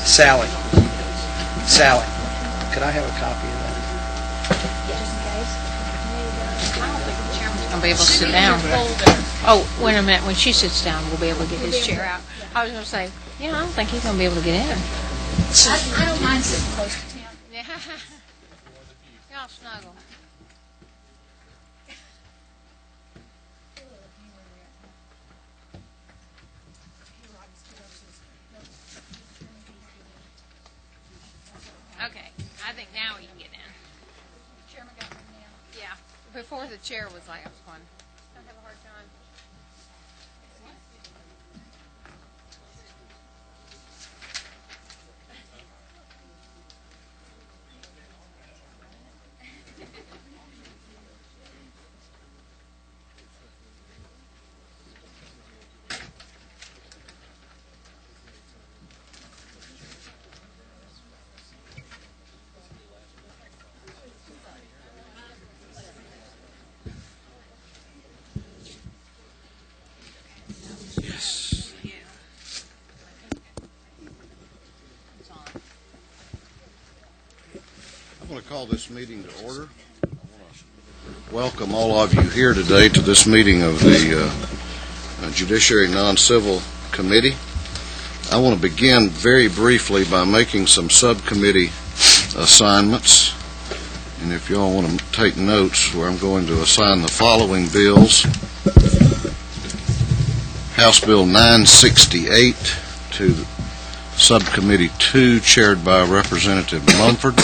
Sally. Sally. Could I have a copy of that? I don't think the chairman's going to be able to sit down. Oh, wait a minute. When she sits down, we'll be able to get his chair out. I was going to say, I don't think he's going to be able to get in. I don't mind sitting close to Tim. Yeah. Y'all snuggle. Okay, I think now we can get in. Chairman got me now. Yeah, before the chair was like, I was going, I have a hard time. I'm going to call this meeting to order. I want to welcome all of you here today to this meeting of the Judiciary Non Civil Committee. I want to begin very briefly by making some subcommittee assignments. And if you all want to take notes, where I'm going to assign the following bills. House Bill 968 to Subcommittee 2, chaired by Representative Lunsford.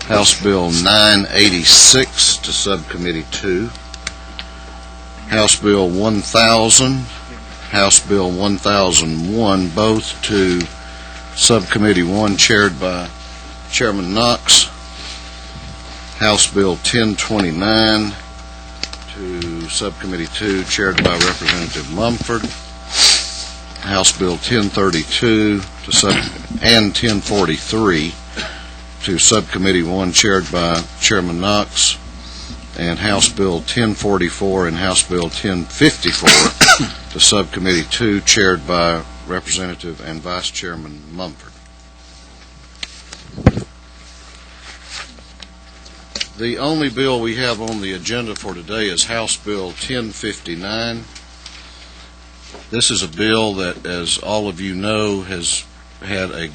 House Bill 986 to Subcommittee 2. House Bill 1000, House Bill 1001, both to Subcommittee 1, chaired by Chairman Knox. House Bill 1029 to Subcommittee 2, chaired by Representative Mumford. House Bill 1032 and 1043 to Subcommittee 1, chaired by Chairman Knox, and House Bill 1044 and House Bill 1054 to Subcommittee 2, chaired by Representative and Vice Chairman Mumford. The only bill we have on the agenda for today is House Bill 1059. This is a bill that, as all of you know, has had a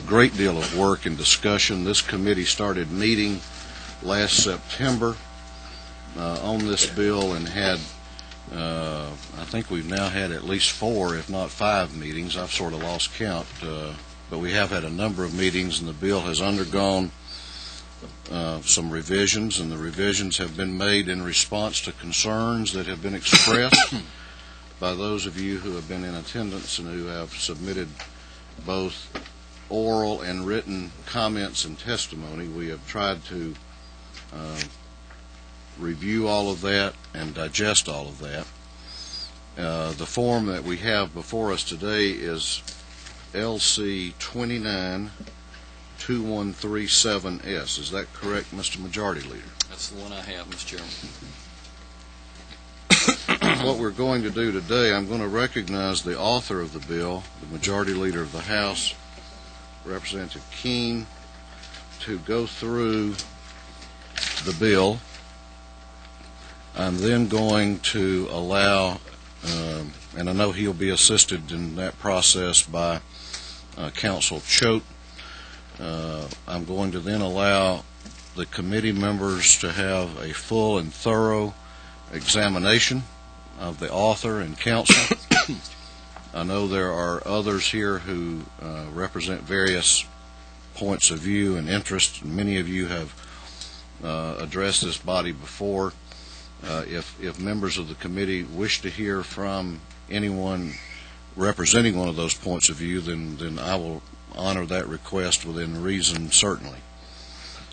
great deal of work and discussion. This committee started meeting last September on this bill and had, I think we've now had at least 4, if not 5 meetings. I've sort of lost count, but we have had a number of meetings, and the bill has undergone some revisions, and the revisions have been made in response to concerns that have been expressed by those of you who have been in attendance and who have submitted both oral and written comments and testimony. We have tried to review all of that and digest all of that. The form that we have before us today is LC 292137S. Is that correct, Mr. Majority Leader? That's the one I have, Mr. Chairman. What we're going to do today, I'm going to recognize the author of the bill, the Majority Leader of the House, Representative Keene, to go through the bill. I'm then going to allow, and I know he'll be assisted in that process by Counsel Choate. I'm going to then allow the committee members to have a full and thorough examination of the author and counsel. I know there are others here who represent various points of view and interest, and many of you have addressed this body before. If members of the committee wish to hear from anyone representing one of those points of view, then I will honor that request within reason, certainly.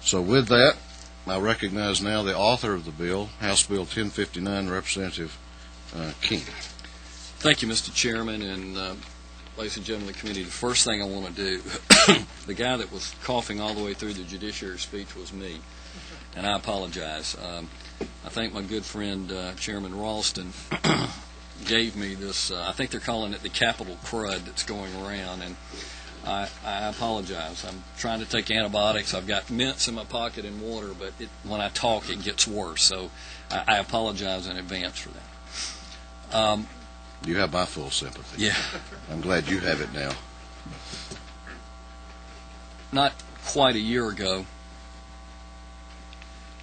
So with that, I recognize now the author of the bill, House Bill 1059, Representative Keene. Thank you, Mr. Chairman, and ladies and gentlemen of the committee. The first thing I want to do, the guy that was coughing all the way through the judiciary speech was me, and I apologize. I think my good friend Chairman Ralston gave me this, I think they're calling it the Capital Crud that's going around, and I apologize. I'm trying to take antibiotics. I've got mints in my pocket and water, but when I talk, it gets worse. So I apologize in advance for that. You have my full sympathy. Yeah. I'm glad you have it now. Not quite a year ago,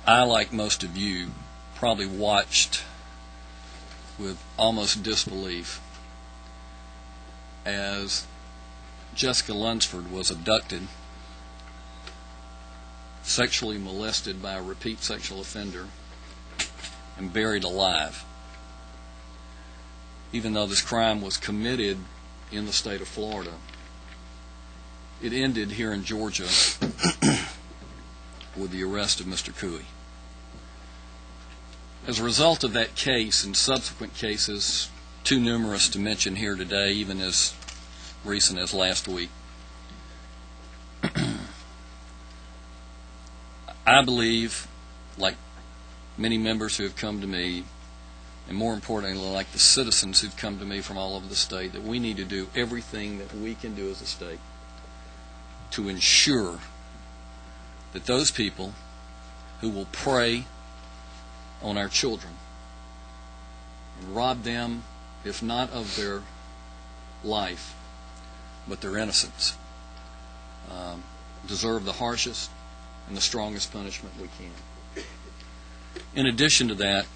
I, like most of you, probably watched with almost disbelief as Jessica Lunsford was abducted, sexually molested by a repeat sexual offender, and buried alive. Even though this crime was committed in the state of Florida, it ended here in Georgia with the arrest of Mr. Cooey. As a result of that case and subsequent cases, too numerous to mention here today, even as recent as last week, I believe, like many members who have come to me, and more importantly, like the citizens who've come to me from all over the state, that we need to do everything that we can do as a state to ensure that those people who will prey on our children and rob them, if not of their life, but their innocence, deserve the harshest and the strongest punishment we can. In addition to that,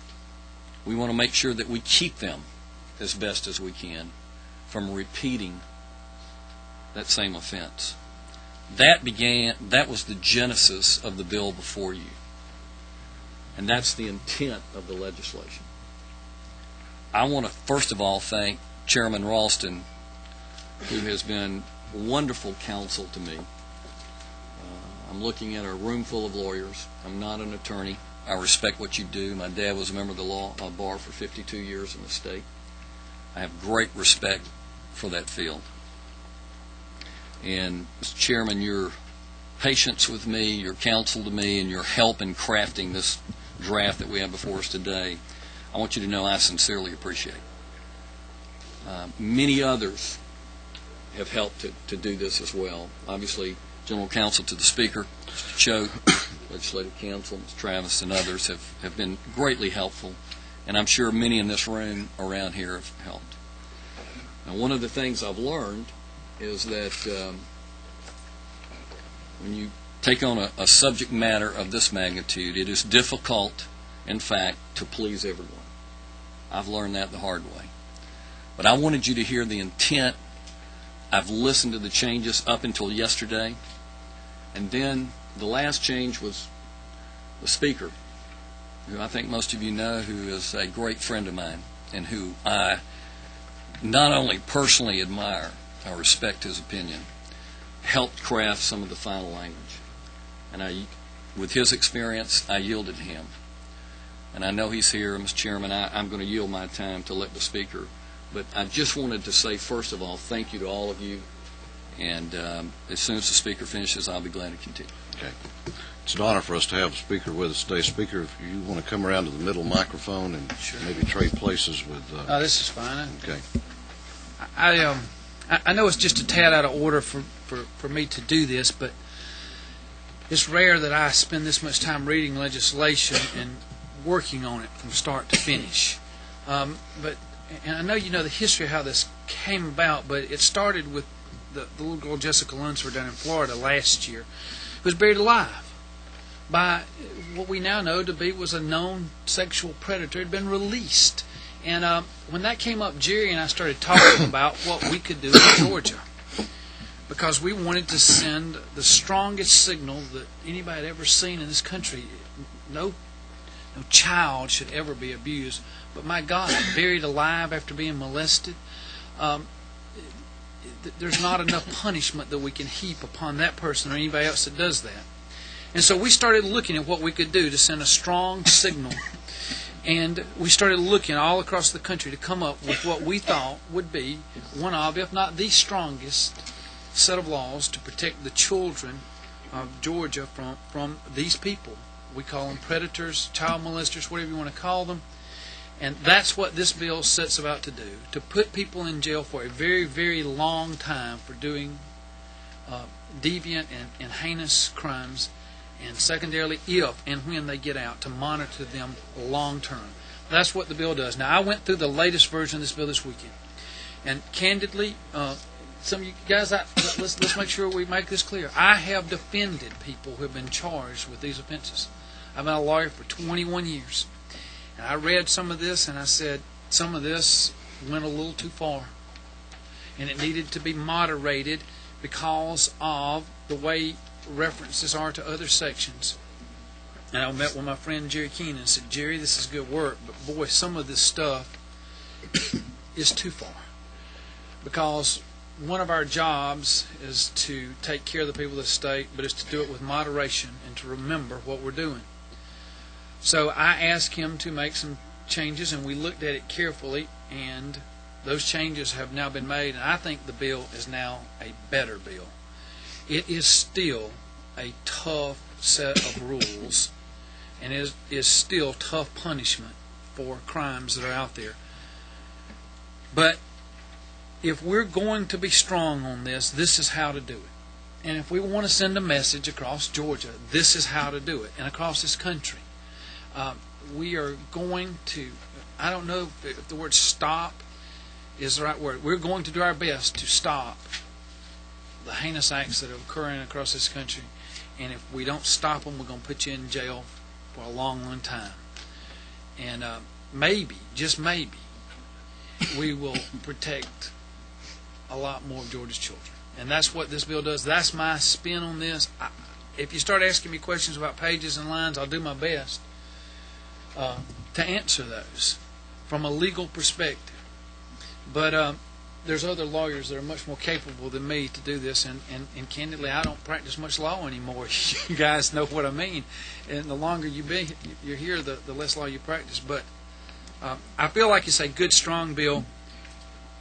we want to make sure that we keep them as best as we can from repeating that same offense. That was the genesis of the bill before you. And that's the intent of the legislation. I want to first of all thank Chairman Ralston, who has been wonderful counsel to me. I'm looking at a room full of lawyers. I'm not an attorney. I respect what you do. My dad was a member of the law bar for 52 years in the state. I have great respect for that field. And, Mr. Chairman, your patience with me, your counsel to me, and your help in crafting this draft that we have before us today, I want you to know I sincerely appreciate. Many others have helped to do this as well. Obviously, General Counsel to the Speaker, Mr. Choate, Legislative Counsel, Mr. Travis, and others have been greatly helpful, and I'm sure many in this room around here have helped. Now, one of the things I've learned is that when you take on a subject matter of this magnitude, it is difficult, in fact, to please everyone. I've learned that the hard way. But I wanted you to hear the intent. I've listened to the changes up until yesterday, and then the last change was the Speaker, who I think most of you know, who is a great friend of mine, and who I not only personally admire, I respect his opinion, helped craft some of the final language. And with his experience, I yielded to him. And I know he's here, Mr. Chairman. I'm going to yield my time to let the Speaker. But I just wanted to say, first of all, thank you to all of you. And as soon as the Speaker finishes, I'll be glad to continue. Okay. It's an honor for us to have the Speaker with us today. Speaker, if you want to come around to the middle microphone and maybe trade places with... this is fine. Okay. I know it's just a tad out of order for me to do this, but it's rare that I spend this much time reading legislation and working on it from start to finish. And I know you know the history of how this came about, but it started with the little girl Jessica Lunsford down in Florida last year, who was buried alive by what we now know to be was a known sexual predator. Had been released. And when that came up, Jerry and I started talking about what we could do in Georgia, because we wanted to send the strongest signal that anybody had ever seen in this country. No child should ever be abused. But my God, buried alive after being molested, there's not enough punishment that we can heap upon that person or anybody else that does that. And so we started looking at what we could do to send a strong signal. And we started looking all across the country to come up with what we thought would be one of, if not the strongest, set of laws to protect the children of Georgia from these people. We call them predators, child molesters, whatever you want to call them. And that's what this bill sets about to do, to put people in jail for a very, very long time for doing deviant and heinous crimes, and secondarily, if and when they get out, to monitor them long term. That's what the bill does. Now, I went through the latest version of this bill this weekend, and candidly, some of you guys, let's make sure we make this clear. I have defended people who have been charged with these offenses. I've been a lawyer for 21 years, and I read some of this, and I said, some of this went a little too far, and it needed to be moderated because of the way references are to other sections. And I met with my friend Jerry Keenan and said, Jerry, this is good work, but boy, some of this stuff is too far. Because one of our jobs is to take care of the people of the state, but it's to do it with moderation and to remember what we're doing. So I asked him to make some changes, and we looked at it carefully, and those changes have now been made, and I think the bill is now a better bill. It is still a tough set of rules, and is still tough punishment for crimes that are out there. But if we're going to be strong on this, this is how to do it. And if we want to send a message across Georgia, this is how to do it, and across this country. We are going to, I don't know if the word stop is the right word. We're going to do our best to stop the heinous acts that are occurring across this country. And if we don't stop them, we're going to put you in jail for a long, long time. And maybe, just maybe, we will protect a lot more of Georgia's children. And that's what this bill does. That's my spin on this. If you start asking me questions about pages and lines, I'll do my best to answer those from a legal perspective. But there's other lawyers that are much more capable than me to do this, and candidly, I don't practice much law anymore. You guys know what I mean. And the longer you're here, the less law you practice. But I feel like it's a good, strong bill.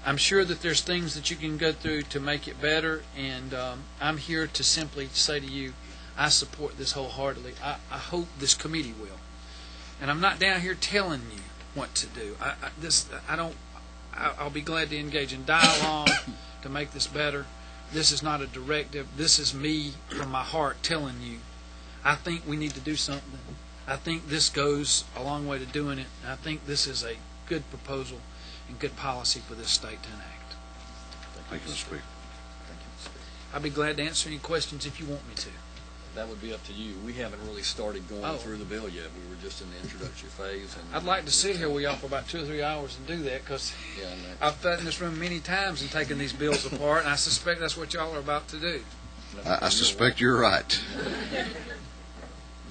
I'm sure that there's things that you can go through to make it better, and I'm here to simply say to you, I support this wholeheartedly. I hope this committee will. And I'm not down here telling you what to do. I'll be glad to engage in dialogue to make this better. This is not a directive. This is me from my heart telling you, I think we need to do something. I think this goes a long way to doing it. I think this is a good proposal and good policy for this state to enact. Thank you, Mr. Speaker. I'll be glad to answer any questions if you want me to. That would be up to you. We haven't really started going through the bill yet. We were just in the introductory phase. And I'd like to sit here with y'all for about 2 or 3 hours and do that, because I've sat in this room many times and taken these bills apart, and I suspect that's what y'all are about to do. I suspect you're right.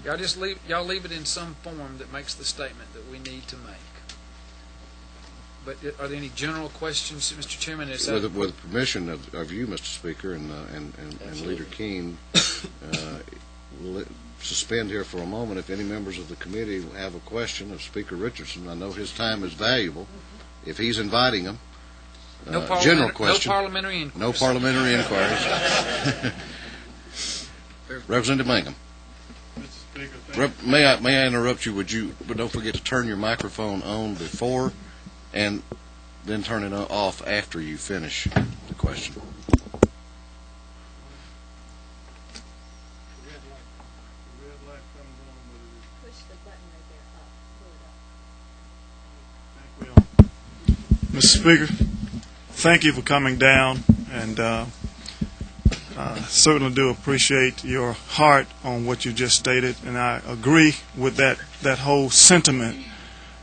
Y'all leave it in some form that makes the statement that we need to make. But are there any general questions, Mr. Chairman? With permission of you, Mr. Speaker, and Leader Keene, we'll suspend here for a moment. If any members of the committee have a question of Speaker Richardson, I know his time is valuable. If he's inviting them, general question. No parliamentary inquiries. No parliamentary inquiries. Representative Mangum. Mr. Speaker, may I interrupt you? But don't forget to turn your microphone on before, and then turn it off after you finish the question. Mr. Speaker, thank you for coming down, and I certainly do appreciate your heart on what you just stated, and I agree with that whole sentiment.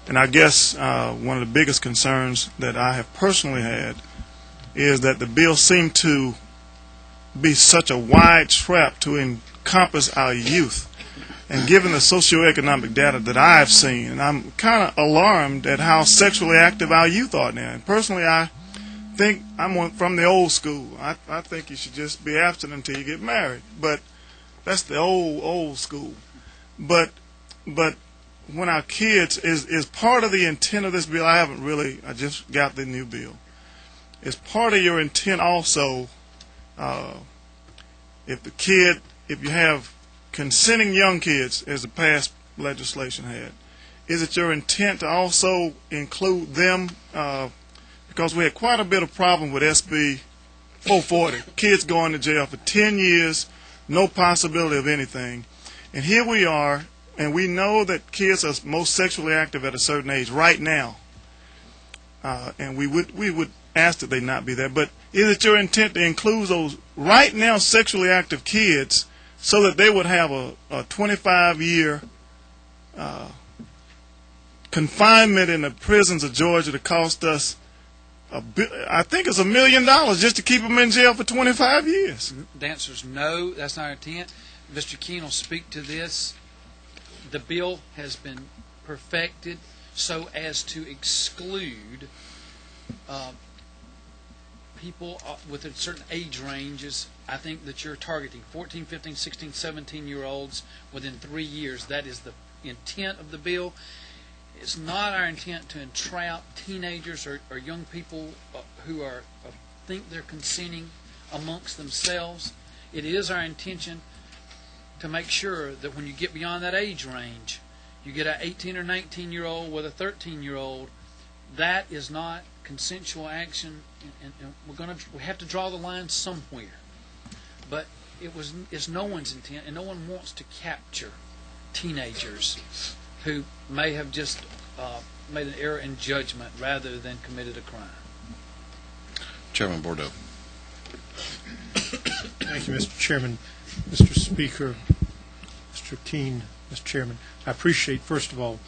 And I guess one of the biggest concerns that I have personally had is that the bill seemed to be such a wide trap to encompass our youth. And given the socioeconomic data that I've seen, and I'm kind of alarmed at how sexually active our youth are now. And personally, I think I'm from the old school. I think you should just be abstinent until you get married. But that's the old school. But when our kids is part of the intent of this bill. I just got the new bill. It's part of your intent also. If you have consenting young kids, as the past legislation had, is it your intent to also include them? Because we had quite a bit of problem with SB 440, kids going to jail for 10 years, no possibility of anything. And here we are, and we know that kids are most sexually active at a certain age right now. And we would ask that they not be there. But is it your intent to include those right now sexually active kids so that they would have a 25-year confinement in the prisons of Georgia to cost us, I think it's $1 million just to keep them in jail for 25 years? The answer is no, that's not our intent. Mr. Keene will speak to this. The bill has been perfected so as to exclude people with certain age ranges. I think that you're targeting 14, 15, 16, 17-year-olds within 3 years. That is the intent of the bill. It's not our intent to entrap teenagers or young people who think they're consenting amongst themselves. It is our intention to make sure that when you get beyond that age range, you get an 18 or 19-year-old with a 13-year-old, that is not consensual action, and we have to draw the line somewhere. But it's no one's intent, and no one wants to capture teenagers who may have just made an error in judgment rather than committed a crime. Chairman Bordeaux. Thank you, Mr. Chairman. Mr. Speaker, Mr. Keene, Mr. Chairman, I appreciate, first of all,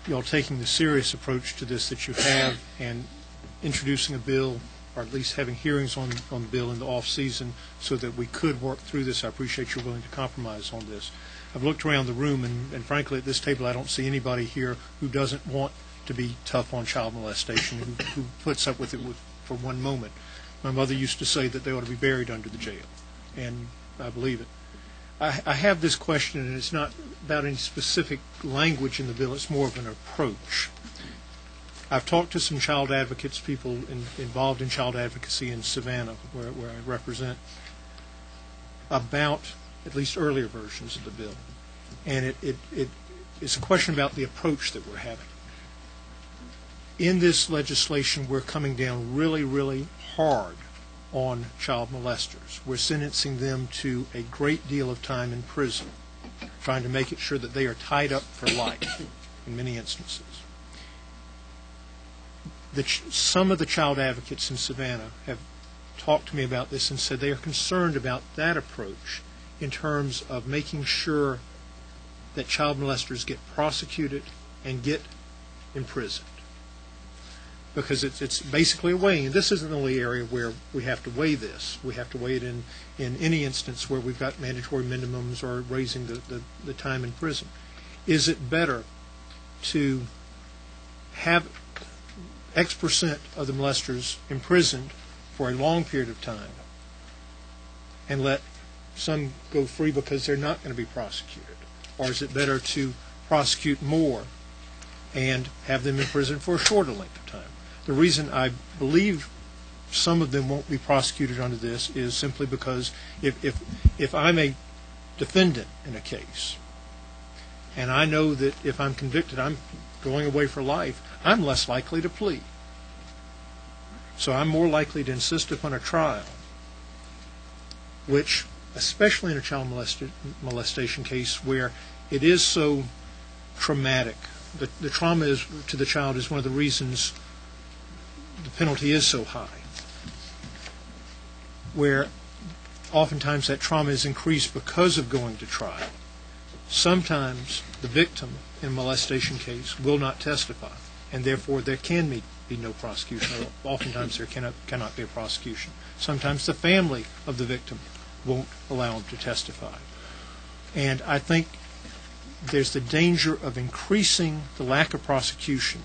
you all taking the serious approach to this that you have and introducing a bill, or at least having hearings on the bill in the off-season so that we could work through this. I appreciate you willing to compromise on this. I've looked around the room, and frankly, at this table, I don't see anybody here who doesn't want to be tough on child molestation, who puts up with it for one moment. My mother used to say that they ought to be buried under the jail, and I believe it. I have this question, and it's not about any specific language in the bill. It's more of an approach. I've talked to some child advocates, people involved in child advocacy in Savannah, where I represent, about at least earlier versions of the bill. And it's a question about the approach that we're having. In this legislation, we're coming down really, really hard on child molesters. We're sentencing them to a great deal of time in prison, trying to make it sure that they are tied up for life in many instances. Some of the child advocates in Savannah have talked to me about this and said they are concerned about that approach in terms of making sure that child molesters get prosecuted and get imprisoned. Because it's basically a weighing. This isn't the only area where we have to weigh this. We have to weigh it in any instance where we've got mandatory minimums or raising the time in prison. Is it better to have X% of the molesters imprisoned for a long period of time and let some go free because they're not going to be prosecuted? Or is it better to prosecute more and have them in prison for a shorter length of time? The reason I believe some of them won't be prosecuted under this is simply because if I'm a defendant in a case and I know that if I'm convicted I'm going away for life, I'm less likely to plead. So I'm more likely to insist upon a trial, which, especially in a child molestation case where it is so traumatic, the trauma to the child is one of the reasons the penalty is so high, where oftentimes that trauma is increased because of going to trial. Sometimes the victim in a molestation case will not testify, and therefore there can be no prosecution, or oftentimes there cannot be a prosecution. Sometimes the family of the victim won't allow them to testify. And I think there's the danger of increasing the lack of prosecution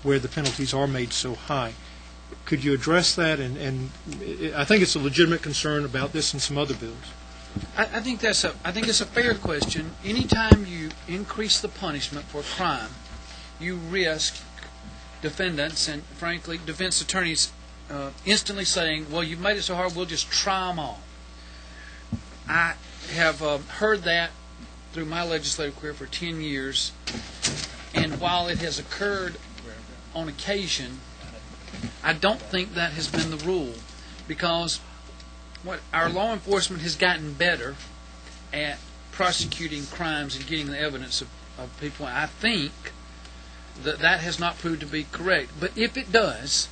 where the penalties are made so high. Could you address that? And I think it's a legitimate concern about this and some other bills. I think it's a fair question. Anytime you increase the punishment for a crime, you risk defendants and, frankly, defense attorneys instantly saying, well, you've made it so hard, we'll just try them all. I have heard that through my legislative career for 10 years, And while it has occurred on occasion, I don't think that has been the rule, because what our law enforcement has gotten better at prosecuting crimes and getting the evidence of people. I think that has not proved to be correct. But if it does,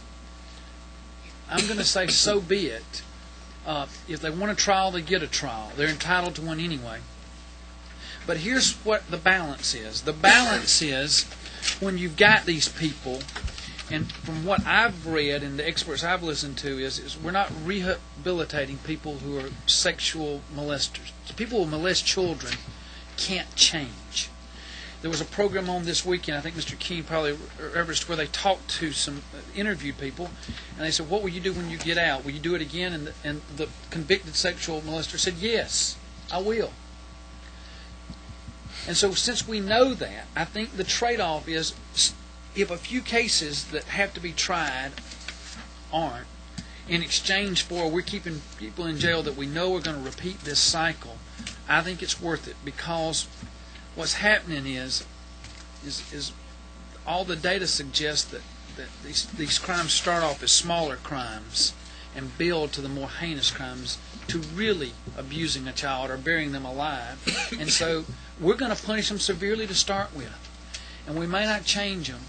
I'm going to say so be it. If they want a trial, they get a trial. They're entitled to one anyway. But here's what the balance is. The balance is when you've got these people, and from what I've read and the experts I've listened to, is we're not rehabilitating people who are sexual molesters. People who molest children can't change. There was a program on this weekend, I think Mr. Keene probably referenced, where they talked to interviewed people, and they said, what will you do when you get out? Will you do it again? And the convicted sexual molester said, yes, I will. And so since we know that, I think the trade-off is, if a few cases that have to be tried aren't, in exchange for we're keeping people in jail that we know are going to repeat this cycle, I think it's worth it, because what's happening is all the data suggests that these crimes start off as smaller crimes and build to the more heinous crimes, to really abusing a child or burying them alive. And so we're going to punish them severely to start with, and we may not change them.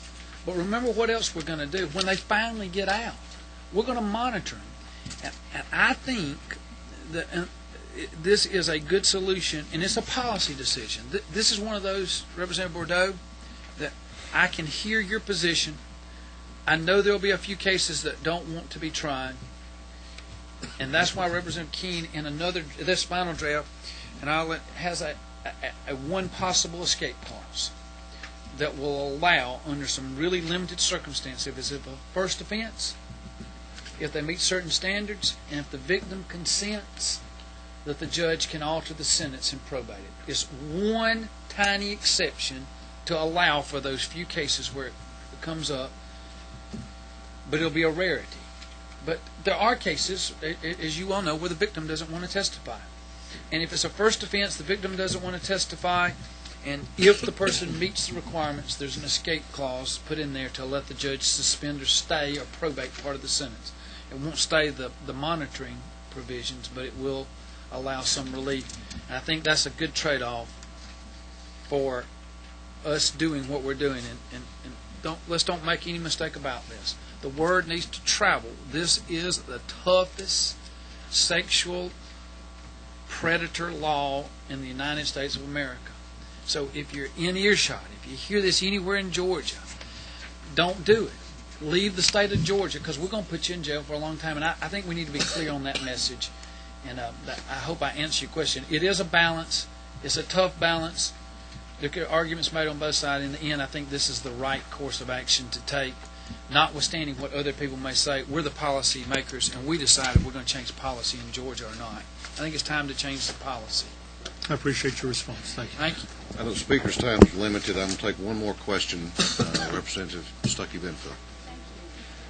But remember what else we're going to do. When they finally get out, we're going to monitor them. And I think that this is a good solution, and it's a policy decision. This is one of those, Representative Bordeaux, that I can hear your position. I know there will be a few cases that don't want to be tried, and that's why Representative Keene, in this final draft, has a one possible escape clause that will allow, under some really limited circumstances, if it's a first offense, if they meet certain standards, and if the victim consents, that the judge can alter the sentence and probate it. It's one tiny exception to allow for those few cases where it comes up, but it'll be a rarity. But there are cases, as you all know, where the victim doesn't want to testify. And if it's a first offense, the victim doesn't want to testify, and if the person meets the requirements, there's an escape clause put in there to let the judge suspend or stay or probate part of the sentence. It won't stay the monitoring provisions, but it will allow some relief. And I think that's a good trade-off for us doing what we're doing. And let's don't make any mistake about this. The word needs to travel. This is the toughest sexual predator law in the United States of America. So if you're in earshot, if you hear this anywhere in Georgia, don't do it. Leave the state of Georgia, because we're going to put you in jail for a long time. And I think we need to be clear on that message. And I hope I answer your question. It is a balance. It's a tough balance. There are arguments made on both sides. In the end, I think this is the right course of action to take, notwithstanding what other people may say. We're the policy makers, and we decide if we're going to change policy in Georgia or not. I think it's time to change the policy. I appreciate your response. Thank you. Thank you. I know the speaker's time is limited. I'm going to take one more question. Representative Stuckey-Benfield. Thank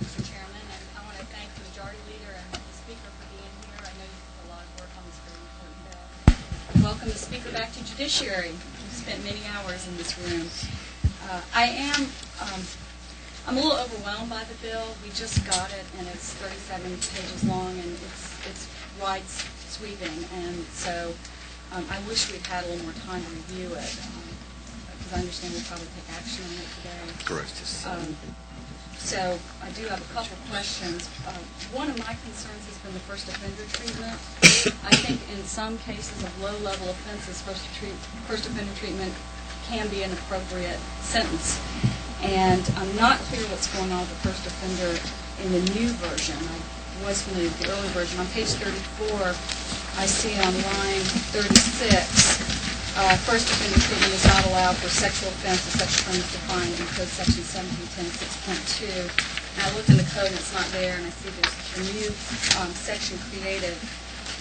you, Mr. Chairman, and I want to thank the Majority Leader and the Speaker for being here. I know you put a lot of work on this very important bill. Welcome the Speaker back to Judiciary. We've spent many hours in this room. I'm a little overwhelmed by the bill. We just got it, and it's 37 pages long, and it's wide sweeping, and so I wish we'd had a little more time to review it, because I understand we'll probably take action on it today. Correct. So I do have a couple of questions. One of my concerns has been the first offender treatment. I think in some cases of low-level offenses, first offender treatment can be an appropriate sentence. And I'm not clear what's going on with the first offender in the new version. I was familiar with the early version. On page 34, I see on line 36, first offender treatment is not allowed for sexual offenses. Sexual offense defined in Code Section 1710 6.2. And I looked in the code and it's not there, and I see there's a new section created,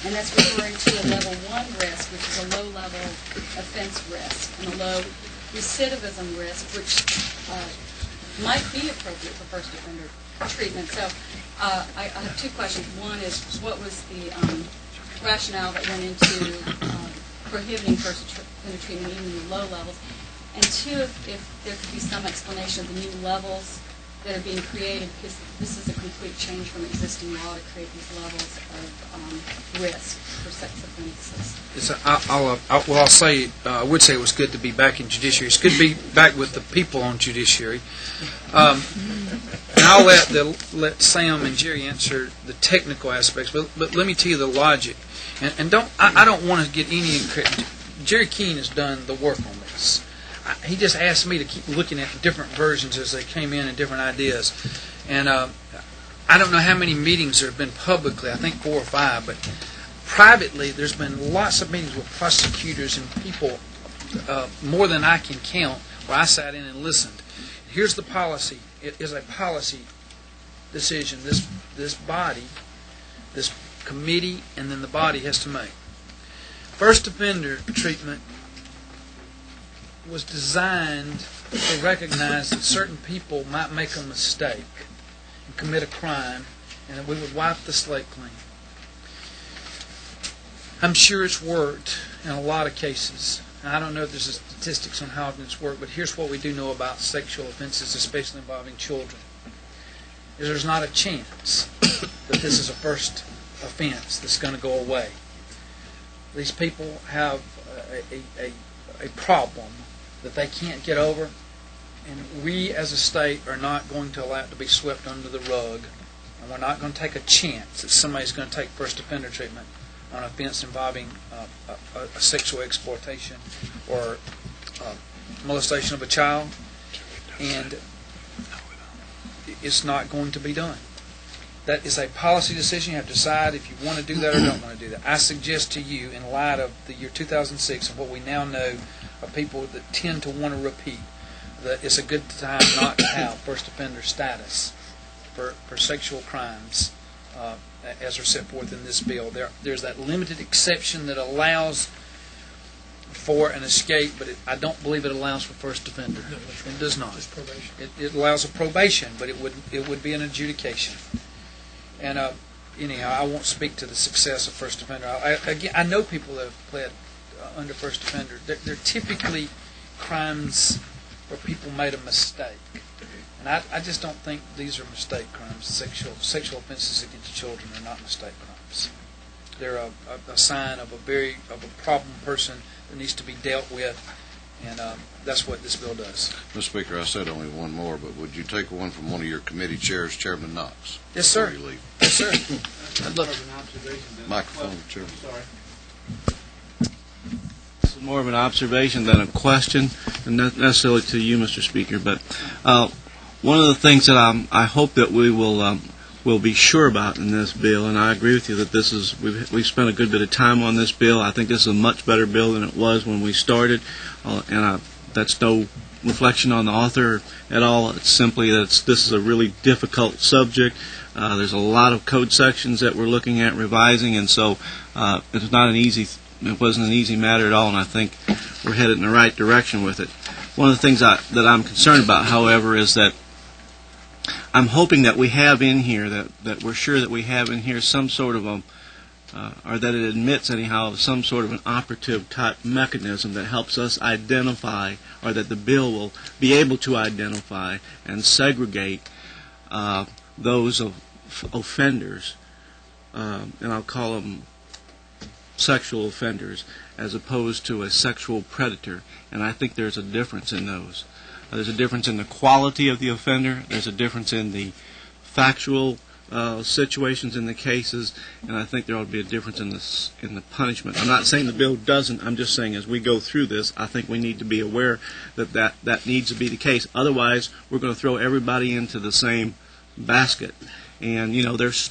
and that's referring to a level 1 risk, which is a low-level offense risk, and a low recidivism risk, which might be appropriate for first offender treatment. So I have two questions. One is, what was the rationale that went into prohibiting first offender treatment even in the low levels? And two, if there could be some explanation of the new levels that are being created, because this is a complete change from existing law to create these levels of risk for sex offenses. I would say it was good to be back in Judiciary. It's good to be back with the people on Judiciary. And I'll let Sam and Jerry answer the technical aspects, but let me tell you the logic. And I don't want to get any credit. Jerry Keene has done the work on this. He just asked me to keep looking at different versions as they came in and different ideas. And I don't know how many meetings there have been publicly, I think 4 or 5, but privately there's been lots of meetings with prosecutors and people, more than I can count, where I sat in and listened. Here's the policy. It is a policy decision this body, this committee, and then the body has to make. First offender treatment was designed to recognize that certain people might make a mistake and commit a crime, and that we would wipe the slate clean. I'm sure it's worked in a lot of cases. I don't know if there's statistics on how often it's worked, but here's what we do know about sexual offenses, especially involving children. Is there's not a chance that this is a first offense that's going to go away. These people have a problem that they can't get over, and we as a state are not going to allow it to be swept under the rug, and we're not going to take a chance that somebody's going to take first offender treatment on an offense involving a sexual exploitation or molestation of a child, and it's not going to be done. That is a policy decision. You have to decide if you want to do that or don't want to do that. I suggest to you, in light of the year 2006 and what we now know of people that tend to want to repeat, that it's a good time not to have first offender status for sexual crimes as are set forth in this bill. There's that limited exception that allows for an escape, but I don't believe it allows for first offender. No, that's right. It does not. Just probation. It allows a probation, but it would be an adjudication. And anyhow, I won't speak to the success of first offender. I know people that have pled under first offender. They're typically crimes where people made a mistake, and I just don't think these are mistake crimes. Sexual offenses against children are not mistake crimes. They're a sign of a problem person that needs to be dealt with, and that's what this bill does. Mr. Speaker, I said only one more, but would you take one from one of your committee chairs, Chairman Knox? Yes, sir. Before you leave? Yes, sir. I'd love to. Microphone, Chairman. Sorry. This is more of an observation than a question, and not necessarily to you, Mr. Speaker. But one of the things that I hope that we will be sure about in this bill, and I agree with you that this is we've spent a good bit of time on this bill. I think this is a much better bill than it was when we started, and that's no reflection on the author at all. It's simply that this is a really difficult subject. There's a lot of code sections that we're looking at revising, and so it's not an easy. It wasn't an easy matter at all, and I think we're headed in the right direction with it. One of the things that I'm concerned about, however, is that I'm hoping that we have in here, that we're sure that we have in here some sort of or that it admits anyhow some sort of an operative type mechanism that helps us identify, or that the bill will be able to identify and segregate those offenders, and I'll call them sexual offenders, as opposed to a sexual predator. And I think there's a difference in those. There's a difference in the quality of the offender. There's a difference in the factual situations in the cases, and I think there ought to be a difference in the punishment. I'm not saying the bill doesn't. I'm just saying as we go through this, I think we need to be aware that needs to be the case. Otherwise, we're going to throw everybody into the same basket. And there's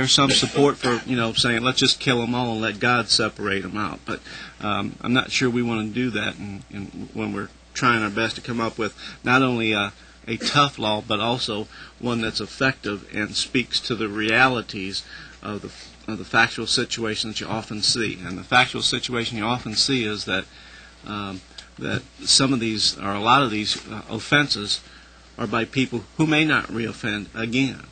some support for saying let's just kill them all and let God separate them out. But I'm not sure we want to do that. And when we're trying our best to come up with not only a tough law, but also one that's effective and speaks to the realities of the factual situation that you often see. And the factual situation you often see is that some of these, or a lot of these offenses, are by people who may not reoffend again.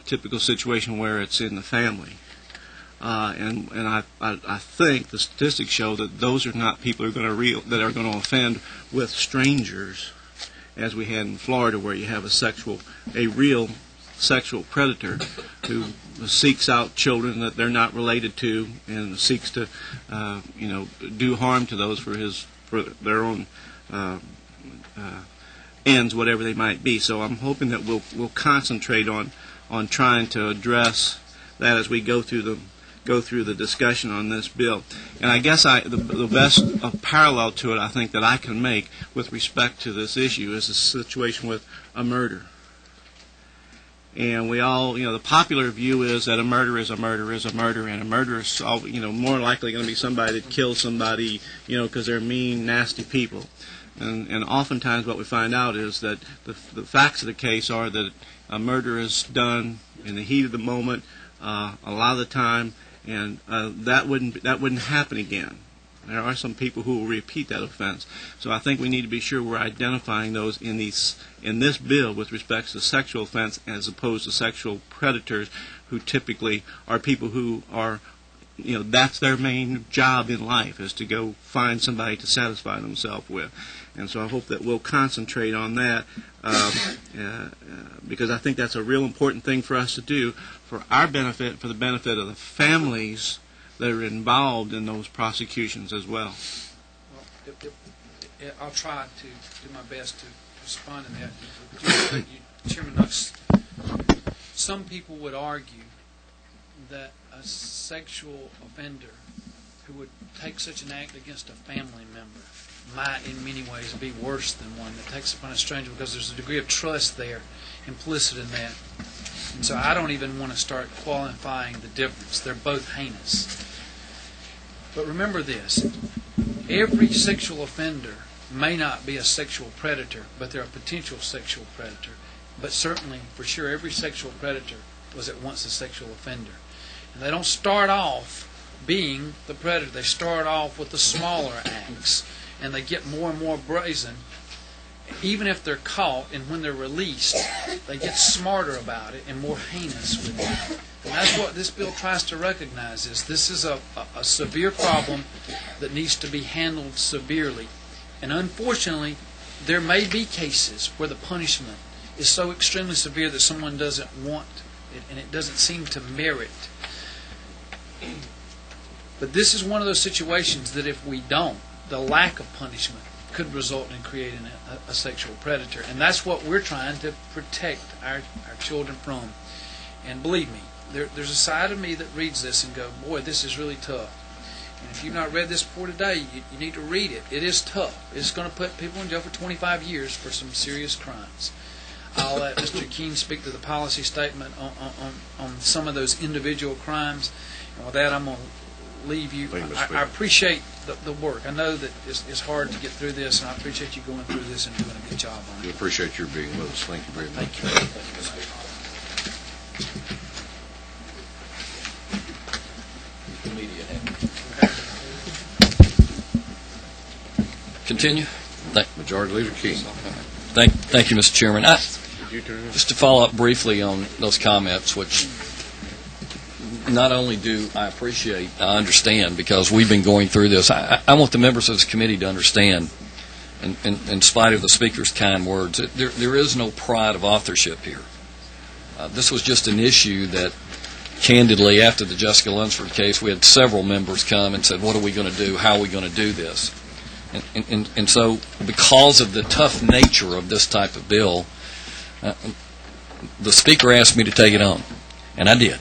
Typical situation where it's in the family. and I think the statistics show that those are not people that are going to offend with strangers, as we had in Florida, where you have a real sexual predator who seeks out children that they're not related to and seeks to do harm to those for their own ends, whatever they might be. So I'm hoping that we'll concentrate on trying to address that as we go through the discussion on this bill. And I guess the best parallel to it, I think, that I can make with respect to this issue is the situation with a murder. And we all, the popular view is that a murder is a murder is a murder, and a murder is, more likely going to be somebody that kills somebody, because they're mean, nasty people. And oftentimes what we find out is that the facts of the case are that a murder is done in the heat of the moment, a lot of the time, and that wouldn't happen again. There are some people who will repeat that offense. So I think we need to be sure we're identifying those in this bill with respect to sexual offense as opposed to sexual predators, who typically are people who are, that's their main job in life, is to go find somebody to satisfy themselves with. And so I hope that we'll concentrate on that because I think that's a real important thing for us to do for our benefit, for the benefit of the families that are involved in those prosecutions as well. I'll try to do my best to respond to that. Chairman Knox, some people would argue that a sexual offender who would take such an act against a family member might in many ways be worse than one that takes upon a stranger, because there's a degree of trust there implicit in that. And so I don't even want to start qualifying the difference. They're both heinous. But remember this, every sexual offender may not be a sexual predator, but they're a potential sexual predator. But certainly, for sure, every sexual predator was at once a sexual offender. And they don't start off being the predator. They start off with the smaller acts, and they get more and more brazen, even if they're caught, and when they're released, they get smarter about it and more heinous with it. And that's what this bill tries to recognize, is this is a severe problem that needs to be handled severely. And unfortunately, there may be cases where the punishment is so extremely severe that someone doesn't want it, and it doesn't seem to merit. But this is one of those situations that if we don't, the lack of punishment could result in creating a sexual predator. And that's what we're trying to protect our children from. And believe me, there's a side of me that reads this and go, boy, this is really tough. And if you've not read this before today, you need to read it. It is tough. It's going to put people in jail for 25 years for some serious crimes. I'll let Mr. Keene speak to the policy statement on some of those individual crimes. And with that, I'm going to leave you. I appreciate the work. I know that it's hard to get through this, and I appreciate you going through this and doing a good job on it. We appreciate your being with us. Thank you very much. Thank you. Continue. Majority Leader King. Thank you, Mr. Chairman. Just to follow up briefly on those comments, which not only do I appreciate, I understand, because we've been going through this. I want the members of this committee to understand, in spite of the Speaker's kind words, that there is no pride of authorship here. This was just an issue that, candidly, after the Jessica Lunsford case, we had several members come and said, what are we going to do? How are we going to do this? And so, because of the tough nature of this type of bill, the Speaker asked me to take it on, and I did.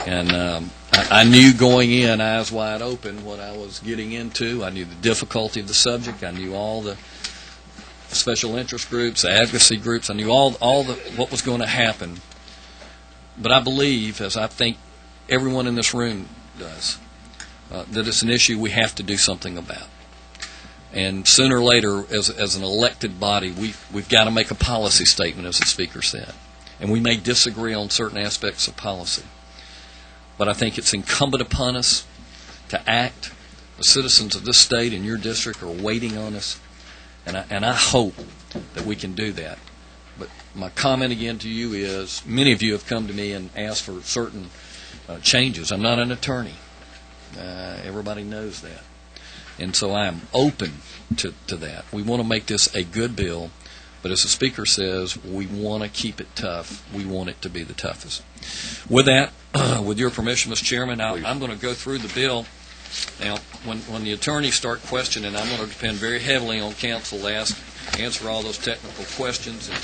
And I knew going in, eyes wide open, what I was getting into. I knew the difficulty of the subject. I knew all the special interest groups, the advocacy groups. I knew all what was going to happen. But I believe, as I think everyone in this room does, that it's an issue we have to do something about. And sooner or later, as an elected body, we've got to make a policy statement, as the Speaker said. And we may disagree on certain aspects of policy. But I think it's incumbent upon us to act. The citizens of this state and your district are waiting on us. And I hope that we can do that. But my comment again to you is, many of you have come to me and asked for certain changes. I'm not an attorney. Everybody knows that. And so I am open to that. We want to make this a good bill, but as the Speaker says, we want to keep it tough. We want it to be the toughest. With that, with your permission, Mr. Chairman, I'm going to go through the bill. Now, when the attorneys start questioning, I'm going to depend very heavily on counsel to answer all those technical questions, and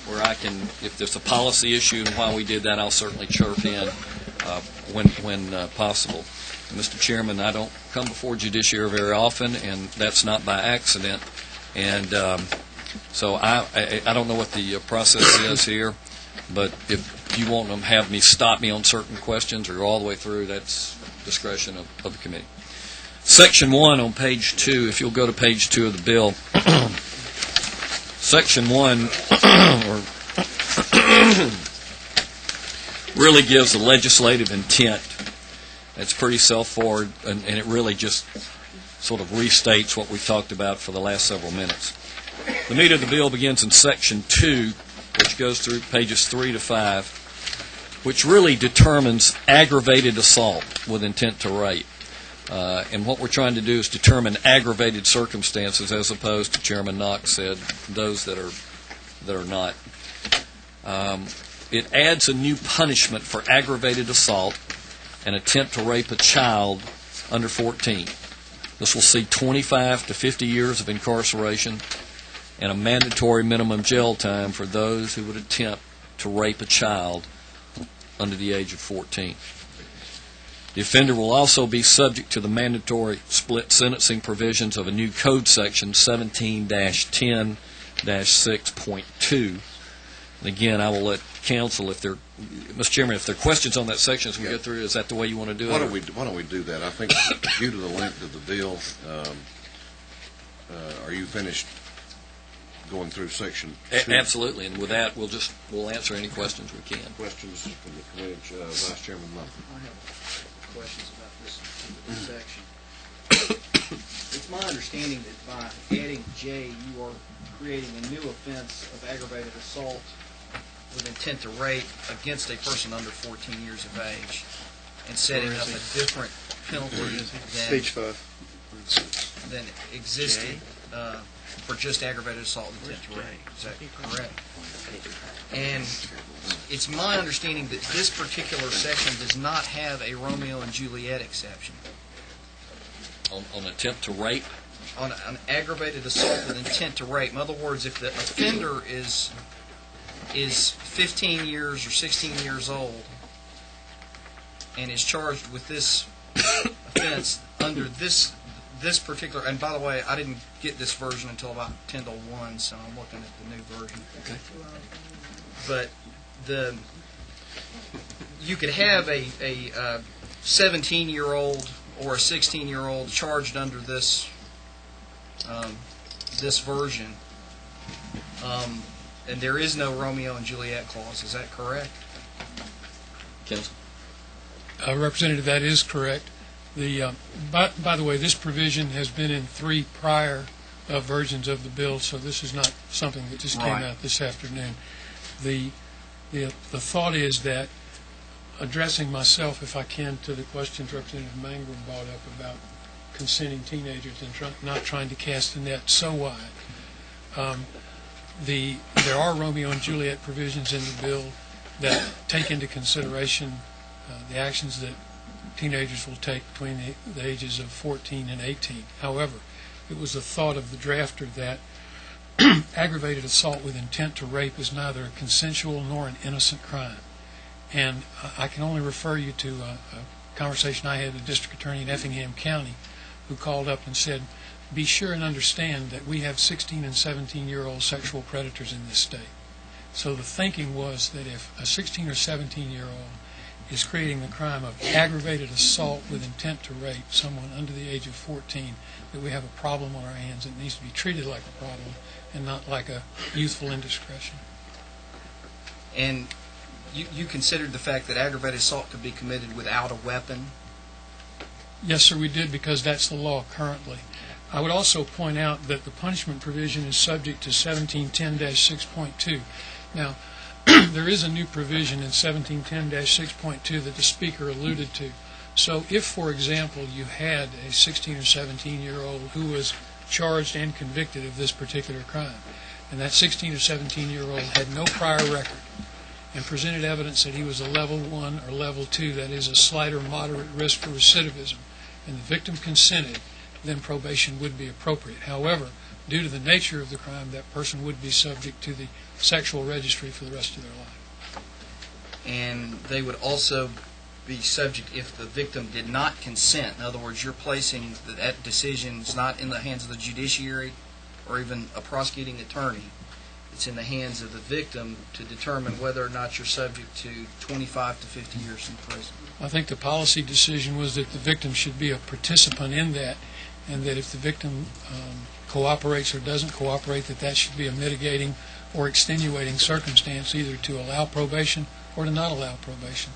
where I can, if there's a policy issue, and while we did that, I'll certainly chirp in when possible. Mr. Chairman, I don't come before Judiciary very often, and that's not by accident. And so I don't know what the process is here, but if you want to have me stop me on certain questions or go all the way through, that's discretion of the committee. Section 1 on page 2, if you'll go to page 2 of the bill, Section 1 really gives the legislative intent. It's pretty self-forward, and it really just sort of restates what we've talked about for the last several minutes. The meat of the bill begins in Section 2, which goes through pages 3 to 5, which really determines aggravated assault with intent to rape. And what we're trying to do is determine aggravated circumstances, as opposed to Chairman Knox said, those that are not. It adds a new punishment for aggravated assault and attempt to rape a child under 14. This will see 25 to 50 years of incarceration and a mandatory minimum jail time for those who would attempt to rape a child under the age of 14. The offender will also be subject to the mandatory split sentencing provisions of a new code section, 17-10-6.2. And again, I will let counsel, Mr. Chairman, if there are questions on that section as we go through, is that the way you want to do it? Why don't we do that? I think due to the length of the bill, are you finished going through section 2? Absolutely, and with that, we'll answer any questions we can. Questions from the committee, Vice Chairman Lunsford. I have questions about this section. It's my understanding that by adding J, you are creating a new offense of aggravated assault with intent to rape against a person under 14 years of age, and setting up a different penalty than existed for just aggravated assault with intent to rape. Is that correct? And it's my understanding that this particular section does not have a Romeo and Juliet exception. On attempt to rape? On an aggravated assault with intent to rape. In other words, if the offender is 15 years or 16 years old and is charged with this offense under this particular, and by the way, I didn't get this version until about 10 to 1, so I'm looking at the new version. Okay. But you could have a 17-year-old or a 16-year-old charged under this version, and there is no Romeo and Juliet clause. Is that correct? Counsel? Representative, that is correct. By the way, this provision has been in 3 prior versions of the bill, so this is not something that just came out this afternoon. The thought is that, addressing myself, if I can, to the questions Representative Mangrum brought up about consenting teenagers and not trying to cast the net so wide. There are Romeo and Juliet provisions in the bill that take into consideration the actions that teenagers will take between the ages of 14 and 18. However, it was the thought of the drafter that aggravated assault with intent to rape is neither a consensual nor an innocent crime. And I can only refer you to a conversation I had with a district attorney in Effingham County who called up and said, be sure and understand that we have 16 and 17-year-old sexual predators in this state. So the thinking was that if a 16 or 17-year-old is creating the crime of aggravated assault with intent to rape someone under the age of 14, that we have a problem on our hands that needs to be treated like a problem and not like a youthful indiscretion. And you considered the fact that aggravated assault could be committed without a weapon? Yes, sir, we did, because that's the law currently. I would also point out that the punishment provision is subject to 1710-6.2. Now, there is a new provision in 1710-6.2 that the Speaker alluded to. So if, for example, you had a 16 or 17-year-old who was charged and convicted of this particular crime, and that 16 or 17-year-old had no prior record, and presented evidence that he was a level 1 or level 2, that is a slight or moderate risk for recidivism, and the victim consented, then probation would be appropriate. However, due to the nature of the crime, that person would be subject to the sexual registry for the rest of their life. And they would also be subject if the victim did not consent. In other words, you're placing that decision not in the hands of the judiciary or even a prosecuting attorney. It's in the hands of the victim to determine whether or not you're subject to 25 to 50 years in prison. I think the policy decision was that the victim should be a participant in that, and that if the victim cooperates or doesn't cooperate, that should be a mitigating or extenuating circumstance, either to allow probation or to not allow probation.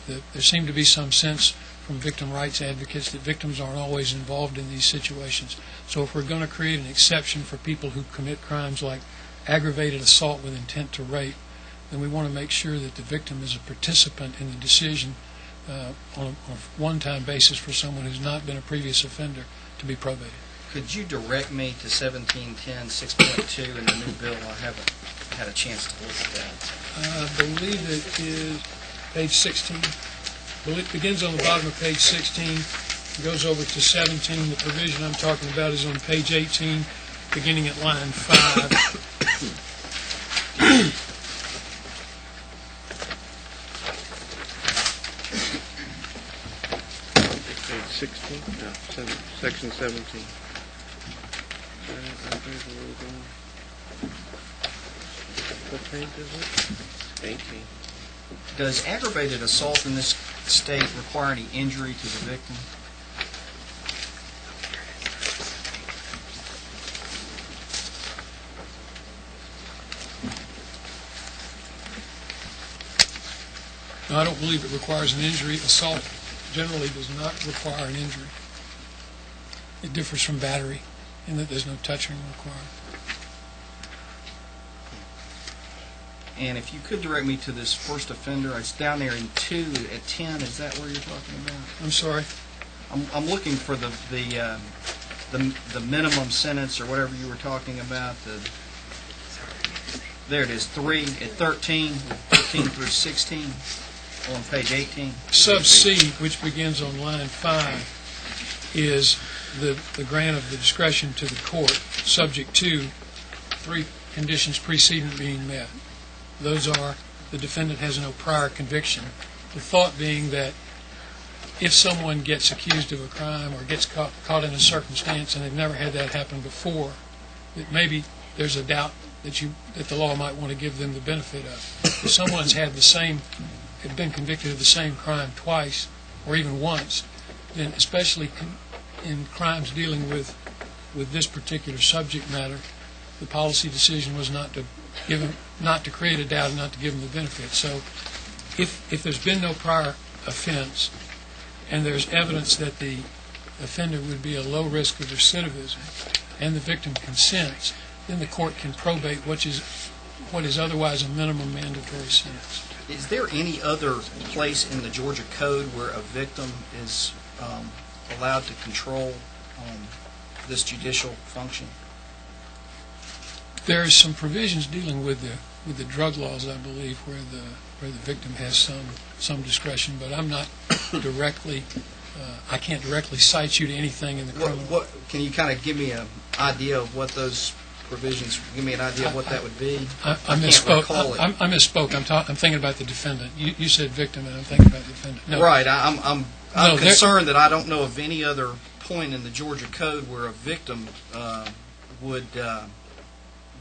There seemed to be some sense from victim rights advocates that victims aren't always involved in these situations. So if we're going to create an exception for people who commit crimes like aggravated assault with intent to rape, then we want to make sure that the victim is a participant in the decision on a one-time basis for someone who's not been a previous offender to be probated. Could you direct me to 1710-6.2 in the new bill? I haven't had a chance to look at that. I believe it is page 16. It begins on the bottom of page 16, goes over to 17. The provision I'm talking about is on page 18, beginning at line 5. Page 16? No, section 17. What page is it? 18. Does aggravated assault in this state require any injury to the victim? No, I don't believe it requires an injury. Assault generally does not require an injury. It differs from battery in that there's no touching required. And if you could direct me to this first offender, it's down there in 2 at 10. Is that where you're talking about? I'm sorry? I'm looking for the minimum sentence or whatever you were talking about. There it is, 3 at 13 through 16 on page 18. Sub C, which begins on line 5, is the grant of the discretion to the court, subject to 3 conditions preceding being met. Those are the defendant has no prior conviction. The thought being that if someone gets accused of a crime or gets caught in a circumstance and they've never had that happen before, that maybe there's a doubt that the law might want to give them the benefit of. If someone's had been convicted of the same crime twice or even once, then especially in crimes dealing with this particular subject matter, the policy decision was not to create a doubt and not to give them the benefit. So if there's been no prior offense and there's evidence that the offender would be a low risk of recidivism and the victim consents, then the court can probate what is otherwise a minimum mandatory sentence. Is there any other place in the Georgia Code where a victim is allowed to control this judicial function? There are some provisions dealing with the drug laws, I believe, where the victim has some discretion, but I'm not directly. I can't directly cite you to anything in the criminal. Can you kind of give me an idea of what those provisions? Give me an idea of what that would be. I misspoke. I misspoke. I'm thinking about the defendant. You said victim, and I'm thinking about the defendant. No. Right. I'm concerned that I don't know of any other point in the Georgia Code where a victim would.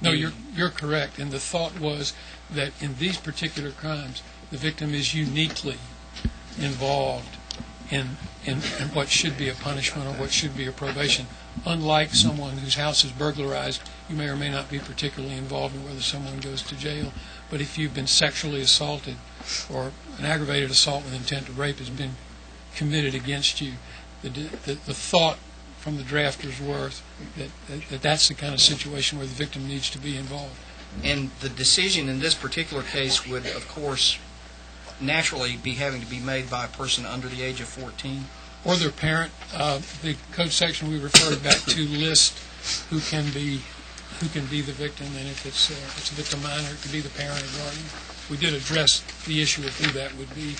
No, you're correct. And the thought was that in these particular crimes, the victim is uniquely involved in what should be a punishment or what should be a probation. Unlike someone whose house is burglarized, you may or may not be particularly involved in whether someone goes to jail. But if you've been sexually assaulted or an aggravated assault with intent to rape has been committed against you, the thought from the drafters were that that's the kind of situation where the victim needs to be involved. And the decision in this particular case would, of course, naturally be having to be made by a person under the age of 14. Or their parent. The code section we referred back to list who can be the victim, and if it's a victim minor, it could be the parent or guardian. We did address the issue of who that would be.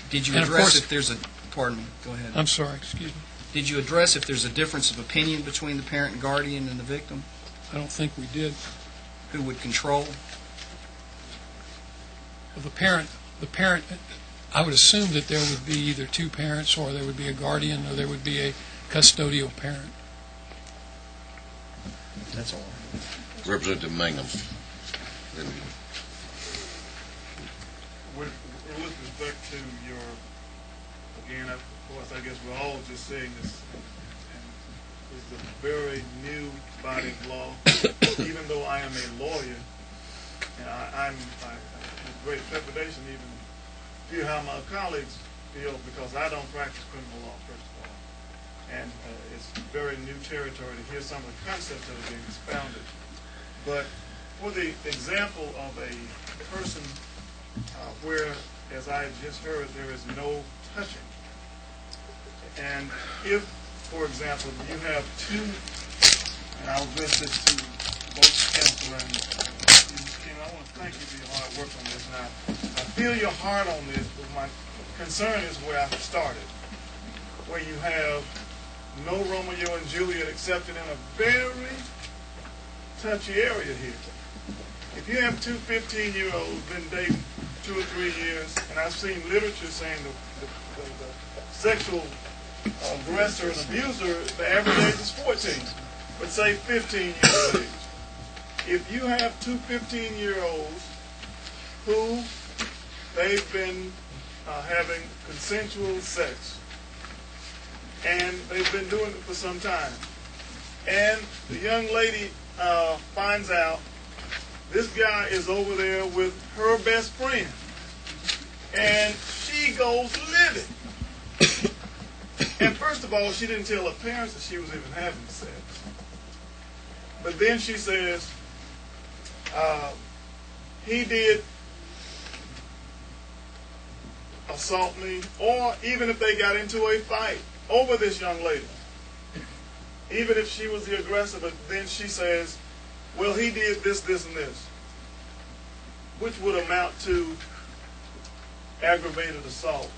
Did you And of address course- if there's a, pardon me, go ahead. I'm sorry, excuse me. Did you address if there's a difference of opinion between the parent and guardian and the victim? I don't think we did. Who would control? The parent, I would assume that there would be either two parents, or there would be a guardian, or there would be a custodial parent. That's all. Representative Mangum. With respect to your, again, of course, I guess we're all just saying this, and it's a very new body of law. Even though I am a lawyer, and I'm with great trepidation even feel how my colleagues feel, because I don't practice criminal law, first of all. And it's very new territory to hear some of the concepts that are being expounded. But for the example of a person where, as I just heard, there is no touching. And if, for example, you have two, and I'll address this to both counsel and King, I want to thank you for your hard work on this. Now, I feel your heart on this, but my concern is where I started, where you have no Romeo and Juliet accepted in a very touchy area here. If you have two 15-year-olds been dating 2 or 3 years, and I've seen literature saying the sexual aggressor and abuser, the average age is 14, but say 15 years of age. If you have two 15-year-olds who they've been having consensual sex, and they've been doing it for some time, and the young lady finds out this guy is over there with her best friend, and she goes livid. And first of all, she didn't tell her parents that she was even having sex. But then she says, he did assault me, or even if they got into a fight over this young lady, even if she was the aggressor, but then she says, well, he did this, this, and this, which would amount to aggravated assault.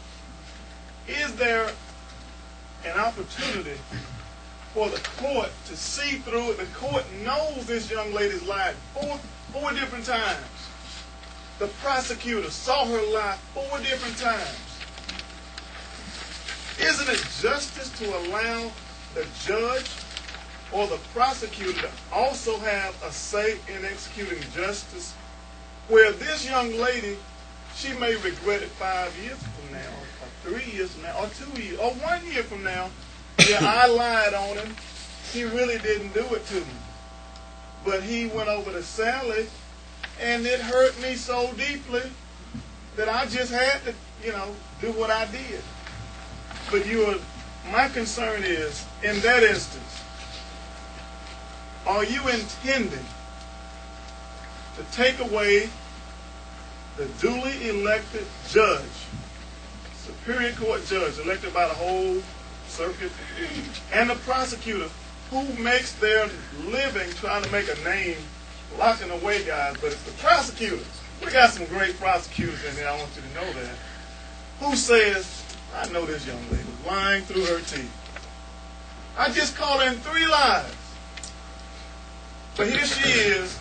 Is there an opportunity for the court to see through it? The court knows this young lady's lied four different times. The prosecutor saw her lie 4 different times. Isn't it justice to allow the judge or the prosecutor to also have a say in executing justice, where this young lady, she may regret it 5 years from now, or 3 years from now, or 2 years, or 1 year from now? Yeah, I lied on him. He really didn't do it to me. But he went over to Sally, and it hurt me so deeply that I just had to, do what I did. But my concern is, in that instance, are you intending to take away the duly elected judge, Superior Court judge, elected by the whole circuit, and the prosecutor, who makes their living trying to make a name locking away guys, but it's the prosecutors. We got some great prosecutors in there, I want you to know that, who says, I know this young lady was lying through her teeth. I just called in 3 lies. But here she is.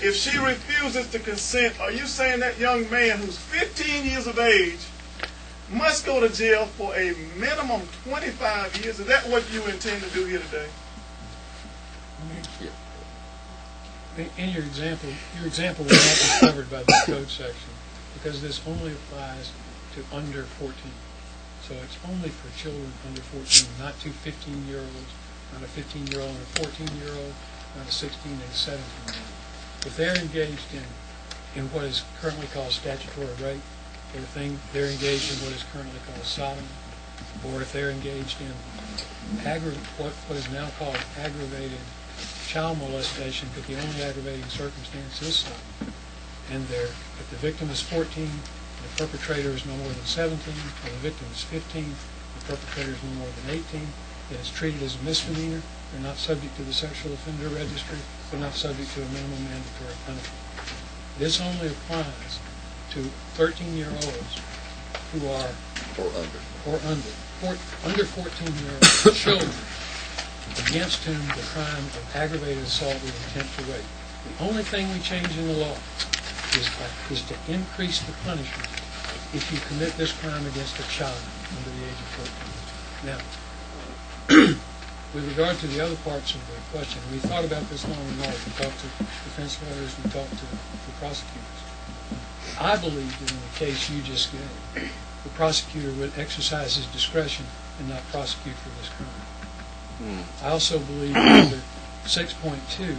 If she refuses to consent, are you saying that young man who's 15 years of age must go to jail for a minimum 25 years? Is that what you intend to do here today? In your example will not be covered by the code section, because this only applies to under 14. So it's only for children under 14, not to 15-year-olds, not a 15-year-old and a 14-year-old, not a 16 and a 17-year-old. If they're engaged in what is currently called statutory rape, or if they're engaged in what is currently called sodomy, or if they're engaged in what is now called aggravated child molestation, but the only aggravating circumstance is sodomy, and if the victim is 14, the perpetrator is no more than 17, or the victim is 15, the perpetrator is no more than 18, then it's treated as a misdemeanor. They're not subject to the sexual offender registry. They're not subject to a minimum mandatory punishment. This only applies to 13-year-olds who are under 14-year-old children against whom the crime of aggravated assault with intent to rape. The only thing we change in the law is to increase the punishment if you commit this crime against a child under the age of 14. Now, with regard to the other parts of the question, we thought about this long and hard. We talked to defense lawyers, we talked to the prosecutors. I believe that in the case you just gave, the prosecutor would exercise his discretion and not prosecute for this crime. I also believe that under 6.2,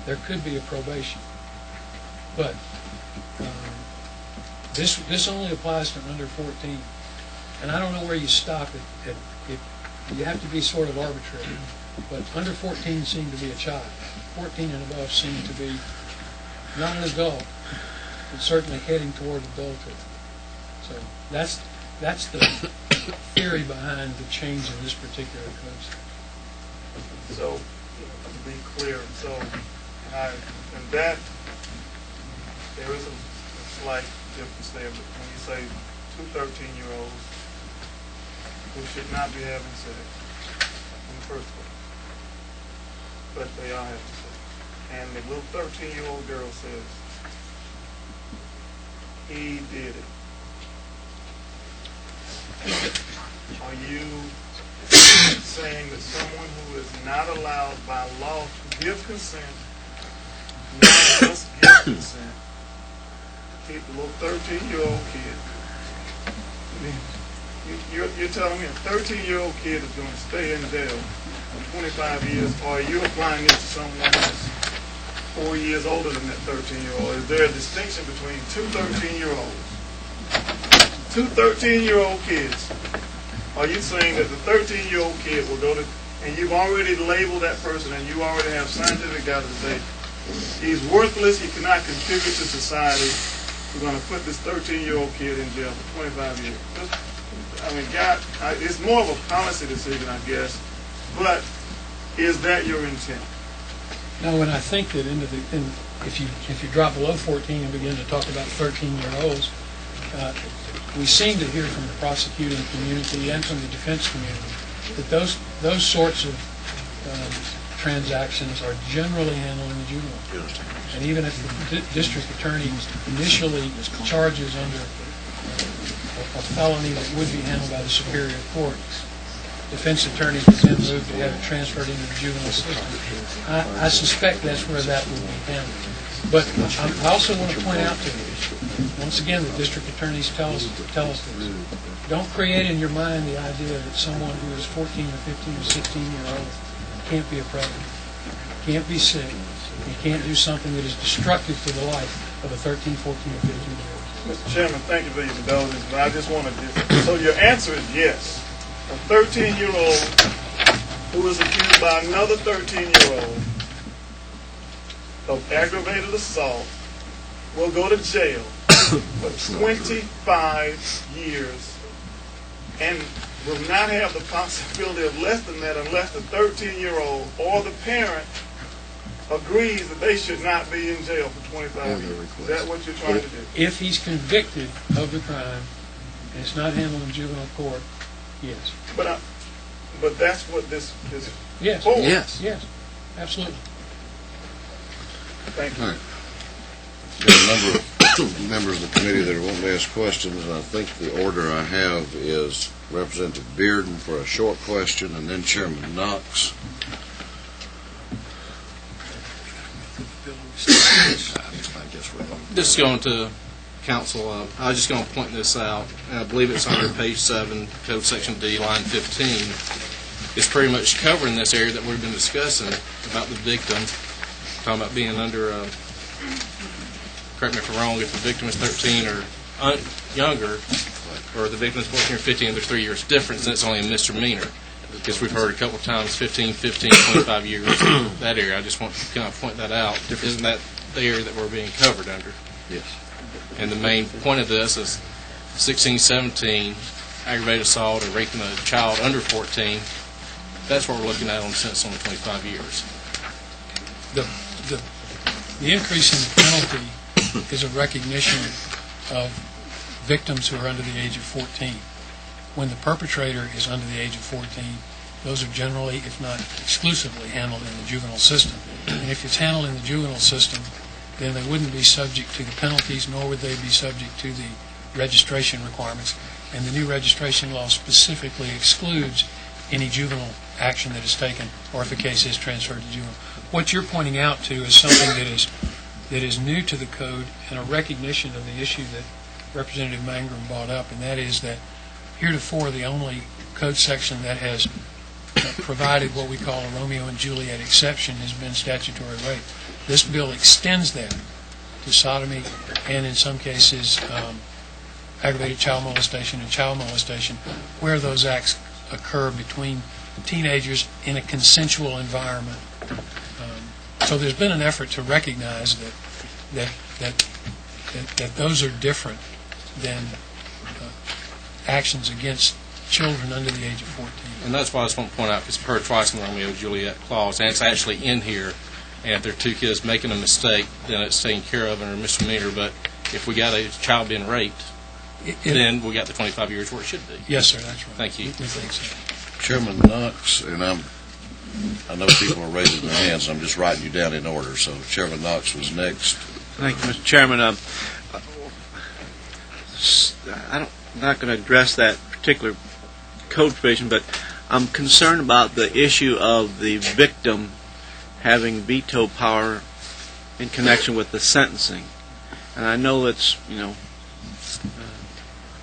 there could be a probation. But this only applies to under 14. And I don't know where you stop it. You have to be sort of arbitrary. But under 14 seem to be a child. 14 and above seem to be not an adult, but certainly heading toward adulthood. So that's the theory behind the change in this particular code. So, to be clear, in that, there is a slight difference there, but when you say two 13-year-olds who should not be having sex in the first place, but they are having sex, and the little 13-year-old girl says, he did it. Are you saying that someone who is not allowed by law to give consent, now must give consent, keep the little 13-year-old kid? You're telling me a 13-year-old kid is going to stay in jail for 25 years, or are you applying it to someone that's 4 years older than that 13-year-old? Is there a distinction between two 13-year-olds? Two 13-year-old kids. Are you saying that the 13-year-old kid will go to, and you've already labeled that person, and you already have scientific data to say he's worthless, he cannot contribute to society, we're going to put this 13-year-old kid in jail for 25 years? It's more of a policy decision, I guess, but is that your intent? No, and I think that if you drop below 14 and begin to talk about 13-year-olds, we seem to hear from the prosecuting community and from the defense community that those sorts of transactions are generally handled in the juvenile court. And even if the district attorney initially charges under a felony that would be handled by the superior court, defense attorneys would then move to have it transferred into the juvenile system. I suspect that's where that would be handled. But I also want to point out to you, once again, the district attorneys tell us this. Don't create in your mind the idea that someone who is 14 or 15 or 16-year-old can't be a predator, can't be sick, and can't do something that is destructive to the life of a 13, 14, or 15-year-old. Mr. Chairman, thank you for your indulgence, but I just want to so your answer is yes. A 13-year-old who is accused by another 13-year-old of aggravated assault will go to jail for 25 years and will not have the possibility of less than that unless the 13-year-old or the parent agrees that they should not be in jail for 25 years. Is that what you're trying to do? If he's convicted of the crime and it's not handled in juvenile court, yes. But that's what this is yes. for. Yes, absolutely. Thank you. All right. There are a number of members of the committee that want to ask questions, and I think the order I have is Representative Bearden for a short question, and then Chairman Knox. Just going to counsel, I was just going to point this out, and I believe it's under page 7, Code Section D, line 15. It's pretty much covering this area that we've been discussing about the victim, talking about being under, correct me if I'm wrong, if the victim is 13 or younger, or the victim is 14 or 15, there's 3 years difference, and it's only a misdemeanor. Because we've heard a couple of times 15, 25 years, that area. I just want to kind of point that out. Isn't that the area that we're being covered under? Yes. And the main point of this is 16, 17, aggravated assault or raping a child under 14. That's what we're looking at on the sentence, only 25 years. The increase in the penalty is a recognition of victims who are under the age of 14. When the perpetrator is under the age of 14, those are generally, if not exclusively, handled in the juvenile system. And if it's handled in the juvenile system, then they wouldn't be subject to the penalties, nor would they be subject to the registration requirements. And the new registration law specifically excludes any juvenile action that is taken, or if a case is transferred to juvenile. What you're pointing out to is something that is new to the code and a recognition of the issue that Representative Mangrum brought up, and that is that heretofore the only code section that has provided what we call a Romeo and Juliet exception has been statutory rape. This bill extends that to sodomy and in some cases aggravated child molestation and child molestation, where those acts occur between teenagers in a consensual environment. So there's been an effort to recognize that those are different than actions against children under the age of 14. And that's why I just want to point out, because I've heard twice in the Romeo and Juliet clause, and it's actually in here, and if there are two kids making a mistake, then it's taken care of under misdemeanor. But if we got a child being raped, then we got the 25 years where it should be. Yes, sir, that's right. Thank you. We think so. Chairman Knox, and I know people are raising their hands, I'm just writing you down in order. So Chairman Knox was next. Thank you, Mr. Chairman. I'm not going to address that particular code provision, but I'm concerned about the issue of the victim having veto power in connection with the sentencing. And I know it's,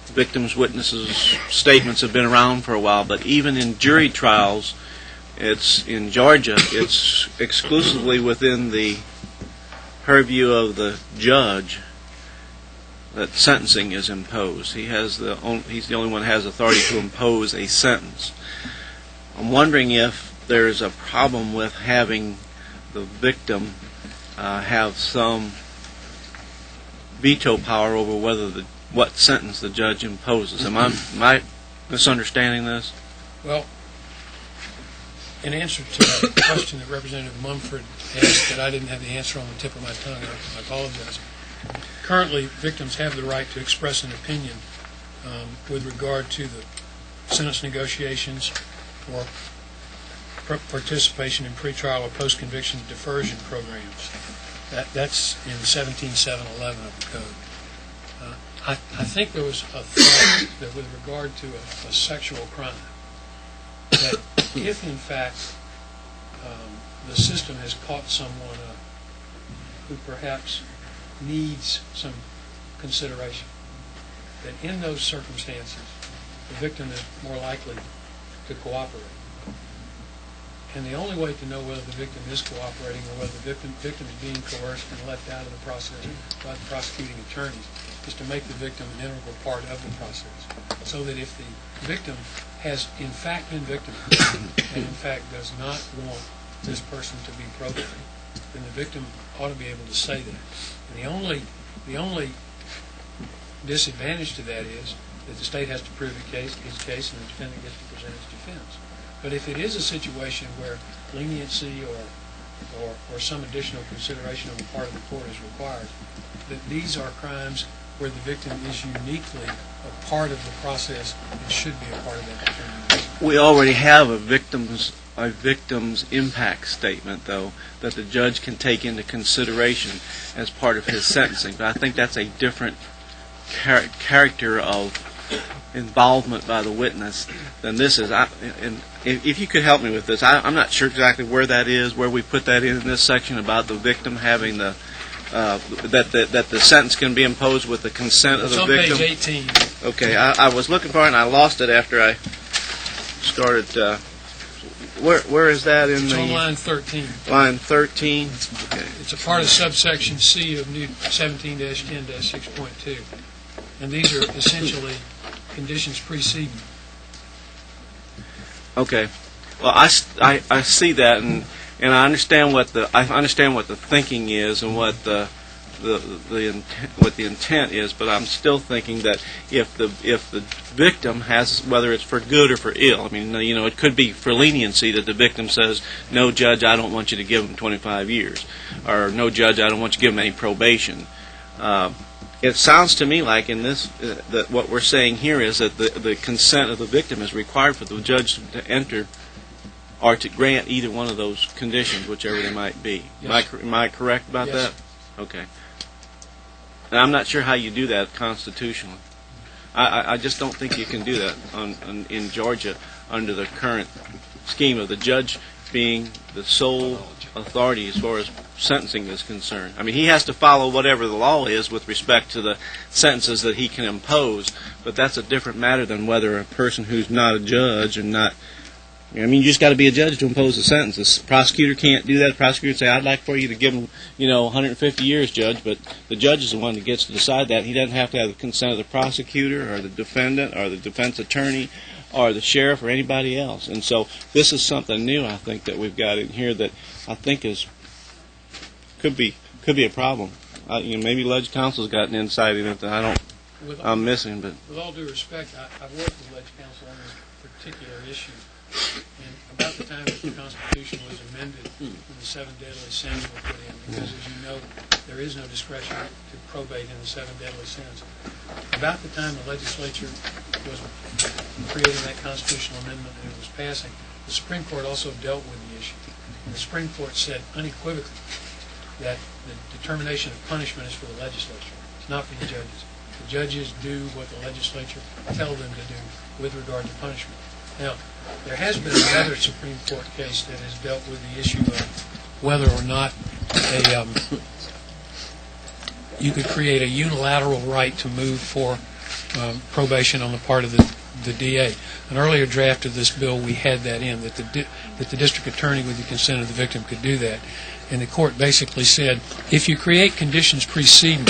victims' witnesses' statements have been around for a while, but even in jury trials, it's in Georgia, it's exclusively within the purview of the judge that sentencing is imposed. He's the only one who has authority to impose a sentence. I'm wondering if there's a problem with having the victim have some veto power over what sentence the judge imposes. Am I misunderstanding this? Well, in answer to the question that Representative Mumford asked that I didn't have the answer on the tip of my tongue, I apologize. Currently, victims have the right to express an opinion with regard to the sentence negotiations or participation in pretrial or post-conviction diversion programs. That's in 17.711 of the code. I think there was a thought that with regard to a sexual crime, that if in fact the system has caught someone who perhaps needs some consideration, that in those circumstances the victim is more likely to cooperate. And the only way to know whether the victim is cooperating or whether the victim is being coerced and left out of the process by the prosecuting attorneys is to make the victim an integral part of the process. So that if the victim has in fact been victimized and in fact does not want this person to be probate, then the victim ought to be able to say that. And the only disadvantage to that is that the state has to prove his case and the defendant gets to present his defense. But if it is a situation where leniency or some additional consideration on the part of the court is required, that these are crimes where the victim is uniquely a part of the process and should be a part of that determination. We already have a victim's impact statement, though, that the judge can take into consideration as part of his sentencing. But I think that's a different character of involvement by the witness than this is. And if you could help me with this, I'm not sure exactly where that is, where we put that in this section about the victim having the that the sentence can be imposed with the consent of the victim. It's on page 18. Okay, I was looking for it and I lost it after I started. Where is that in it's the? On line 13. Line 13. Okay. It's a part of subsection C of new 17-10-6.2, and these are essentially conditions preceding. Okay. Well, I see that, and I understand what the thinking is and what the intent is, but I'm still thinking that if the victim has, whether it's for good or for ill, I mean, it could be for leniency that the victim says, no, judge, I don't want you to give him 25 years, or no, judge, I don't want you to give him any probation. It sounds to me like in this that what we're saying here is that the consent of the victim is required for the judge to enter or to grant either one of those conditions, whichever they might be. Yes. Am I correct about Yes. that? Okay. And I'm not sure how you do that constitutionally. I just don't think you can do that in Georgia under the current scheme of the judge being the sole authority as far as sentencing is concerned. I mean, he has to follow whatever the law is with respect to the sentences that he can impose, but that's a different matter than whether a person who's not a judge and not... I mean, you just got to be a judge to impose a sentence. The prosecutor can't do that. The prosecutor say, I'd like for you to give him, 150 years, judge, but the judge is the one that gets to decide that. He doesn't have to have the consent of the prosecutor or the defendant or the defense attorney or the sheriff or anybody else. And so this is something new, I think, that we've got in here that I think could be a problem. Maybe Ledge Counsel's got an insight in it that I'm missing. But with all due respect, I've worked with Ledge Counsel on this particular issue. And about the time that the Constitution was amended, when the 7 deadly sins were put in, because as you know, there is no discretion to probate in the 7 deadly sins. About the time the legislature was creating that constitutional amendment and it was passing, the Supreme Court also dealt with the issue. And the Supreme Court said unequivocally that the determination of punishment is for the legislature. It's not for the judges. The judges do what the legislature tell them to do with regard to punishment. Now, there has been another Supreme Court case that has dealt with the issue of whether or not you could create a unilateral right to move for probation on the part of the DA. An earlier draft of this bill, we had that in, that the district attorney, with the consent of the victim, could do that. And the court basically said, if you create conditions preceding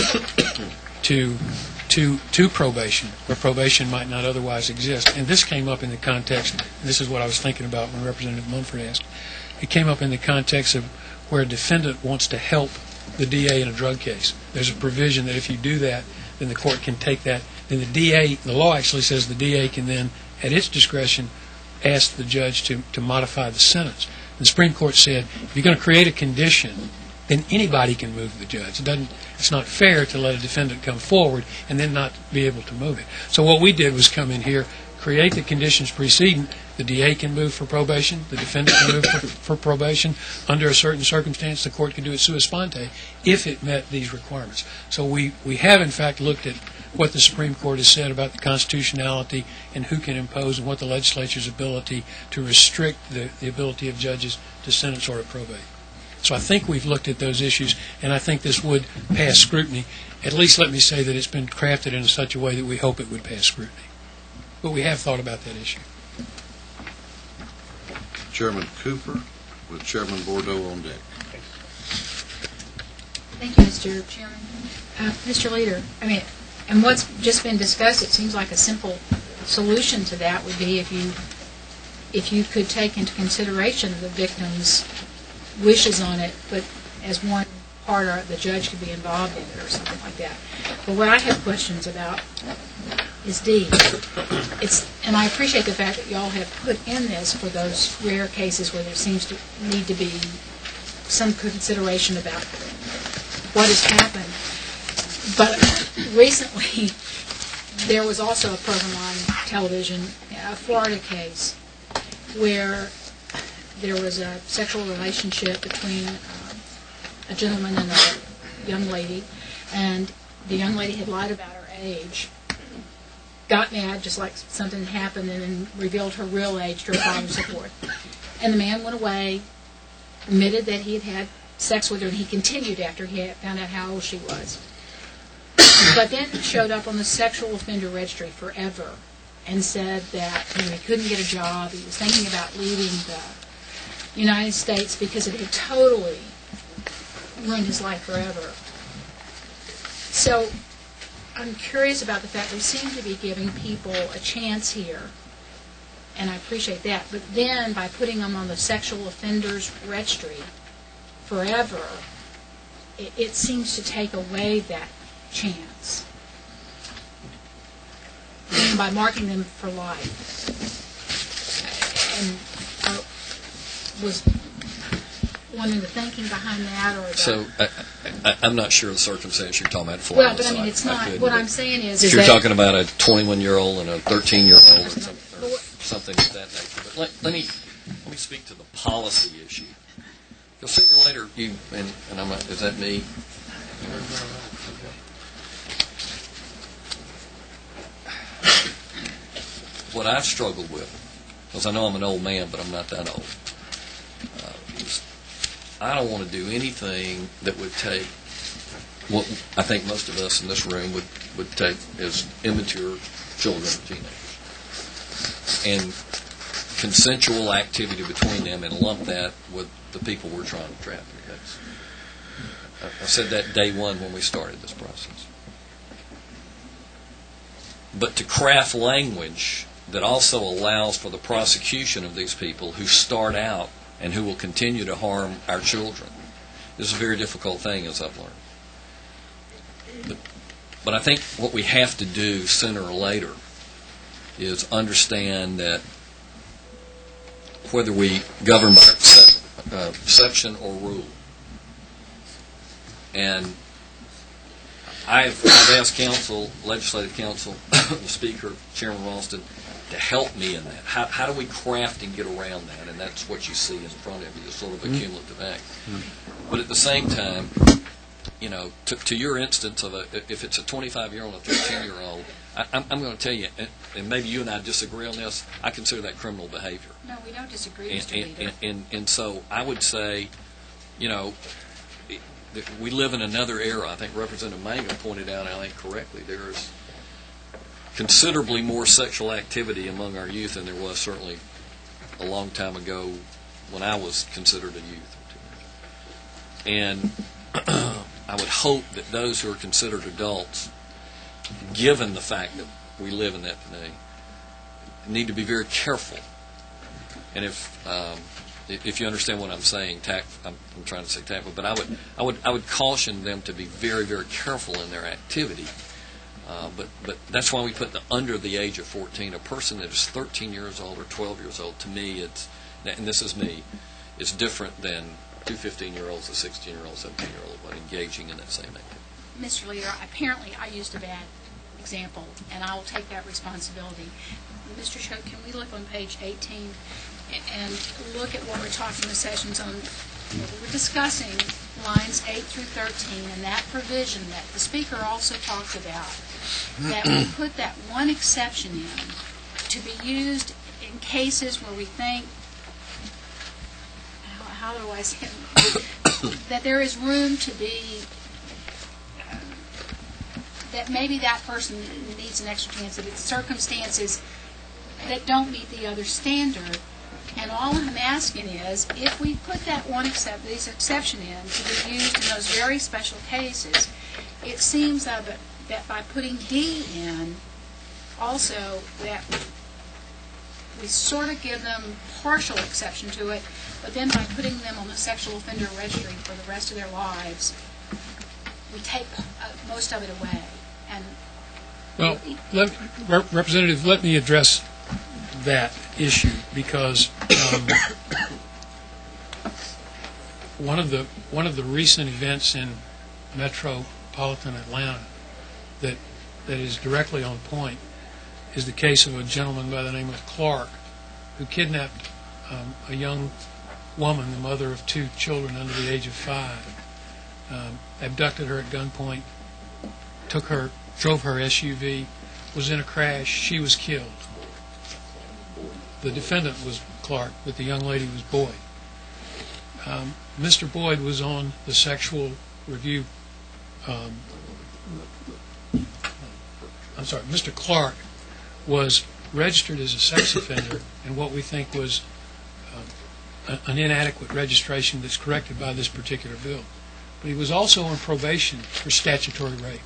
to probation, where probation might not otherwise exist. And this came up in the context, and this is what I was thinking about when Representative Munford asked. It came up in the context of where a defendant wants to help the DA in a drug case. There's a provision that if you do that, then the court can take that. Then the law actually says the DA can then, at its discretion, ask the judge to modify the sentence. And the Supreme Court said, if you're going to create a condition, then anybody can move the judge. It's not fair to let a defendant come forward and then not be able to move it. So what we did was come in here, create the conditions preceding. The DA can move for probation. The defendant can move for probation. Under a certain circumstance, the court can do it sua sponte if it met these requirements. So we have, in fact, looked at what the Supreme Court has said about the constitutionality and who can impose and what the legislature's ability to restrict the ability of judges to sentence or to probate. So I think we've looked at those issues, and I think this would pass scrutiny. At least let me say that it's been crafted in such a way that we hope it would pass scrutiny. But we have thought about that issue. Chairman Cooper with Chairman Bordeaux on deck. Thank you, Mr. Chairman. Mr. Leader, and what's just been discussed, it seems like a simple solution to that would be if you could take into consideration the victim's wishes on it, but as one part, the judge could be involved in it or something like that. But what I have questions about is D. And I appreciate the fact that you all have put in this for those rare cases where there seems to need to be some consideration about what has happened. But recently, there was also a program on television, a Florida case, where there was a sexual relationship between a gentleman and a young lady, and the young lady had lied about her age, got mad just like something happened, and then revealed her real age to her father and so forth. And the man went away, admitted that he had had sex with her, and he continued after he had found out how old she was. But then showed up on the sexual offender registry forever and said that he couldn't get a job, he was thinking about leaving the United States because it had totally ruined his life forever. So I'm curious about the fact we seem to be giving people a chance here, and I appreciate that. But then by putting them on the sexual offenders registry forever, it seems to take away that chance. And by marking them for life. And I was wondering the thinking behind that, or So I'm not sure of the circumstance you're talking about. well, but I mean, it's not. What I'm saying is If you're that talking about a 21-year-old and a 13-year-old or something of that nature. But let me speak to the policy issue. Because sooner or later, you and I'm not, is that me? What I've struggled with, because I know I'm an old man, but I'm not that old, is I don't want to do anything that would take what I think most of us in this room would take as immature children or teenagers, and consensual activity between them and lump that with the people we're trying to traffic. I said that day one when we started this process. But to craft language that also allows for the prosecution of these people who start out and who will continue to harm our children is a very difficult thing, as I've learned. But I think what we have to do sooner or later is understand that whether we govern by exception or rule, and I've asked counsel, legislative counsel, the Speaker, Chairman Ralston, to help me in that. How do we craft and get around that? And that's what you see in front of you, is sort of a cumulative act. But at the same time, you know, to your instance of if it's a 25-year-old and a 13-year-old, I'm going to tell you, and maybe you and I disagree on this, I consider that criminal behavior. no, we don't disagree, Mr. Leader. And so I would say, you know, we live in another era. I think Representative Manga pointed out, I think correctly, there is considerably more sexual activity among our youth than there was certainly a long time ago when I was considered a youth. And I would hope that those who are considered adults, given the fact that we live in that today, need to be very careful. And if you understand what I'm saying, I'm trying to say tactful, but I would caution them to be very, very careful in their activity. But that's why we put under the age of 14. A person that is 13 years old or 12 years old, to me, and this is me, is different than two 15-year-olds, a 16-year-old, 17-year-old, but engaging in that same activity. Mr. Leader, apparently I used a bad example, and I will take that responsibility. Mr. Choate, can we look on page 18 and look at what we're talking with Sessions on? We're discussing lines 8 through 13 and that provision that the Speaker also talked about, that we put that one exception in to be used in cases where we think, how do I say it, that there is room to be, that maybe that person needs an extra chance, that it's circumstances that don't meet the other standard. And all I'm asking is, if we put that one exception in to be used in those very special cases, it seems that by putting D in, also that we sort of give them partial exception to it, but then by putting them on the sexual offender registry for the rest of their lives, we take most of it away. And well, Representative, let me address that issue, because one of the recent events in metropolitan Atlanta that is directly on point is the case of a gentleman by the name of Clark, who kidnapped a young woman, the mother of 2 children under the age of 5, abducted her at gunpoint, drove her SUV, was in a crash, she was killed. The defendant was Clark, but the young lady was Boyd. Mr. Boyd was on the sexual review. Mr. Clark was registered as a sex offender in what we think was an inadequate registration that's corrected by this particular bill. But he was also on probation for statutory rape.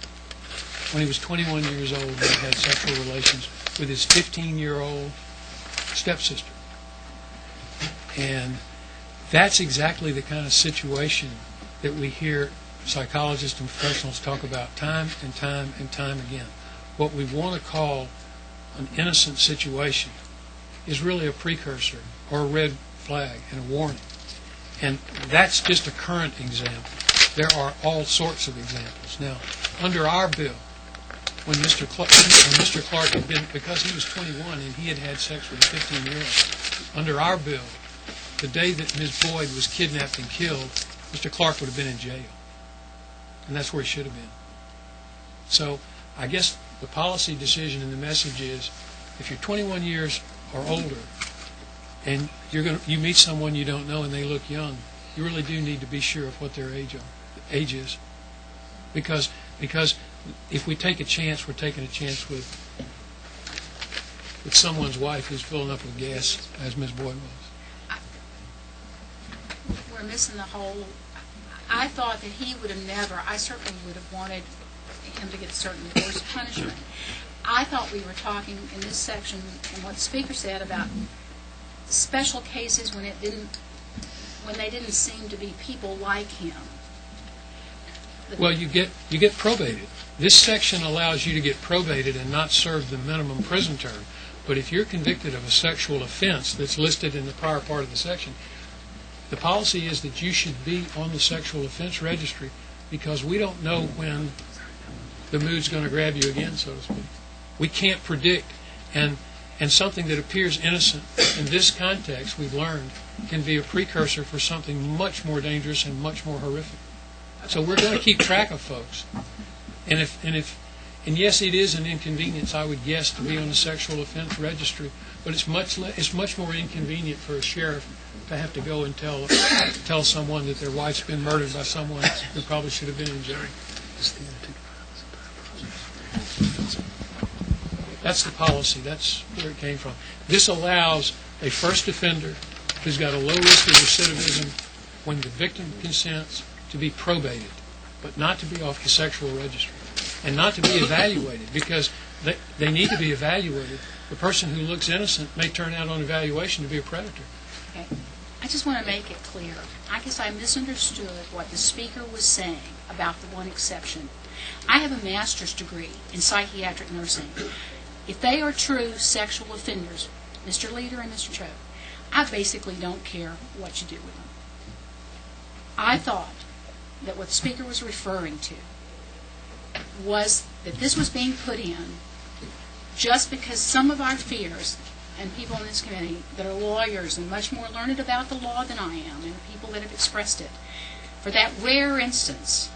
When he was 21 years old, he had sexual relations with his 15-year-old stepsister. And that's exactly the kind of situation that we hear psychologists and professionals talk about time and time and time again. What we want to call an innocent situation is really a precursor or a red flag and a warning. And that's just a current example. There are all sorts of examples. Now, under our bill, when Mr. Clark had been, because he was 21 and he had had sex with a 15-year-old, under our bill, the day that Ms. Boyd was kidnapped and killed, Mr. Clark would have been in jail. And that's where he should have been. So I guess the policy decision and the message is, if you're 21 years or older and you meet someone you don't know and they look young, you really do need to be sure of what their age is. Because if we take a chance, we're taking a chance with someone's wife who's filling up with gas, as Ms. Boyd was. We're missing the whole. I thought that he would have never, I certainly would have wanted him to get a certain course of punishment. I thought we were talking in this section, and what the speaker said, about special cases when they didn't seem to be people like him. Well, you get probated. This section allows you to get probated and not serve the minimum prison term. But if you're convicted of a sexual offense that's listed in the prior part of the section, the policy is that you should be on the sexual offense registry, because we don't know when the mood's going to grab you again, so to speak. We can't predict. And something that appears innocent in this context, we've learned, can be a precursor for something much more dangerous and much more horrific. So we're going to keep track of folks. And yes, it is an inconvenience, I would guess, to be on the sexual offense registry, but it's much more inconvenient for a sheriff to have to go and tell someone that their wife's been murdered by someone who probably should have been in jail. That's the policy. That's where it came from. This allows a first offender who's got a low risk of recidivism, when the victim consents, to be probated, but not to be off the sexual registry, and not to be evaluated, because they need to be evaluated. The person who looks innocent may turn out on evaluation to be a predator. Okay. I just want to make it clear. I guess I misunderstood what the speaker was saying about the one exception. I have a master's degree in psychiatric nursing. If they are true sexual offenders, Mr. Leader and Mr. Cho, I basically don't care what you do with them. I thought that what the speaker was referring to was that this was being put in just because some of our fears, and people in this committee that are lawyers and much more learned about the law than I am, and people that have expressed it, for that rare instance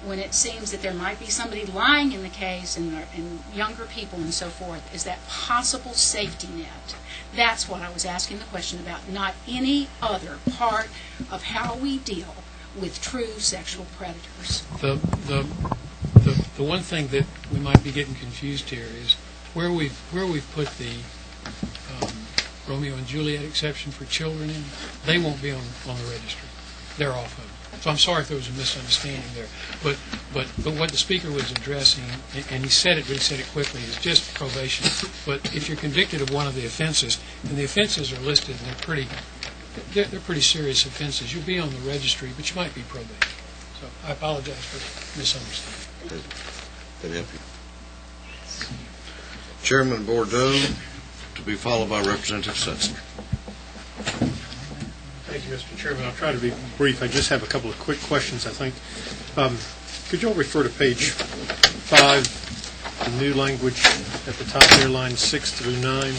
when it seems that there might be somebody lying in the case, and younger people and so forth, is that possible safety net. That's what I was asking the question about, not any other part of how we deal with true sexual predators. The one thing that we might be getting confused here is where we've put the Romeo and Juliet exception for children in. They won't be on the registry. They're off of it. So I'm sorry if there was a misunderstanding there. But what the speaker was addressing, and he said it, but he said it quickly, is just probation. But if you're convicted of one of the offenses, and the offenses are listed, and they're pretty serious offenses, you'll be on the registry, but you might be probated. So I apologize for misunderstanding. That help you? Chairman Bordeaux, to be followed by Representative Setzer. Thank you, Mr. Chairman. I'll try to be brief. I just have a couple of quick questions, I think. Could you all refer to page 5, the new language at the top there, lines 6 through 9?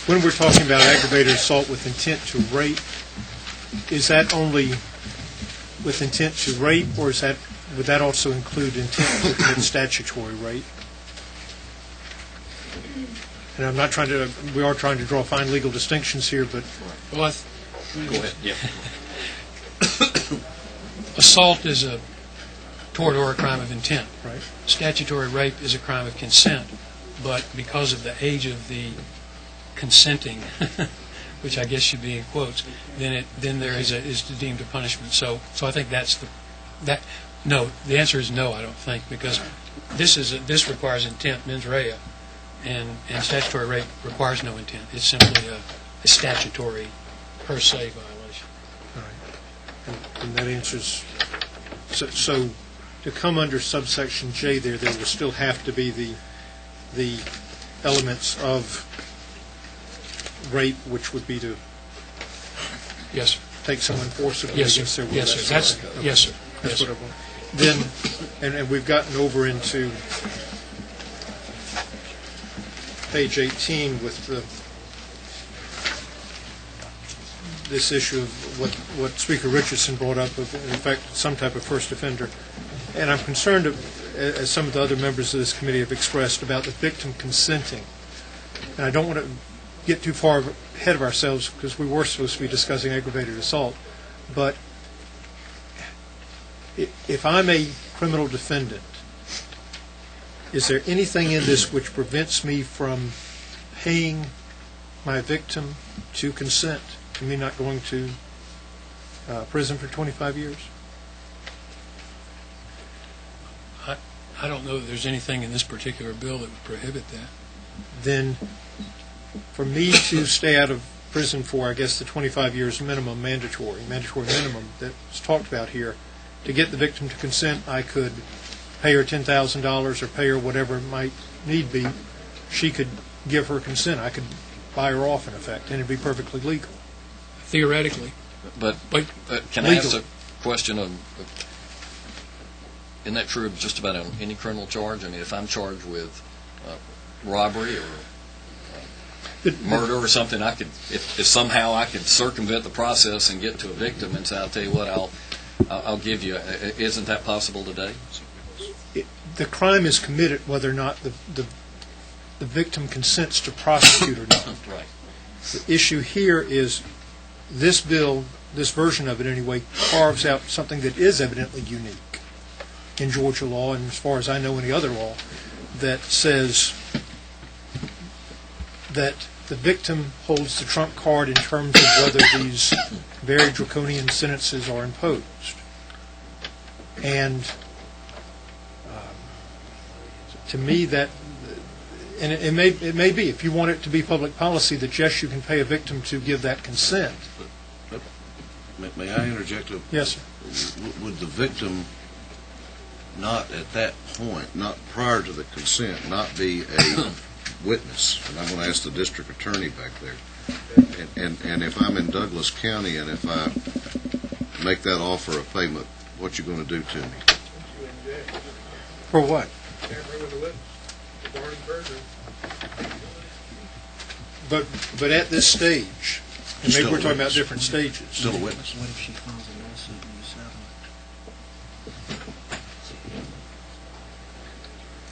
When we're talking about aggravated assault with intent to rape, is that only with intent to rape, or would that also include intent to commit statutory rape? And I'm not trying to, we are trying to draw fine legal distinctions here, but... Well, Go ahead. Yeah. Assault is a tort or a crime of intent. Right. Statutory rape is a crime of consent, but because of the age of the consenting, which I guess should be in quotes, then there is deemed a punishment. So I think no. The answer is no. I don't think, because this requires intent, mens rea, and statutory rape requires no intent. It's simply a statutory per se violation. All right. And that answers, so to come under subsection J there will still have to be the elements of rape, which would be to Yes, sir. take someone forcibly Yes, against sir. their will. Yes, sir. Yes, sir. That's Yes, what sir. I want. Then, and we've gotten over into page 18 with this issue of what Speaker Richardson brought up, of, in fact, some type of first offender. And I'm concerned, as some of the other members of this committee have expressed, about the victim consenting. And I don't want to get too far ahead of ourselves, because we were supposed to be discussing aggravated assault. But if I'm a criminal defendant, is there anything in this which prevents me from paying my victim to consent to me not going to prison for 25 years? I don't know that there's anything in this particular bill that would prohibit that. Then for me to stay out of prison for, I guess, the 25 years minimum, mandatory minimum that's talked about here, to get the victim to consent, I could pay her $10,000 or pay her whatever it might need be. She could give her consent. I could buy her off, in effect, and it'd be perfectly legal. Theoretically. But can I ask a question of, isn't that true of just about any criminal charge? I mean, if I'm charged with robbery or murder or something, I could, if somehow I could circumvent the process and get to a victim and say, I'll tell you what, I'll give you. Isn't that possible today? The crime is committed whether or not the victim consents to prosecute or not. Right. The issue here is this bill, this version of it anyway, carves out something that is evidently unique in Georgia law, and as far as I know any other law, that says that the victim holds the trump card in terms of whether these very draconian sentences are imposed. And to me, that, and it may be, if you want it to be public policy, that yes, you can pay a victim to give that consent. May I interject? Yes, sir. Would the victim not at that point, not prior to the consent, not be a witness? And I'm going to ask the district attorney back there. And if I'm in Douglas County and if I make that offer of payment, what you going to do to me? For what? But at this stage, and maybe we're talking about different stages. Still a witness. What if she files a lawsuit in the settlement?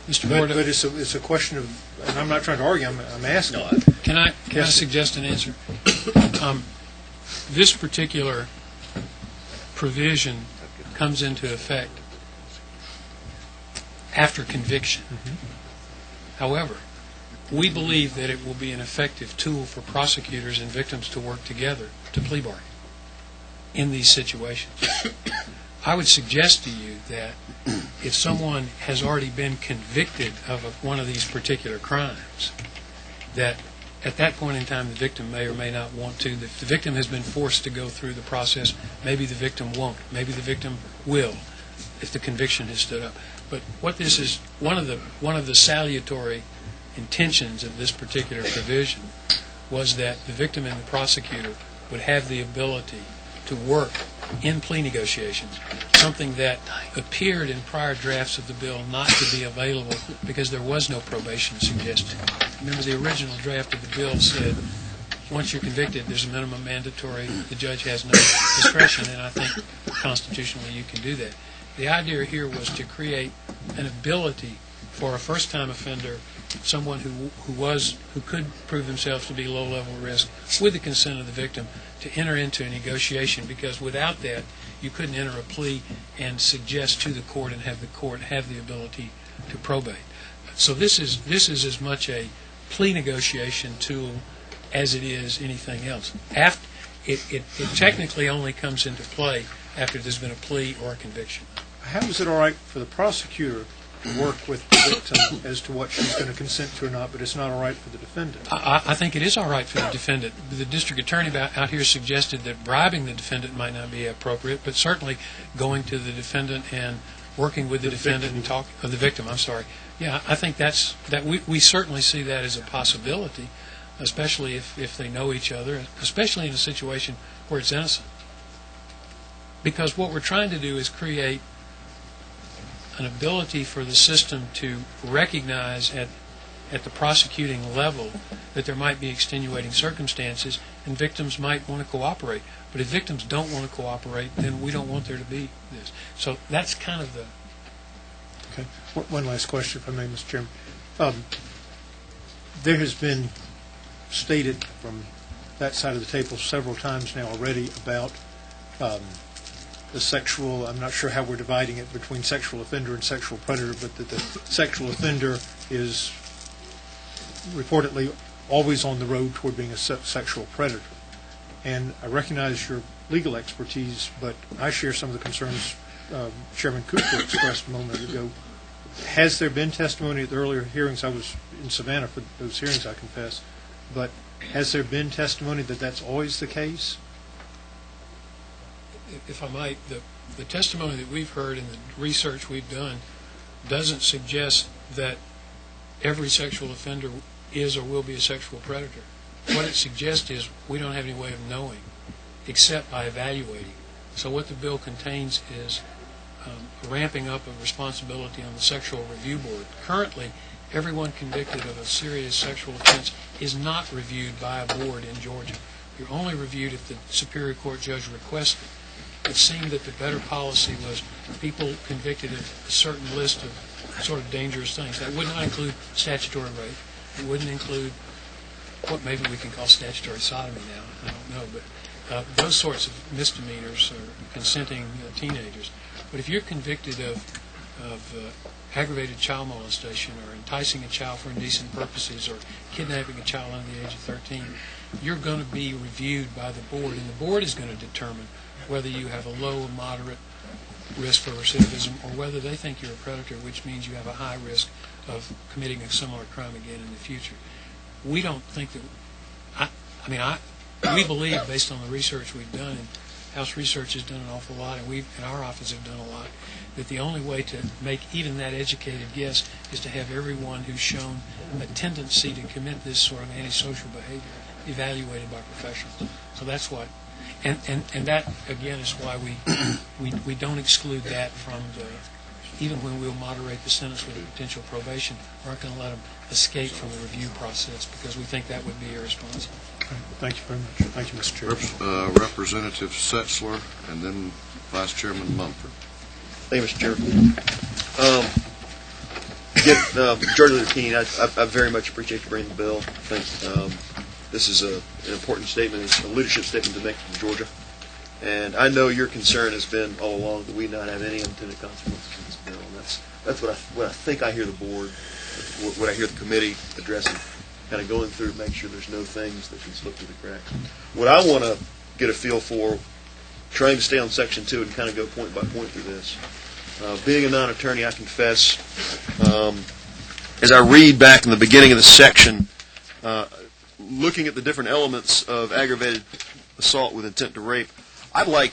Mr. Board, But it's a question of, and I'm not trying to argue, I'm asking. can I suggest an answer? This particular provision comes into effect after conviction. However, we believe that it will be an effective tool for prosecutors and victims to work together to plea bargain in these situations. I would suggest to you that if someone has already been convicted of one of these particular crimes, that at that point in time the victim may or may not want to. If the victim has been forced to go through the process, maybe the victim won't. Maybe the victim will if the conviction has stood up. But what this is, one of the salutary intentions of this particular provision was that the victim and the prosecutor would have the ability to work in plea negotiations, something that appeared in prior drafts of the bill not to be available because there was no probation suggested. Remember, the original draft of the bill said once you're convicted, there's a minimum mandatory, the judge has no discretion, and I think constitutionally you can do that. The idea here was to create an ability for a first-time offender, someone who could prove themselves to be low-level risk, with the consent of the victim, to enter into a negotiation, because without that, you couldn't enter a plea and suggest to the court and have the court have the ability to probate. So this is as much a plea negotiation tool as it is anything else. It technically only comes into play after there's been a plea or a conviction. How is it all right for the prosecutor work with the victim as to what she's going to consent to or not, but it's not all right for the defendant. I think it is all right for the defendant. The district attorney out here suggested that bribing the defendant might not be appropriate, but certainly going to the defendant and working with the defendant and the victim. I'm sorry. Yeah, I think that we certainly see that as a possibility, especially if they know each other, especially in a situation where it's innocent. Because what we're trying to do is create an ability for the system to recognize at the prosecuting level that there might be extenuating circumstances and victims might want to cooperate. But if victims don't want to cooperate, then we don't want there to be this. So that's kind of the... Okay. One last question, if I may, Mr. Chairman. There has been stated from that side of the table several times now already about the sexual, I'm not sure how we're dividing it between sexual offender and sexual predator, but that the sexual offender is reportedly always on the road toward being a sexual predator. And I recognize your legal expertise, but I share some of the concerns Chairman Cooper expressed a moment ago. Has there been testimony at the earlier hearings? I was in Savannah for those hearings, I confess. But has there been testimony that that's always the case? If I might, the testimony that we've heard and the research we've done doesn't suggest that every sexual offender is or will be a sexual predator. What it suggests is we don't have any way of knowing except by evaluating. So what the bill contains is ramping up of responsibility on the Sexual Review Board. Currently, everyone convicted of a serious sexual offense is not reviewed by a board in Georgia. You're only reviewed if the Superior Court judge requests it. It seemed that the better policy was people convicted of a certain list of sort of dangerous things. That would not include statutory rape. It wouldn't include what maybe we can call statutory sodomy now. I don't know, but those sorts of misdemeanors or consenting teenagers. But if you're convicted of aggravated child molestation or enticing a child for indecent purposes or kidnapping a child under the age of 13, you're going to be reviewed by the board, and the board is going to determine whether you have a low or moderate risk for recidivism or whether they think you're a predator, which means you have a high risk of committing a similar crime again in the future. We don't think that... we believe, based on the research we've done, and House Research has done an awful lot, and we in our office have done a lot, that the only way to make even that educated guess is to have everyone who's shown a tendency to commit this sort of antisocial behavior evaluated by professionals. So that's what... And that, again, is why we don't exclude that from the... Even when we'll moderate the sentence with a potential probation, we're not going to let them escape from the review process because we think that would be irresponsible. Okay. Thank you very much. Thank you, Mr. Chairman. Representative Setzler, and then Vice Chairman Mumford. Thank you, Mr. Chairman. Majority Leader Keene, I very much appreciate you bringing the bill. I think this is an important statement. It's a leadership statement to make from Georgia. And I know your concern has been all along that we not have any unintended consequences in this bill. And that's what I think I hear the board, what I hear the committee addressing, kind of going through, make sure there's no things that can slip through the cracks. What I want to get a feel for, trying to stay on Section 2 and kind of go point by point through this. Being a non-attorney, I confess, as I read back in the beginning of the section, looking at the different elements of aggravated assault with intent to rape, I'd like,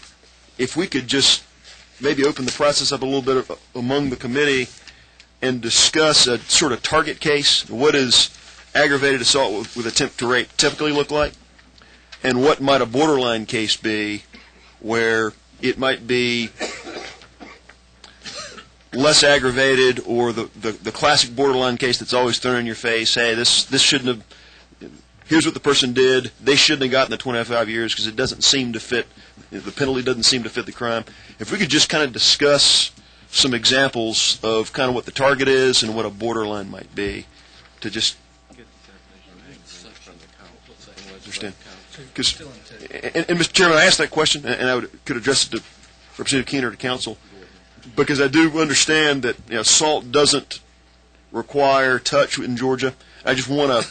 if we could just maybe open the process up a little bit among the committee and discuss a sort of target case. What does aggravated assault with attempt to rape typically look like? And what might a borderline case be where it might be less aggravated, or the classic borderline case that's always thrown in your face, hey, this shouldn't have, here's what the person did, they shouldn't have gotten the 25 years because it doesn't seem to fit, the penalty doesn't seem to fit the crime. If we could just kind of discuss some examples of kind of what the target is and what a borderline might be, to just understand. And Mr. Chairman, I asked that question, and I could address it to Representative Keene or to counsel, because I do understand that assault doesn't require touch in Georgia. I just want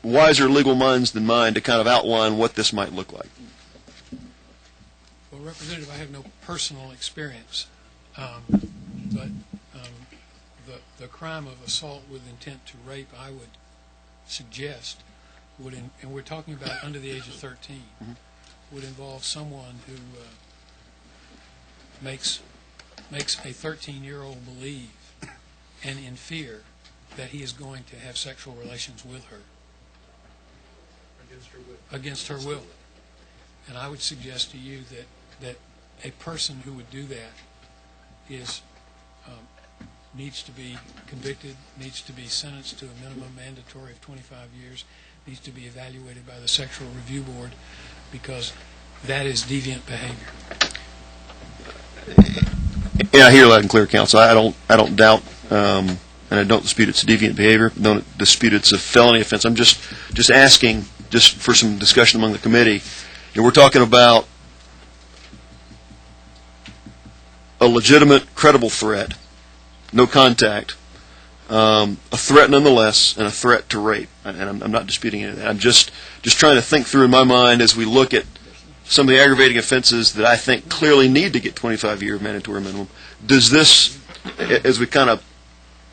wiser legal minds than mine to kind of outline what this might look like. Well, Representative, I have no personal experience, but the crime of assault with intent to rape, I would suggest, and we're talking about under the age of 13, would involve someone who makes a 13-year-old believe and in fear that he is going to have sexual relations with her. Against her will. And I would suggest to you that a person who would do that needs to be convicted, needs to be sentenced to a minimum mandatory of 25 years, needs to be evaluated by the Sexual Review Board, because that is deviant behavior. Yeah, I hear loud and clear, counsel. I don't doubt, and I don't dispute it's deviant behavior. Don't dispute it's a felony offense. I'm just asking, just for some discussion among the committee. We're talking about a legitimate, credible threat, no contact, a threat nonetheless, and a threat to rape. And I'm not disputing any of that. I'm just trying to think through in my mind as we look at some of the aggravating offenses that I think clearly need to get 25-year mandatory minimum. Does this, as we kind of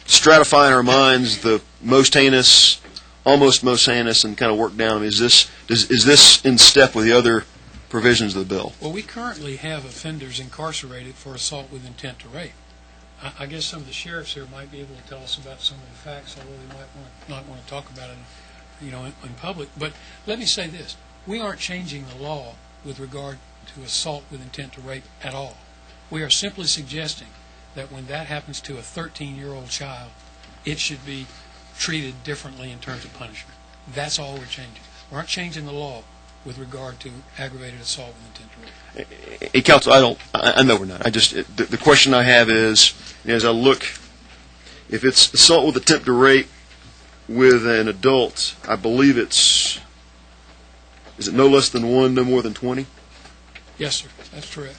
stratify in our minds the most heinous, almost most heinous, and kind of work down, is this in step with the other provisions of the bill? Well, we currently have offenders incarcerated for assault with intent to rape. I guess some of the sheriffs here might be able to tell us about some of the facts, although they might not want to talk about it, in public. But let me say this: we aren't changing the law with regard to assault with intent to rape at all. We are simply suggesting that when that happens to a 13-year-old child, it should be treated differently in terms of punishment. That's all we're changing. We aren't changing the law with regard to aggravated assault with intent to rape. Hey, counsel, I know we're not. The question I have is, as I look, if it's assault with attempt to rape with an adult, I believe is it no less than 1, no more than 20? Yes, sir. That's correct.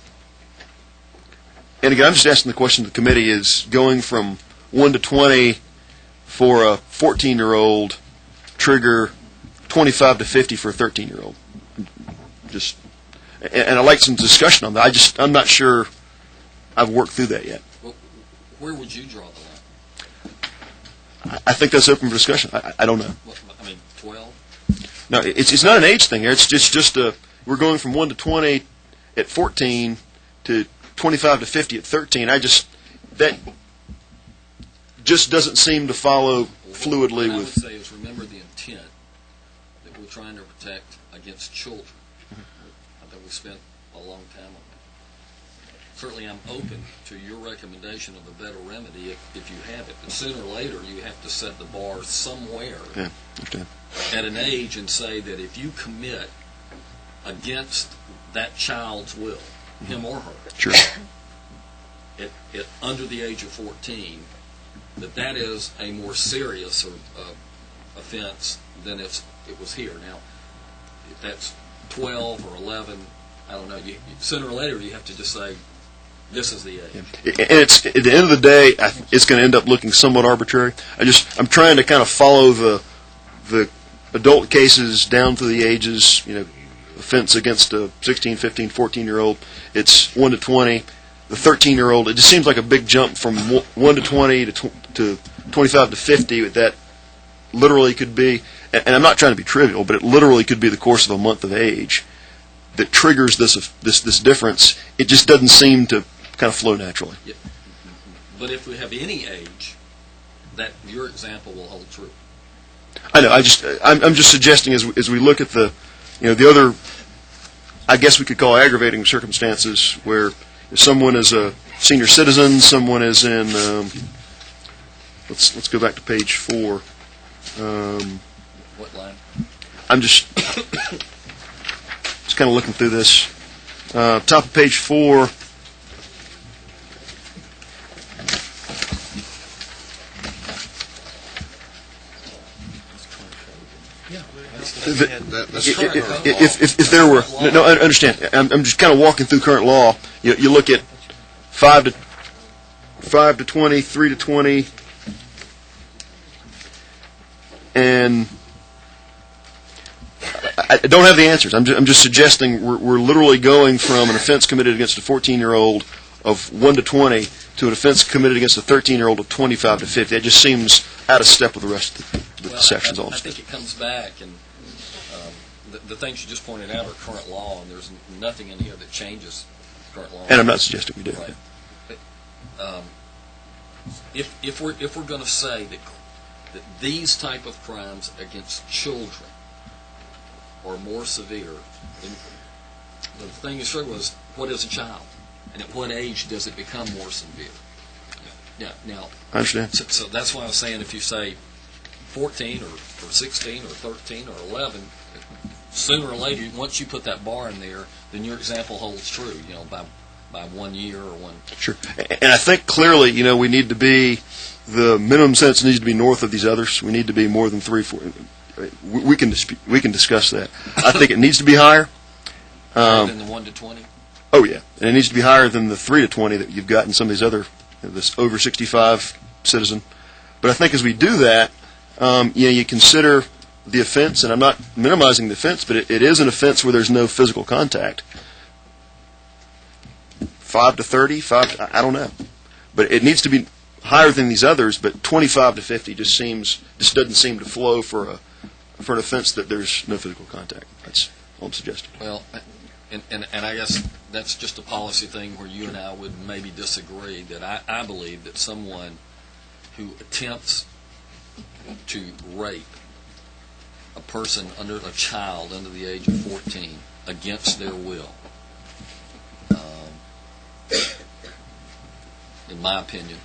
And again, I'm just asking the question to the committee, is going from 1 to 20 for a 14-year-old trigger 25 to 50 for a 13-year-old? And I'd like some discussion on that. I'm not sure I've worked through that yet. Well, where would you draw the line? I think that's open for discussion. I don't know. 12? No, it's not an age thing here. It's just we're going from 1 to 20 at 14 to 25 to 50 at 13. That just doesn't seem to follow fluidly what I would with. say is remember the intent that we're trying to protect against children. I think we spent a long time on that. Certainly, I'm open to your recommendation of a better remedy if you have it. But sooner or later, you have to set the bar somewhere at an age and say that if you commit against that child's will, him or her, Sure. under the age of 14, that is a more serious offense than if it was here. Now, if that's 12 or 11, I don't know. Sooner or later, you have to just say, this is the age. And it's at the end of the day, it's going to end up looking somewhat arbitrary. I'm trying to kind of follow the adult cases down through the ages. Offense against a 16, 15, 14-year-old, it's 1 to 20. The 13-year-old, it just seems like a big jump from 1 to 20 to 25 to 50. That literally could be, and I'm not trying to be trivial, but it literally could be the course of a month of age that triggers this difference. It just doesn't seem to kind of flow naturally. Yeah. But if we have any age, that your example will hold true. I know. I'm just suggesting as we look at the other, I guess we could call aggravating circumstances where if someone is a senior citizen, someone is in. Let's go back to page 4. What line? I'm just kind of looking through this. Top of page 4. If there were no, I understand. I'm just kind of walking through current law. You look at 5 to 20, 3 to 20, and I don't have the answers. I'm just suggesting we're literally going from an offense committed against a 14-year-old of 1 to 20 to an offense committed against a 13-year-old of 25 to 50. That just seems out of step with the rest of the sections. I think it comes back, and the things you just pointed out are current law, and there's nothing in here that changes current law. And I'm not suggesting we do. Right. If we're going to say that these type of crimes against children are more severe, then the thing you struggle with is, what is a child, and at what age does it become more severe? Yeah. Now, I understand. So that's why I was saying, if you say 14 or 16 or 13 or 11, sooner or later, once you put that bar in there, then your example holds true. By 1 year or one. Sure. And I think clearly, we need to be, the minimum sentence needs to be north of these others. We need to be more than 3, 4. We can discuss that. I think it needs to be higher. Than the 1 to 20? Oh, yeah. And it needs to be higher than the 3 to 20 that you've got in some of these other, this over 65 citizen. But I think as we do that, you consider the offense, and I'm not minimizing the offense, but it is an offense where there's no physical contact. 5 to 30, I don't know. But it needs to be higher than these others, but 25 to 50 just doesn't seem to flow for an offense that there's no physical contact. That's all I'm suggesting. Well, and I guess that's just a policy thing where you and I would maybe disagree, that I believe that someone who attempts to rape a child under the age of 14 against their will, in my opinion,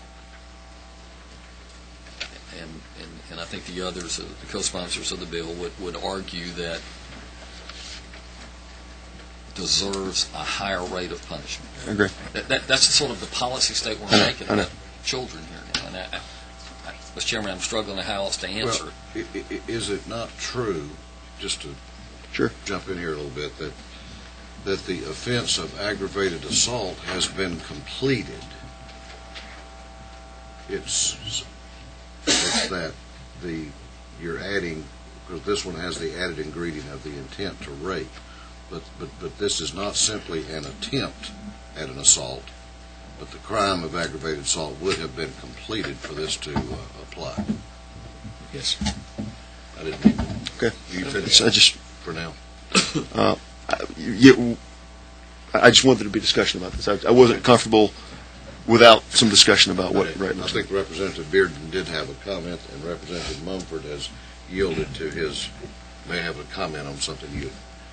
and I think the others, the co-sponsors of the bill, would argue that deserves a higher rate of punishment. I agree. That's sort of the policy statement we're making about children here now. And Mr. Chairman, I'm struggling to how else to answer. Well, is it not true, just to jump in here a little bit, that the offense of aggravated assault has been completed? It's that you're adding, because this one has the added ingredient of the intent to rape, but this is not simply an attempt at an assault, but the crime of aggravated assault would have been completed for this to apply. Yes. I didn't mean to. Okay. You finish for now. I just wanted to be discussion about this. I wasn't comfortable without some discussion about what right now. I think Representative Bearden did have a comment, and Representative Mumford has yielded to may have a comment on something you.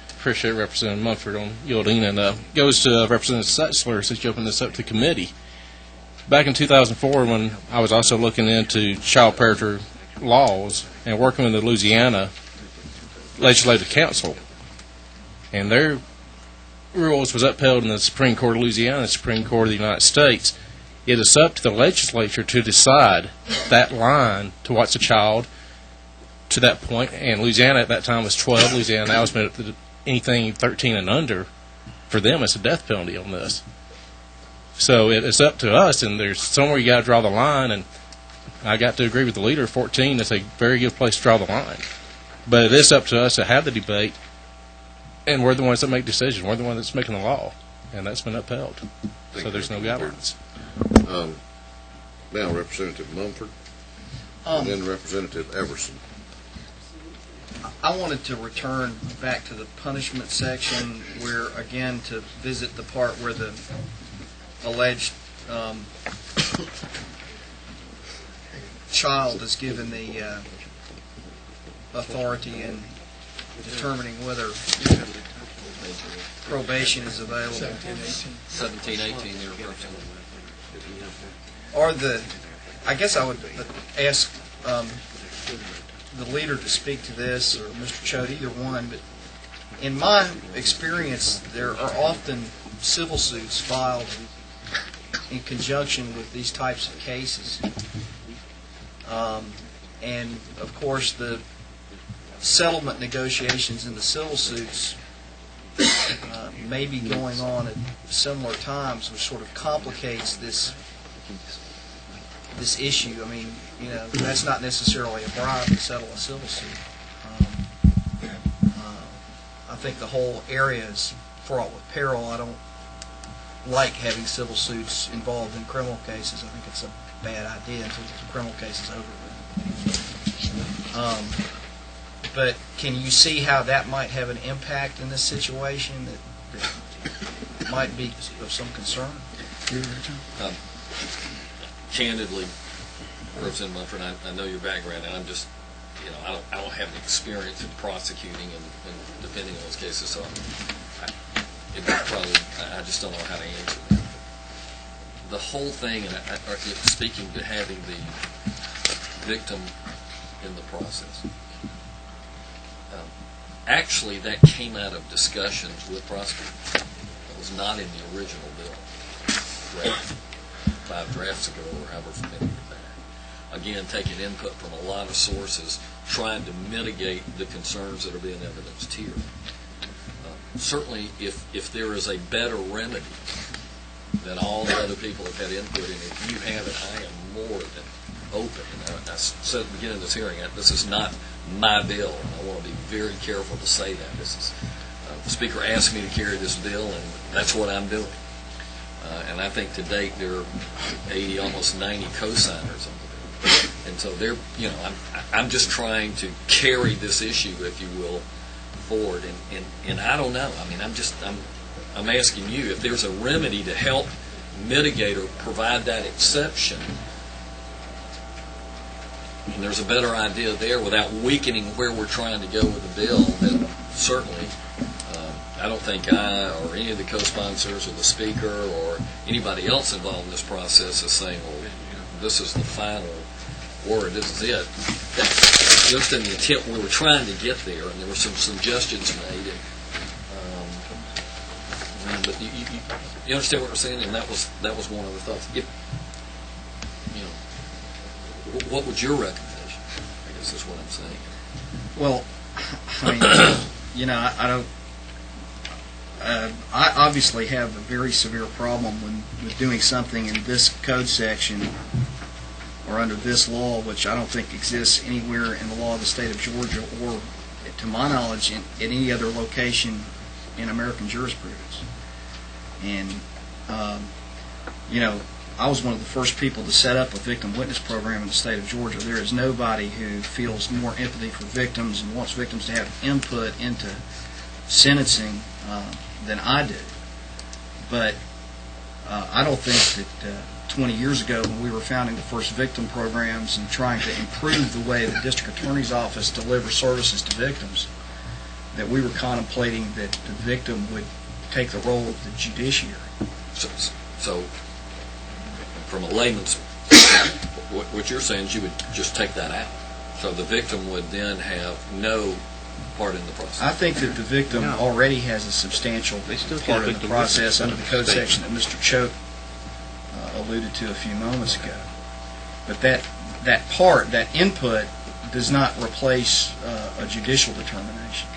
Appreciate Representative Mumford on yielding, and goes to Representative Setzler since you opened this up to committee. Back in 2004, when I was also looking into child predator laws and working with the Louisiana Legislative Council, and their rules was upheld in the Supreme Court of Louisiana and the Supreme Court of the United States. It is up to the legislature to decide that line to what's a child to that point. And Louisiana at that time was 12. Louisiana now has been anything 13 and under. For them, it's a death penalty on this. So it's up to us, and there's somewhere you got to draw the line. And I got to agree with the leader. 14 is a very good place to draw the line. But it is up to us to have the debate, and we're the ones that make decisions. We're the ones that's making the law, and that's been upheld. So there's no guidelines. Now, Representative Mumford, and then Representative Everson. I wanted to return back to the punishment section where, again, to visit the part where the alleged child is given the authority in determining whether probation is available. 17, 18, I guess I would ask the leader to speak to this, or Mr. Choate, either one, but in my experience, there are often civil suits filed in conjunction with these types of cases. And, of course, the settlement negotiations in the civil suits may be going on at similar times, which sort of complicates this issue. I mean, that's not necessarily a bribe to settle a civil suit. I think the whole area is fraught with peril. I don't like having civil suits involved in criminal cases. I think it's a bad idea until the criminal case is over with. But can you see how that might have an impact in this situation that might be of some concern? Candidly, Representative Munford, I know your background, and I'm just, I don't have the experience in prosecuting and defending those cases, so I just don't know how to answer that. The whole thing, and speaking to having the victim in the process, actually that came out of discussions with prosecutors. It was not in the original bill, 5 drafts ago or however many back. Again, taking input from a lot of sources, trying to mitigate the concerns that are being evidenced here. Certainly, if there is a better remedy than all the other people have had input in, if you have it, I am more than open. And I said at the beginning of this hearing, this is not my bill. I want to be very careful to say that. This is the Speaker asked me to carry this bill, and that's what I'm doing. And I think to date there are 80, almost 90 co-signers on the bill. And so they're, I'm just trying to carry this issue, if you will, forward. And I don't know. I mean, I'm asking you if there's a remedy to help mitigate or provide that exception. And there's a better idea there without weakening where we're trying to go with the bill, then certainly I don't think I or any of the co-sponsors or the Speaker or anybody else involved in this process is saying, well, this is the final word, this is it. Just in the intent, we were trying to get there, and there were some suggestions made. But you understand what we're saying? And that was one of the thoughts. What would your recommendation? I guess is what I'm saying. Well, I mean, I don't. I obviously have a very severe problem with doing something in this code section or under this law, which I don't think exists anywhere in the law of the state of Georgia or, to my knowledge, in any other location in American jurisprudence. And, I was one of the first people to set up a victim witness program in the state of Georgia. There is nobody who feels more empathy for victims and wants victims to have input into sentencing than I do. But I don't think that 20 years ago, when we were founding the first victim programs and trying to improve the way the district attorney's office delivers services to victims, that we were contemplating that the victim would take the role of the judiciary. So from a layman's, what you're saying is you would just take that out. So the victim would then have no part in the process. I think that the victim already has a substantial part in the process under the code section that Mr. Choate alluded to a few moments ago. But that part, that input, does not replace a judicial determination.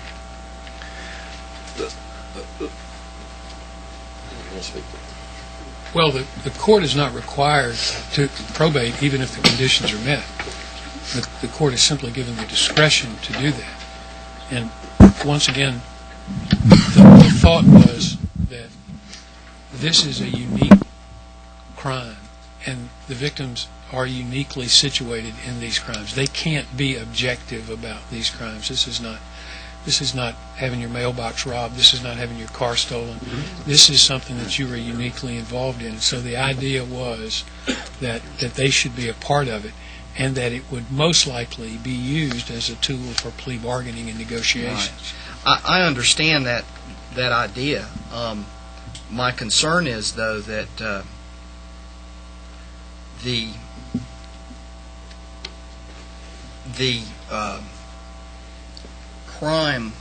Well, the court is not required to probate even if the conditions are met. The court is simply given the discretion to do that. And once again, the thought was that this is a unique crime, and the victims are uniquely situated in these crimes. They can't be objective about these crimes. This is not having your mailbox robbed. This is not having your car stolen. This is something that you are uniquely involved in. So the idea was that they should be a part of it, and that it would most likely be used as a tool for plea bargaining and negotiations. Right. I understand that idea. My concern is, though, that the crime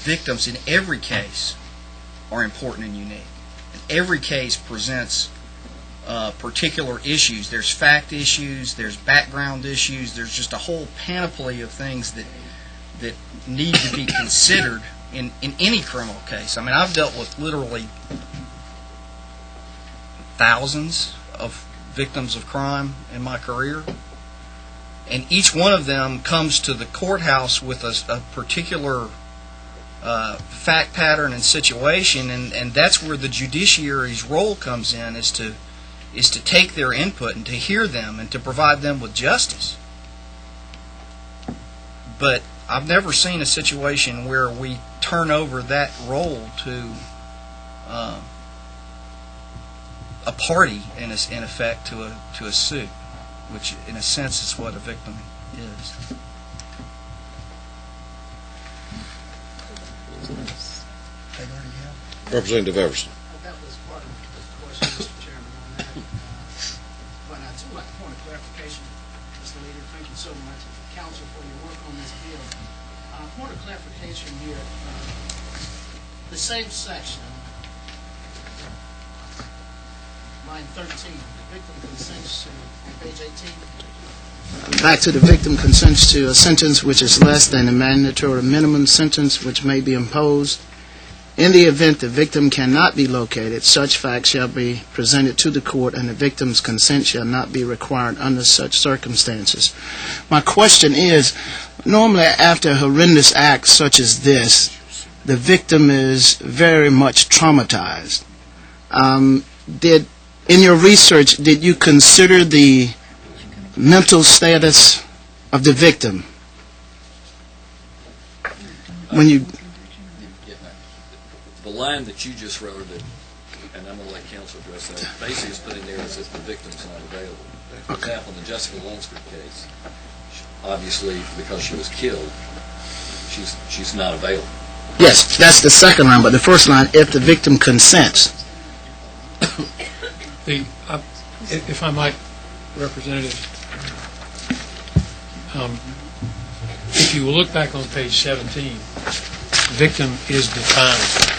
victims in every case are important and unique. And every case presents particular issues. There's fact issues, there's background issues, there's just a whole panoply of things that need to be considered in any criminal case. I mean, I've dealt with literally thousands of victims of crime in my career, and each one of them comes to the courthouse with a particular fact pattern and situation, and that's where the judiciary's role comes in, is to take their input and to hear them and to provide them with justice. But I've never seen a situation where we turn over that role to a party, in effect, to a suit, which in a sense is what a victim is. Representative Everson. That was part of the question, Mr. Chairman, on that. But I do like a point of clarification, Mr. Leader. Thank you so much, Council, for your work on this bill. Point of clarification here, the same section, line 13, the victim consents to, on page 18. Back to the victim consents to a sentence which is less than the mandatory minimum sentence which may be imposed. In the event the victim cannot be located, such facts shall be presented to the court, and the victim's consent shall not be required under such circumstances. My question is, normally after a horrendous act such as this, the victim is very much traumatized. In your research, did you consider the mental status of the victim? When you... The line that you just wrote, and I'm going to let counsel address that, basically is put in there as if the victim's not available. For example, in the Jessica Lunsford case, obviously because she was killed, she's not available. Yes, that's the second line, but the first line, if the victim consents. If I might, Representative, if you look back on page 17, victim is defined.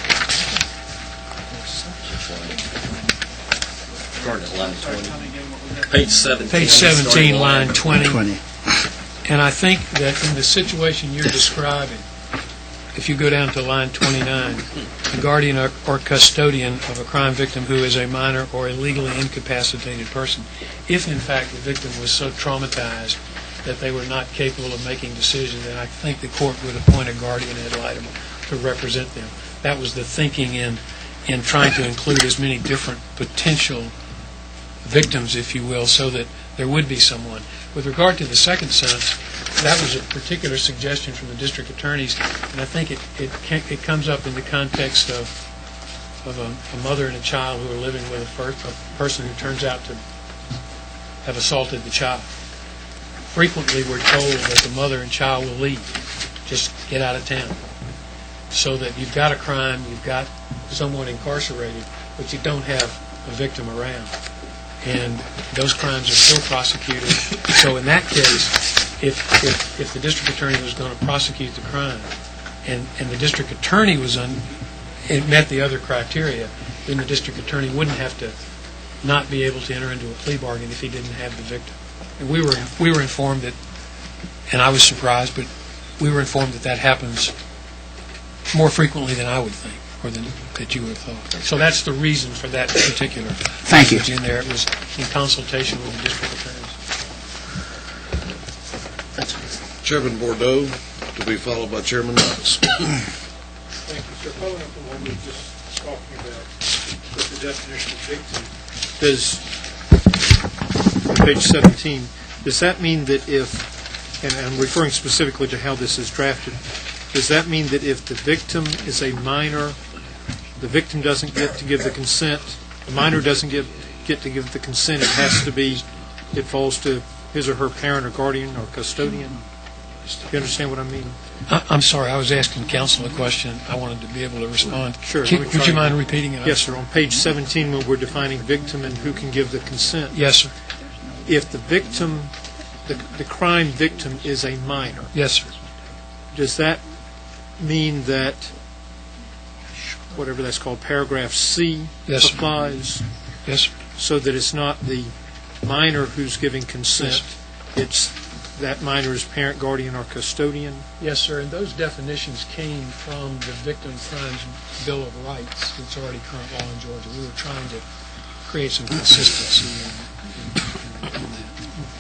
Line 20. Page 17. Page 17, line 20. And I think that in the situation you're describing, if you go down to line 29, the guardian or custodian of a crime victim who is a minor or a legally incapacitated person, if in fact the victim was so traumatized that they were not capable of making decisions, then I think the court would appoint a guardian ad litem to represent them. That was the thinking in trying to include as many different potential victims, if you will, so that there would be someone. With regard to the second sentence, that was a particular suggestion from the district attorneys, and I think it comes up in the context of a mother and a child who are living with a person who turns out to have assaulted the child. Frequently we're told that the mother and child will leave, just get out of town, so that you've got a crime, you've got someone incarcerated, but you don't have a victim around. And those crimes are still prosecuted. So in that case, if the district attorney was going to prosecute the crime, and the district attorney it met the other criteria, then the district attorney wouldn't have to not be able to enter into a plea bargain if he didn't have the victim. And we were informed that, and I was surprised, but we were informed that happens more frequently than I would think, or than that you would have thought. So that's the reason for that particular language in there. It was in consultation with the district attorneys. Chairman Bordeaux, to be followed by Chairman Knox. Thank you, sir. Following up on what we were just talking about with the definition of victim, on page 17, does that mean that if, and I'm referring specifically to how this is drafted, does that mean that if the victim is a minor, the victim doesn't get to give the consent, the minor doesn't get to give the consent, it falls to his or her parent or guardian or custodian? Do you understand what I mean? I'm sorry, I was asking counsel a question. I wanted to be able to respond. Sure. Would you mind repeating it? Yes, sir. On page 17, when we're defining victim and who can give the consent. Yes, sir. If the victim, the crime victim is a minor. Yes, sir. Does that mean that whatever that's called, paragraph C, applies? Yes, sir. So that it's not the minor who's giving consent, it's that minor's parent, guardian, or custodian? Yes, sir. And those definitions came from the Victim Crimes Bill of Rights. It's already current law in Georgia. We were trying to create some consistency in that.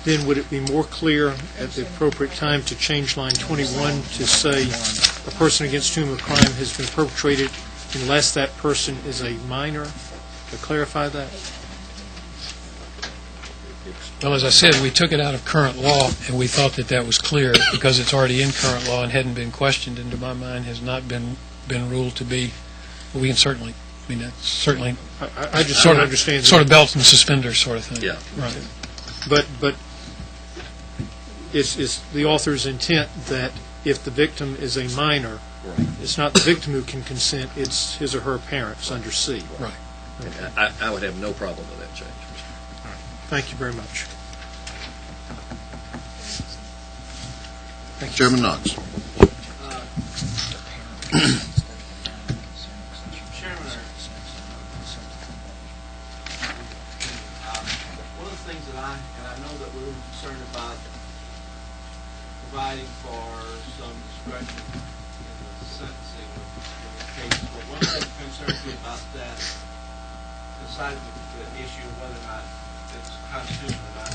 Then would it be more clear at the appropriate time to change line 21 to say a person against whom a crime has been perpetrated unless that person is a minor? To clarify that? Well, as I said, we took it out of current law, and we thought that that was clear because it's already in current law and hadn't been questioned, and to my mind has not been ruled to be. We can certainly, I mean, that's certainly. I just don't understand. Sort of belt and suspenders sort of thing. Yeah. Right. But is the author's intent that if the victim is a minor, Right. it's not the victim who can consent, it's his or her parents under C? Right. I would have no problem with that change. Thank you very much. Chairman Knox. Chairman, one of the things that I know that we're concerned about providing for some discretion in the sentencing of the cases, but one of the things that concerns me about that, besides the issue of whether or not it's constitutional or not,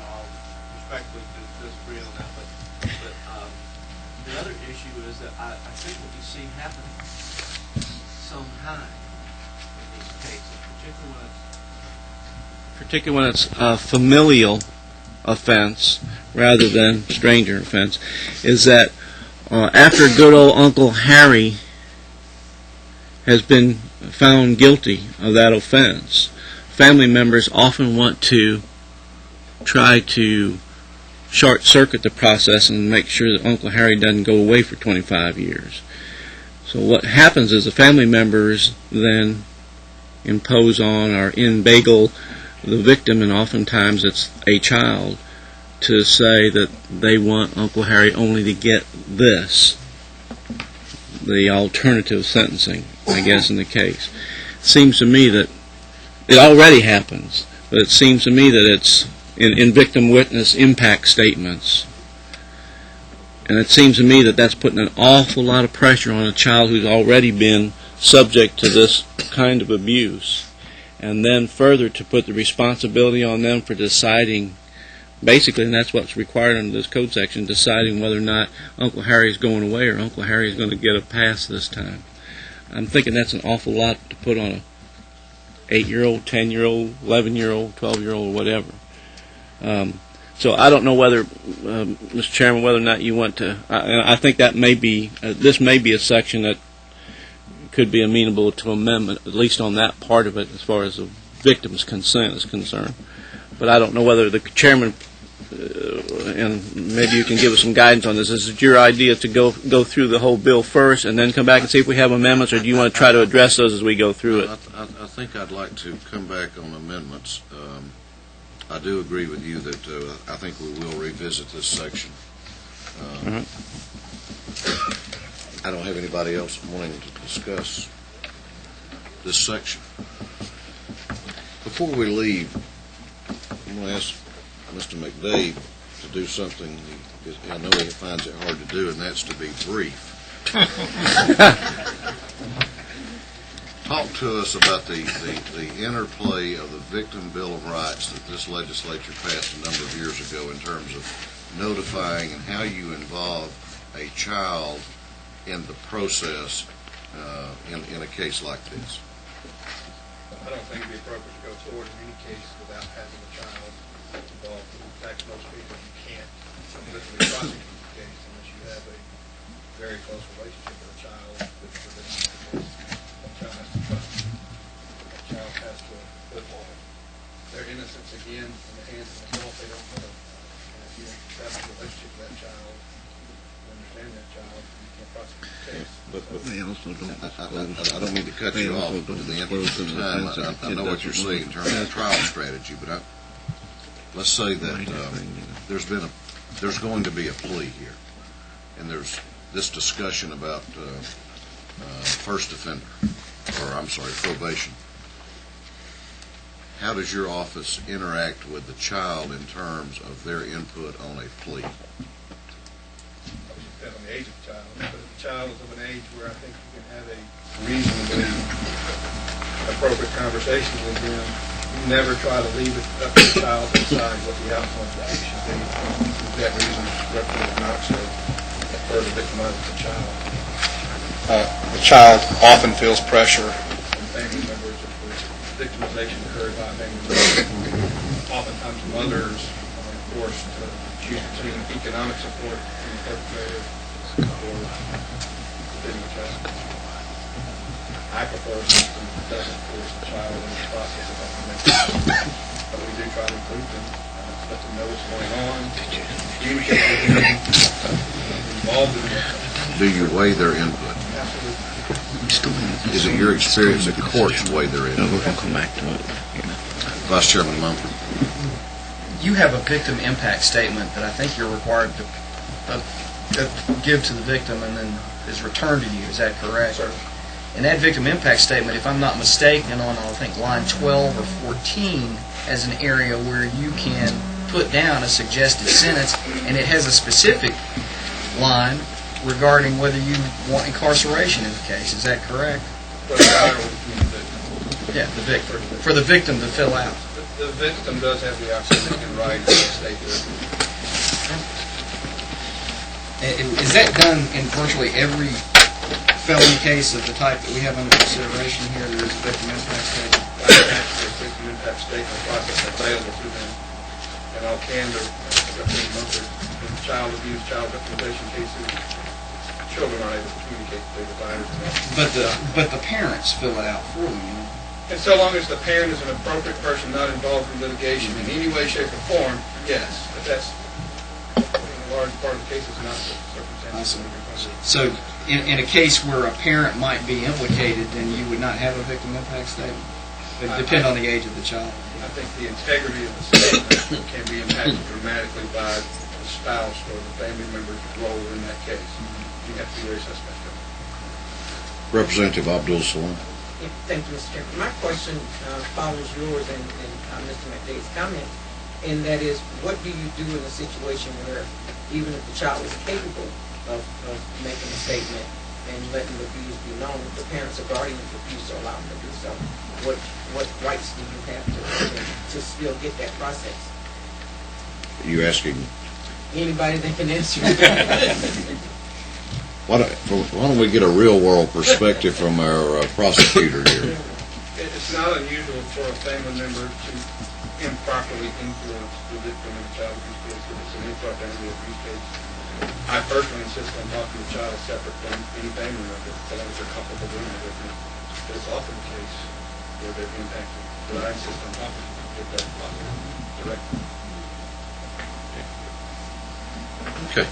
I'll respectfully disagree on that, but the other issue is that I think what you see happening sometimes in these cases, particularly when it's a familial offense rather than stranger offense, is that after good old Uncle Harry has been found guilty of that offense, family members often want to try to short-circuit the process and make sure that Uncle Harry doesn't go away for 25 years. So what happens is the family members then impose on or inveigle the victim, and oftentimes it's a child, to say that they want Uncle Harry only to get this, the alternative sentencing, I guess, in the case. It seems to me that it already happens, but it seems to me that it's in victim witness impact statements. And it seems to me that that's putting an awful lot of pressure on a child who's already been subject to this kind of abuse. And then further to put the responsibility on them for deciding, basically, and that's what's required under this code section, deciding whether or not Uncle Harry's going away or Uncle Harry's going to get a pass this time. I'm thinking that's an awful lot to put on a 8-year-old, 10-year-old, 11-year-old, 12-year-old, whatever. So I don't know whether, Mr. Chairman, whether or not you want to. I think that may be this may be a section that could be amenable to amendment, at least on that part of it, as far as the victim's consent is concerned. But I don't know whether the chairman, and maybe you can give us some guidance on this. Is it your idea to go through the whole bill first and then come back and see if we have amendments, or do you want to try to address those as we go through it? I think I'd like to come back on amendments. I do agree with you that I think we will revisit this section. I don't have anybody else wanting to discuss this section. Before we leave, I'm going to ask Mr. McDade to do something I know he finds it hard to do, and that's to be brief. Talk to us about the interplay of the Victim Bill of Rights that this legislature passed a number of years ago in terms of notifying and how you involve a child in the process in a case like this. I don't think it would be appropriate to go forward in any case without having a child involved. In fact, most people, you can't literally prosecute the case unless you have a very close relationship with a child with the case. That child has to trust. That child has to put their innocence again in the hands of an adult they don't know. And if you have a relationship with that child, you understand that child, you can't prosecute the case. But I don't mean to cut you off, but in the interest of time, I know what you're saying in terms of trial strategy, but let's say that there's going to be a plea here, and there's this discussion about first offender, or I'm sorry, probation. How does your office interact with the child in terms of their input on a plea? Depends on the age of the child. But if the child is of an age where I think you can have a reasonably appropriate conversation with them, you never try to leave it up to the child to decide what the outcome of the case should be. For that reason, Representative Knox said further victimizes the child. The child often feels pressure from family members if the victimization occurred by family members. Oftentimes mothers are forced to choose between economic support from the perpetrator or defending the child. I prefer a system that doesn't force the child in the process of documentation, but we do try to include them, let them know what's going on, communicate with them, involved in it. Do you weigh their input? Absolutely. Is it your experience that courts weigh their input? We're going to come back to it. Vice Chairman Mumford. You have a victim impact statement that I think you're required to give to the victim and then is returned to you. Is that correct? Sir. And that victim impact statement, if I'm not mistaken, on I think line 12 or 14, as an area where you can put down a suggested sentence, and it has a specific line regarding whether you want incarceration in the case. Is that correct? Yeah, the victim. For the victim to fill out. The victim does have the option and right to state their. Is that done in virtually every felony case of the type that we have under consideration here? There is a victim impact statement. I have a victim impact statement process available to them. And all candor, in child abuse, child victimization cases, children are able to communicate with their providers. But the parents fill it out for them, you know? And so long as the parent is an appropriate person not involved in litigation in any way, shape, or form, yes. But that's a large part of the case is not the circumstances. So in a case where a parent might be implicated, then you would not have a victim impact statement? It would depend on the age of the child. I think the integrity of the statement can be impacted dramatically by the spouse or the family member's role in that case. You have to be very suspect of it. Representative Abdul Salam. Thank you, Mr. Chairman. My question follows yours and Mr. McDade's comment, and that is, what do you do in a situation where even if the child is capable of making a statement and letting the abuse be known, the parents or guardians refuse to allow them to do so? What rights do you have to still get that process? Are you asking? Anybody that can answer. Why don't we get a real-world perspective from our prosecutor here? It's not unusual for a family member to improperly influence the victim of a child abuse case if it's an improper abuse case. I personally insist on talking to the child separate from any family member, so long as they're comfortable doing it with me. But it's often the case where they're impacted. But I insist on talking to them, get that possible directly. Okay.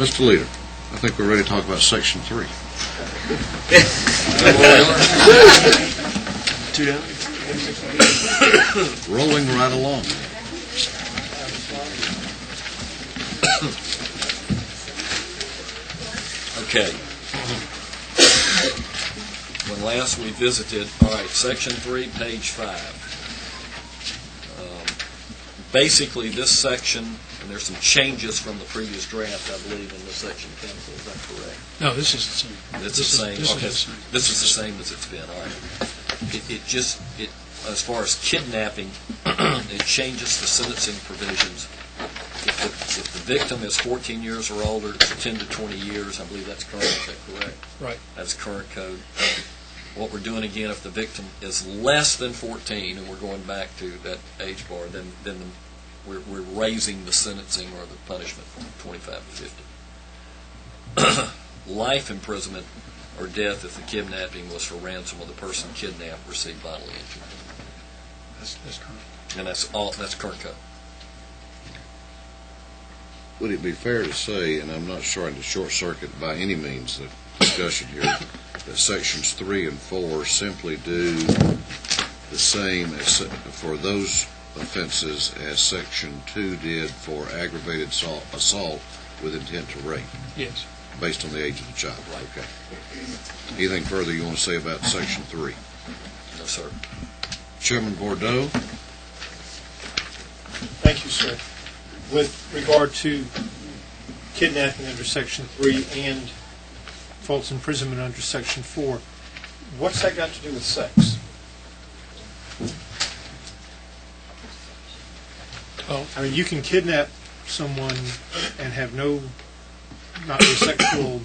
Mr. Leader, I think we're ready to talk about Section 3. Rolling right along. Okay. When last we visited, all right, Section 3, page 5. Basically, this section, and there's some changes from the previous draft, I believe, in the section, counsel. Is that correct? No, this is the same. It's the same. This is the same as it's been. All right. It as far as kidnapping, it changes the sentencing provisions. If the victim is 14 years or older, it's 10 to 20 years. I believe that's current. Is that correct? Right. That's current code. What we're doing again, if the victim is less than 14, and we're going back to that age bar, then we're raising the sentencing or the punishment from 25 to 50. Life imprisonment or death if the kidnapping was for ransom or the person kidnapped received bodily injury. That's current. And that's current code. Would it be fair to say, and I'm not trying to short circuit by any means the discussion here, that Sections 3 and 4 simply do the same as for those offenses as Section 2 did for aggravated assault with intent to rape? Yes. Based on the age of the child. Right. Okay. Anything further you want to say about Section 3? No, sir. Chairman Bordeaux. Thank you, sir. With regard to kidnapping under Section 3 and false imprisonment under Section 4, what's that got to do with sex? Oh, I mean, you can kidnap someone and have not a sexual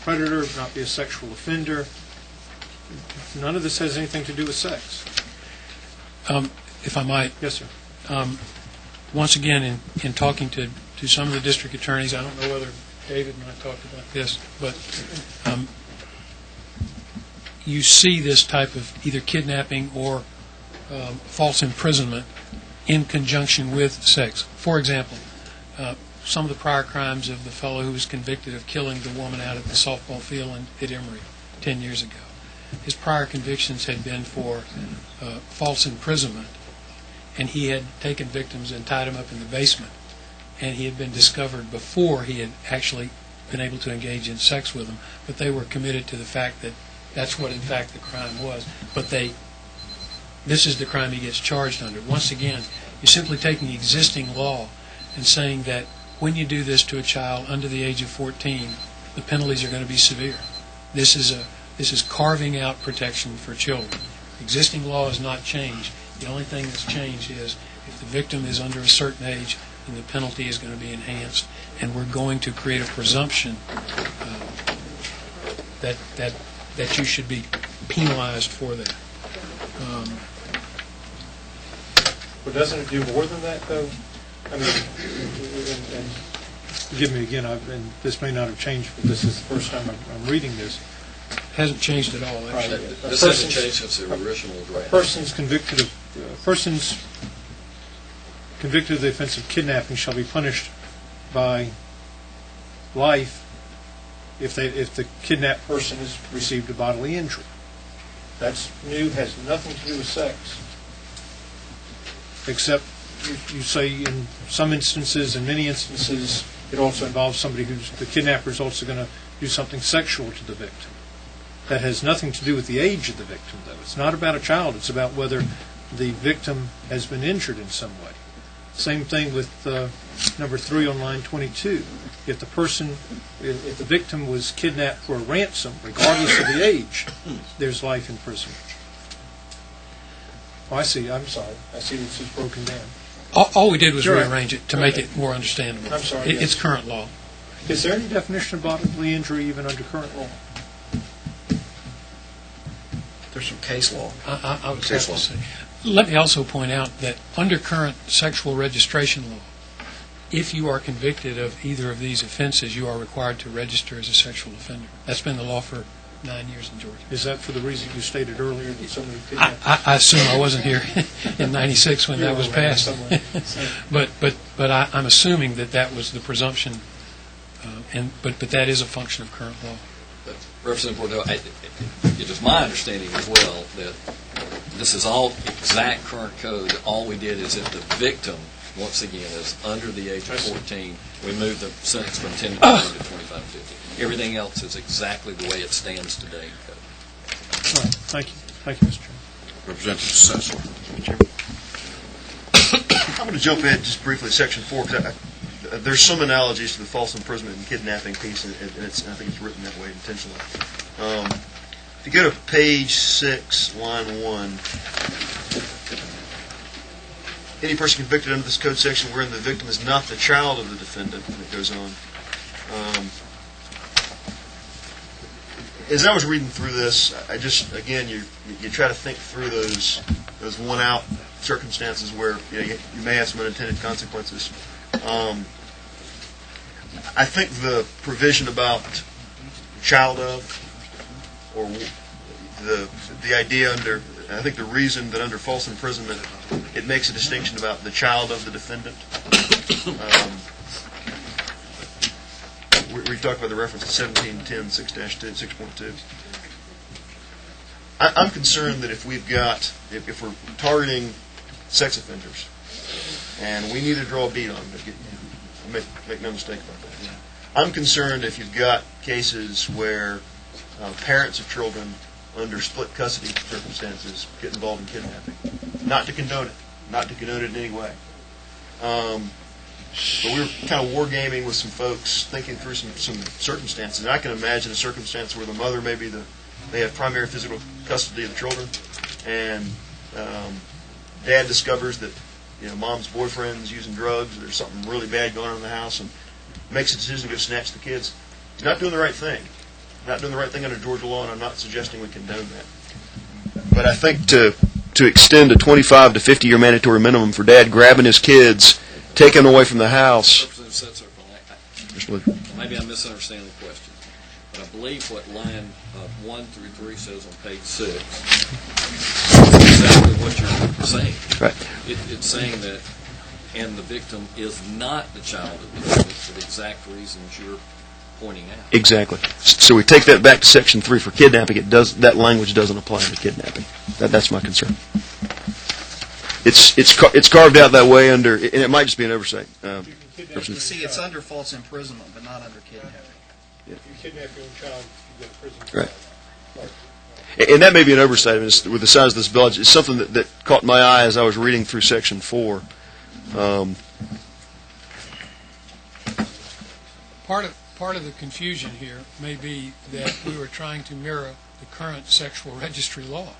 predator, not be a sexual offender. None of this has anything to do with sex. If I might. Yes, sir. Once again, in talking to some of the district attorneys, I don't know whether David and I talked about this, but you see this type of either kidnapping or false imprisonment in conjunction with sex. For example, some of the prior crimes of the fellow who was convicted of killing the woman out at the softball field at Emory 10 years ago. His prior convictions had been for false imprisonment, and he had taken victims and tied them up in the basement, and he had been discovered before he had actually been able to engage in sex with them, but they were committed to the fact that that's what in fact the crime was. But this is the crime he gets charged under. Once again, you're simply taking existing law and saying that when you do this to a child under the age of 14, the penalties are going to be severe. This is carving out protection for children. Existing law has not changed. The only thing that's changed is if the victim is under a certain age, then the penalty is going to be enhanced, and we're going to create a presumption that you should be penalized for that. But doesn't it do more than that, though? I mean, and forgive me again, and this may not have changed, but this is the first time I'm reading this. Hasn't changed at all, actually. This hasn't changed since the original draft. Persons convicted of the offense of kidnapping shall be punished by life if the kidnapped person has received a bodily injury. That's new, has nothing to do with sex. Except you say in some instances, in many instances, it also involves somebody the kidnapper is also going to do something sexual to the victim. That has nothing to do with the age of the victim, though. It's not about a child. It's about whether the victim has been injured in some way. Same thing with number 3 on line 22. If the victim was kidnapped for a ransom, regardless of the age, there's life in prison. Oh, I see. I'm sorry. I see this is broken down. All we did was rearrange it to make it more understandable. I'm sorry. It's current law. Is there any definition of bodily injury even under current law? There's some case law. I would say. Let me also point out that under current sexual registration law, if you are convicted of either of these offenses, you are required to register as a sexual offender. That's been the law for 9 years in Georgia. Is that for the reason you stated earlier that somebody I assume I wasn't here in '96 when that was passed. but I'm assuming that was the presumption, but that is a function of current law. Representative Bordeaux, it is my understanding as well that this is all exact current code. All we did is if the victim, once again, is under the age of 14, we moved the sentence from 10 to 15 to 25 to 50. Everything else is exactly the way it stands today in code. All right. Thank you. Thank you, Mr. Chairman. Representative Cecil. I'm going to jump ahead just briefly to Section 4, because there's some analogies to the false imprisonment and kidnapping piece, and I think it's written that way intentionally. If you go to page 6, line 1, any person convicted under this code section wherein the victim is not the child of the defendant, and it goes on. As I was reading through this, again, you try to think through those one-out circumstances where you may have some unintended consequences. I think the provision about child of, or the idea under, I think the reason that under false imprisonment it makes a distinction about the child of the defendant. We talked about the reference to 1710 6.2. I'm concerned that if we're targeting sex offenders, and we need to draw a bead on them, make no mistake about that. I'm concerned if you've got cases where parents of children under split custody circumstances get involved in kidnapping. Not to condone it in any way. But we were kind of wargaming with some folks, thinking through some circumstances. And I can imagine a circumstance where the mother they have primary physical custody of the children, and dad discovers that mom's boyfriend's using drugs, or there's something really bad going on in the house, and makes a decision to go snatch the kids. He's not doing the right thing. not doing the right thing under Georgia law, and I'm not suggesting we condone that. But I think to extend a 25 to 50-year mandatory minimum for dad grabbing his kids, taking them away from the house. Maybe I'm misunderstanding the question, but I believe what line 1 through 3 says on page 6 is exactly what you're saying. Right. It's saying that, and the victim is not the child of the defendant for the exact reasons you're pointing out. Exactly. So we take that back to Section 3 for kidnapping. That language doesn't apply to kidnapping. That's my concern. It's carved out that way under, and it might just be an oversight. You see, it's under false imprisonment, but not under kidnapping. If you kidnap your own child, you go to prison. Right. And that may be an oversight. I mean, with the size of this bill, it's something that caught my eye as I was reading through Section 4. Part of the confusion here may be that we were trying to mirror the current sexual registry law,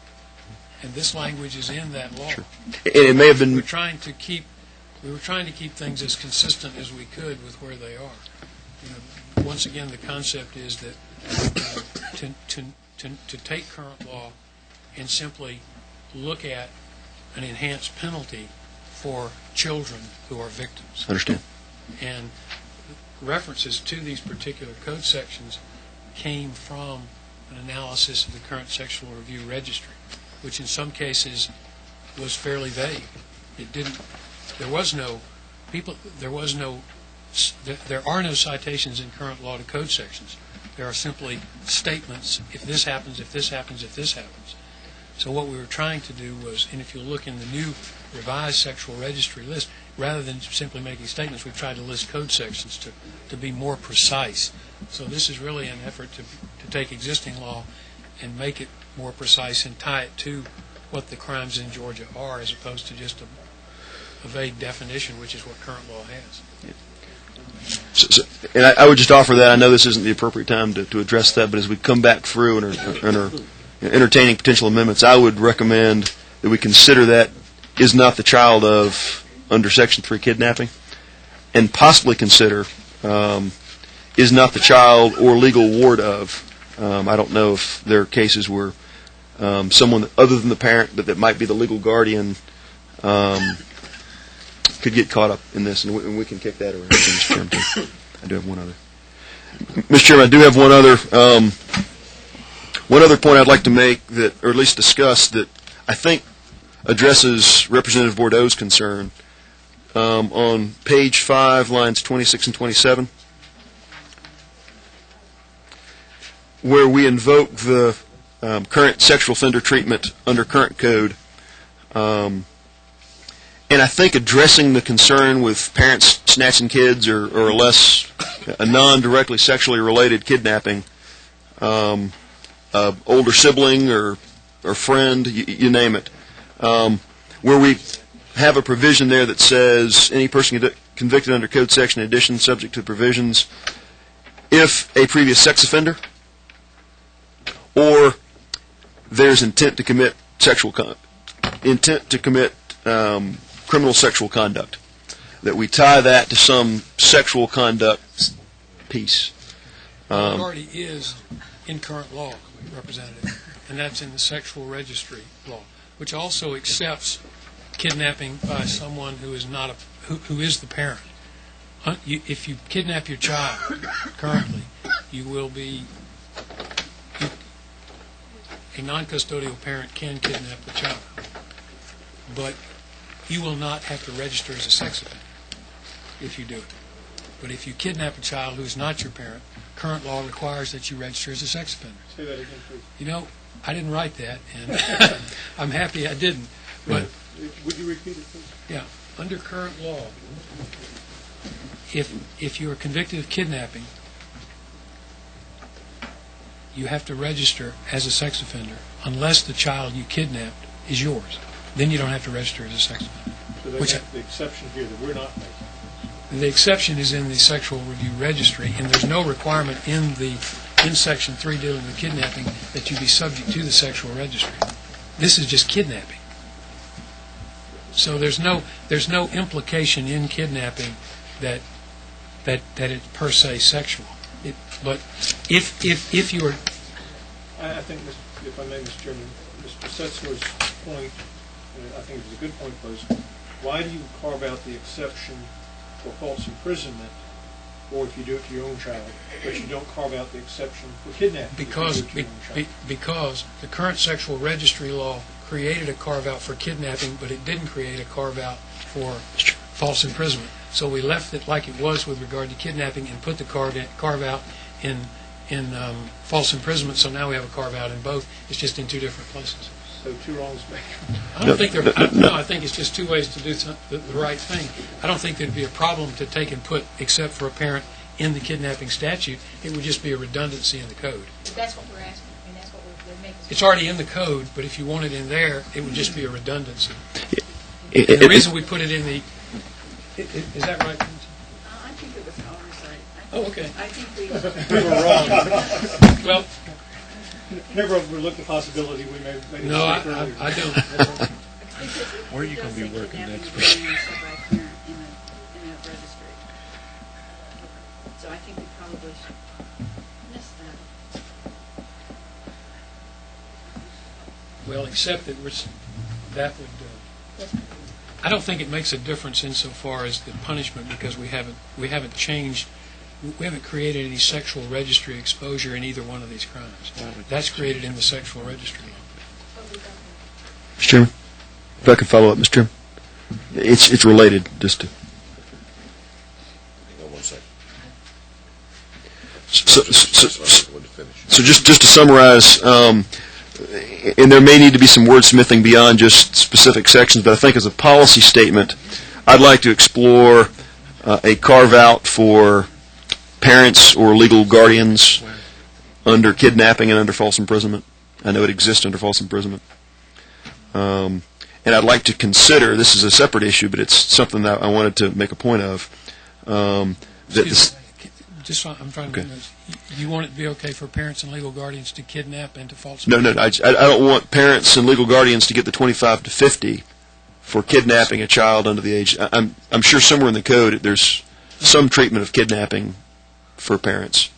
and this language is in that law. Sure. And it may have been. We were trying to keep things as consistent as we could with where they are. You know, once again, the concept is that to take current law and simply look at an enhanced penalty for children who are victims. Understand. And references to these particular code sections came from an analysis of the current sexual review registry, which in some cases was fairly vague. It didn't. There are no citations in current law to code sections. There are simply statements: if this happens, if this happens, if this happens. So what we were trying to do was, and if you look in the new revised sexual registry list, rather than simply making statements, we've tried to list code sections to be more precise. So this is really an effort to take existing law and make it more precise and tie it to what the crimes in Georgia are, as opposed to just a vague definition, which is what current law has. And I would just offer that. I know this isn't the appropriate time to address that, but as we come back through and are entertaining potential amendments, I would recommend that we consider that is not the child of under Section 3 kidnapping, and possibly consider is not the child or legal ward of. I don't know if there are cases where someone other than the parent, but that might be the legal guardian, could get caught up in this, and we can kick that around. Mr. Chairman, too. I do have one other. Mr. Chairman, I do have one other point I'd like to make, that, or at least discuss, that I think addresses Representative Bordeaux's concern. On page 5, lines 26 and 27, where we invoke the current sexual offender treatment under current code. And I think addressing the concern with parents snatching kids or less a non-directly sexually related kidnapping, older sibling or friend, you name it, where we have a provision there that says any person convicted under code section in addition subject to provisions if a previous sex offender or there's intent to commit criminal sexual conduct, that we tie that to some sexual conduct piece. It already is in current law, Representative, and that's in the sexual registry law, which also accepts kidnapping by someone who is not who is the parent. If you kidnap your child currently, you will be a non-custodial parent can kidnap the child, but you will not have to register as a sex offender if you do it. But if you kidnap a child who is not your parent, current law requires that you register as a sex offender. Say that again, please. You know, I didn't write that, and I'm happy I didn't. But would you repeat it, please? Yeah, under current law, if you are convicted of kidnapping, you have to register as a sex offender unless the child you kidnapped is yours. Then you don't have to register as a sex offender. So that's the exception here that we're not making. The exception is in the sexual review registry, and there's no requirement in Section 3 dealing with kidnapping that you be subject to the sexual registry. This is just kidnapping. So there's no implication in kidnapping that it's per se sexual. But if you are... I think, if I may, Mr. Chairman, Mr. Setzler's point, I think it's a good point, was why do you carve out the exception for false imprisonment, or if you do it to your own child, but you don't carve out the exception for kidnapping? Because the current sexual registry law created a carve-out for kidnapping, but it didn't create a carve-out for false imprisonment. So we left it like it was with regard to kidnapping and put the carve-out in false imprisonment, so now we have a carve-out in both. It's just in two different places. So two wrongs make... I don't think there... I think it's just two ways to do the right thing. I don't think there'd be a problem to take and put except for a parent in the kidnapping statute. It would just be a redundancy in the code. But that's what we're asking. I mean, that's what we're making. It's already in the code, but if you want it in there, it would just be a redundancy. The reason we put it in the... Is that right? I think it was an oversight. Oh, okay. I think We were wrong. Well... Never overlook the possibility we may have made a No, mistake earlier. I don't. Where are you going to be working next week? In a registry. So I think we probably should miss that. Well, except that that would... I don't think it makes a difference insofar as the punishment, because we haven't changed... We haven't created any sexual registry exposure in either one of these crimes. That's created in the sexual registry law. Mr. Chairman, if I could follow up, Mr. Chairman. It's related, just to... Hang on one second. So just to summarize, and there may need to be some wordsmithing beyond just specific sections, but I think as a policy statement, I'd like to explore a carve-out for parents or legal guardians under kidnapping and under false imprisonment. I know it exists under false imprisonment. And I'd like to consider, this is a separate issue, but it's something that I wanted to make a point of. I'm trying to know, you want it to be okay for parents and legal guardians to kidnap and to false No, imprisonment? I don't want parents and legal guardians to get the 25 to 50 for kidnapping a child under the age. I'm sure somewhere in the code there's some treatment of kidnapping for parents.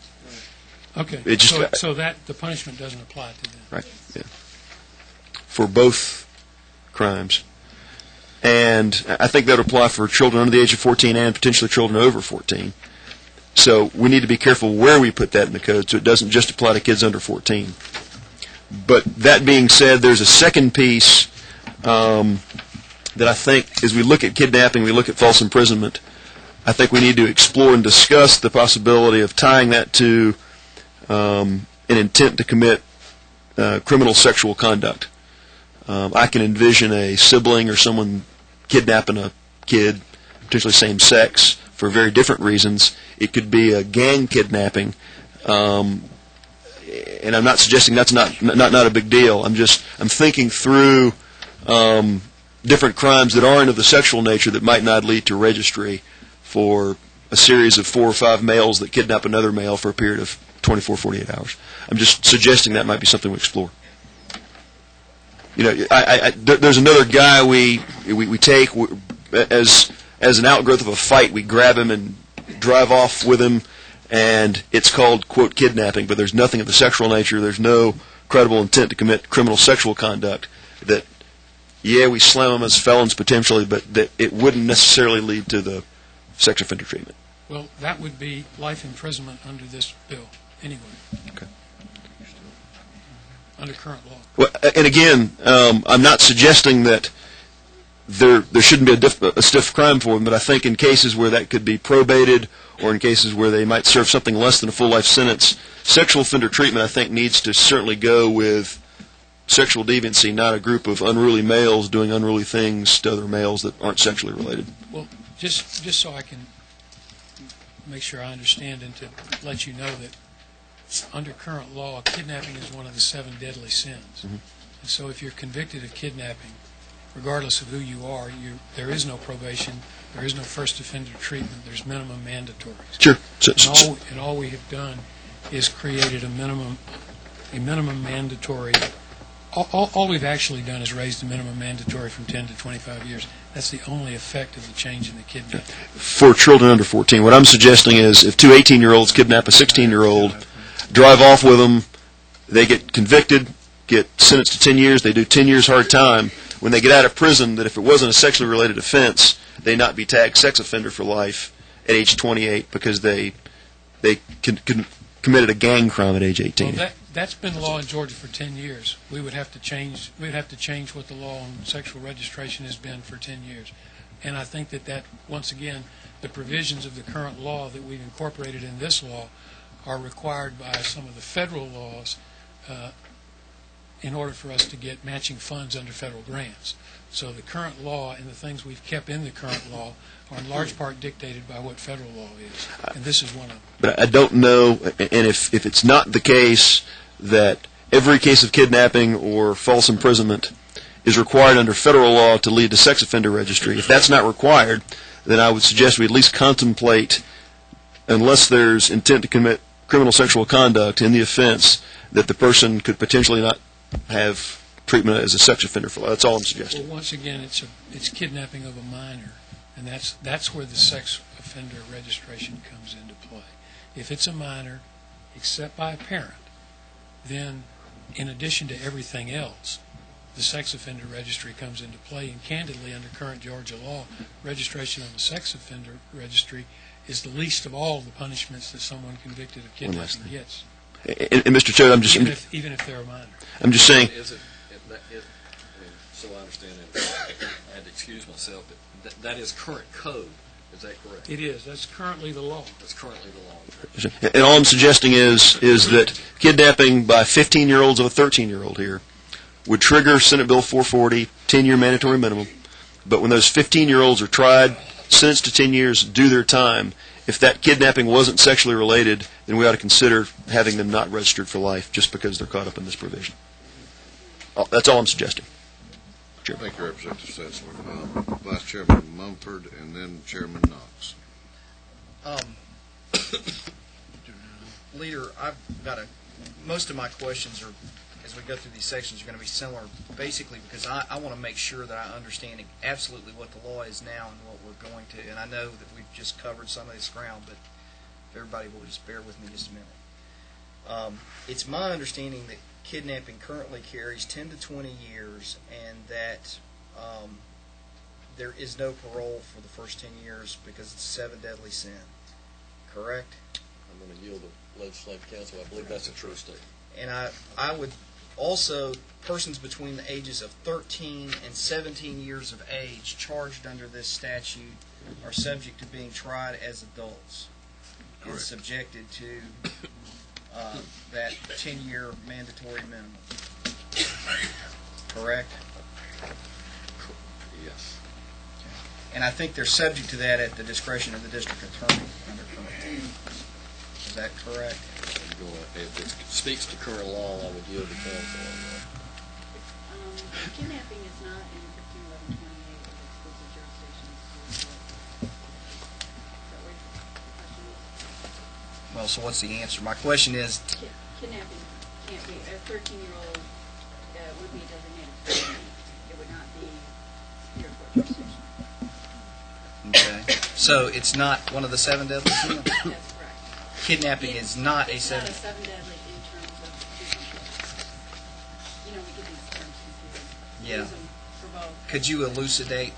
Okay, so that the punishment doesn't apply to them. Right, yeah. For both crimes. And I think that would apply for children under the age of 14 and potentially children over 14. So we need to be careful where we put that in the code so it doesn't just apply to kids under 14. But that being said, there's a second piece that I think, as we look at kidnapping, we look at false imprisonment, I think we need to explore and discuss the possibility of tying that to an intent to commit criminal sexual conduct. I can envision a sibling or someone kidnapping a kid, potentially same sex, for very different reasons. It could be a gang kidnapping, and I'm not suggesting that's not a big deal. I'm thinking through different crimes that aren't of the sexual nature that might not lead to registry for a series of 4 or 5 males that kidnap another male for a period of 24, 48 hours. I'm just suggesting that might be something we explore. You know, there's another guy we take as an outgrowth of a fight. We grab him and drive off with him, and it's called, quote, kidnapping, but there's nothing of the sexual nature. There's no credible intent to commit criminal sexual conduct. That, yeah, we slam them as felons potentially, but that it wouldn't necessarily lead to the sex offender treatment. Well, that would be life imprisonment under this bill, anyway. Okay. Under current law. Well, and again, I'm not suggesting that there shouldn't be a stiff crime for them, but I think in cases where that could be probated or in cases where they might serve something less than a full life sentence, sexual offender treatment, I think, needs to certainly go with sexual deviancy, not a group of unruly males doing unruly things to other males that aren't sexually related. Well, just so I can make sure I understand and to let you know that under current law, kidnapping is one of the 7 deadly sins. Mm-hmm. And so if you're convicted of kidnapping, regardless of who you are, there is no probation, there is no first offender treatment, there's minimum mandatories. Sure. And all we have done is created a minimum mandatory All we've actually done is raise the minimum mandatory from 10 to 25 years. That's the only effect of the change in the kidnapping. For children under 14, what I'm suggesting is if two 18-year-olds kidnap a 16-year-old, drive off with them, they get convicted, get sentenced to 10 years, they do 10 years hard time. When they get out of prison, that if it wasn't a sexually related offense, they not be tagged sex offender for life at age 28 because they committed a gang crime at age 18. Well, that's been the law in Georgia for 10 years. We would have to change what the law on sexual registration has been for 10 years. And I think that once again, the provisions of the current law that we've incorporated in this law are required by some of the federal laws in order for us to get matching funds under federal grants. So the current law and the things we've kept in the current law are in large part dictated by what federal law is. And this is one of them. But I don't know, and if it's not the case that every case of kidnapping or false imprisonment is required under federal law to lead to sex offender registry, if that's not required, then I would suggest we at least contemplate, unless there's intent to commit criminal sexual conduct in the offense, that the person could potentially not have treatment as a sex offender for life. That's all I'm suggesting. Well, once again, it's kidnapping of a minor, and that's where the sex offender registration comes into play. If it's a minor, except by a parent, then in addition to everything else, the sex offender registry comes into play. And candidly, under current Georgia law, registration on the sex offender registry is the least of all the punishments that someone convicted of kidnapping gets. And Mr. Choate, even if they're a minor. I'm just saying. So I understand it. I had to excuse myself, but that is current code. Is that correct? It is. That's currently the law. That's currently the law. And all I'm suggesting is that kidnapping by 15-year-olds of a 13-year-old here would trigger Senate Bill 440, 10-year mandatory minimum. But when those 15-year-olds are tried, sentenced to 10 years, do their time, if that kidnapping wasn't sexually related, then we ought to consider having them not registered for life just because they're caught up in this provision. That's all I'm suggesting. Thank you, Representative Setzler. Vice Chairman Mumford, and then Chairman Knox. Leader, I've got most of my questions are, as we go through these sections, are going to be similar, basically because I want to make sure that I understand absolutely what the law is now and what we're going to. And I know that we've just covered some of this ground, but if everybody will just bear with me just a minute. It's my understanding that kidnapping currently carries 10 to 20 years, and that there is no parole for the first 10 years because it's a 7 deadly sin. Correct? I'm going to yield to Legislative Council. I believe that's a true statement. And I would also, persons between the ages of 13 and 17 years of age charged under this statute are subject to being tried as adults. Correct. And subjected to that 10-year mandatory minimum. Correct? Yes. Okay. And I think they're subject to that at the discretion of the district attorney under current. Is that correct? If it speaks to current law, I would yield to counsel on that. Kidnapping is not in 151128 of exclusive jurisdictions. Is that what your question is? Well, so what's the answer? My question is... Kidnapping can't be, a 13-year-old would be designated felony. It would not be Superior Court jurisdiction. Okay. So it's not one of the 7 deadly sins? That's correct. Kidnapping is not a 7... It's not a 7 deadly in terms of we get these terms confused. Yeah. Use them for both. Could you elucidate?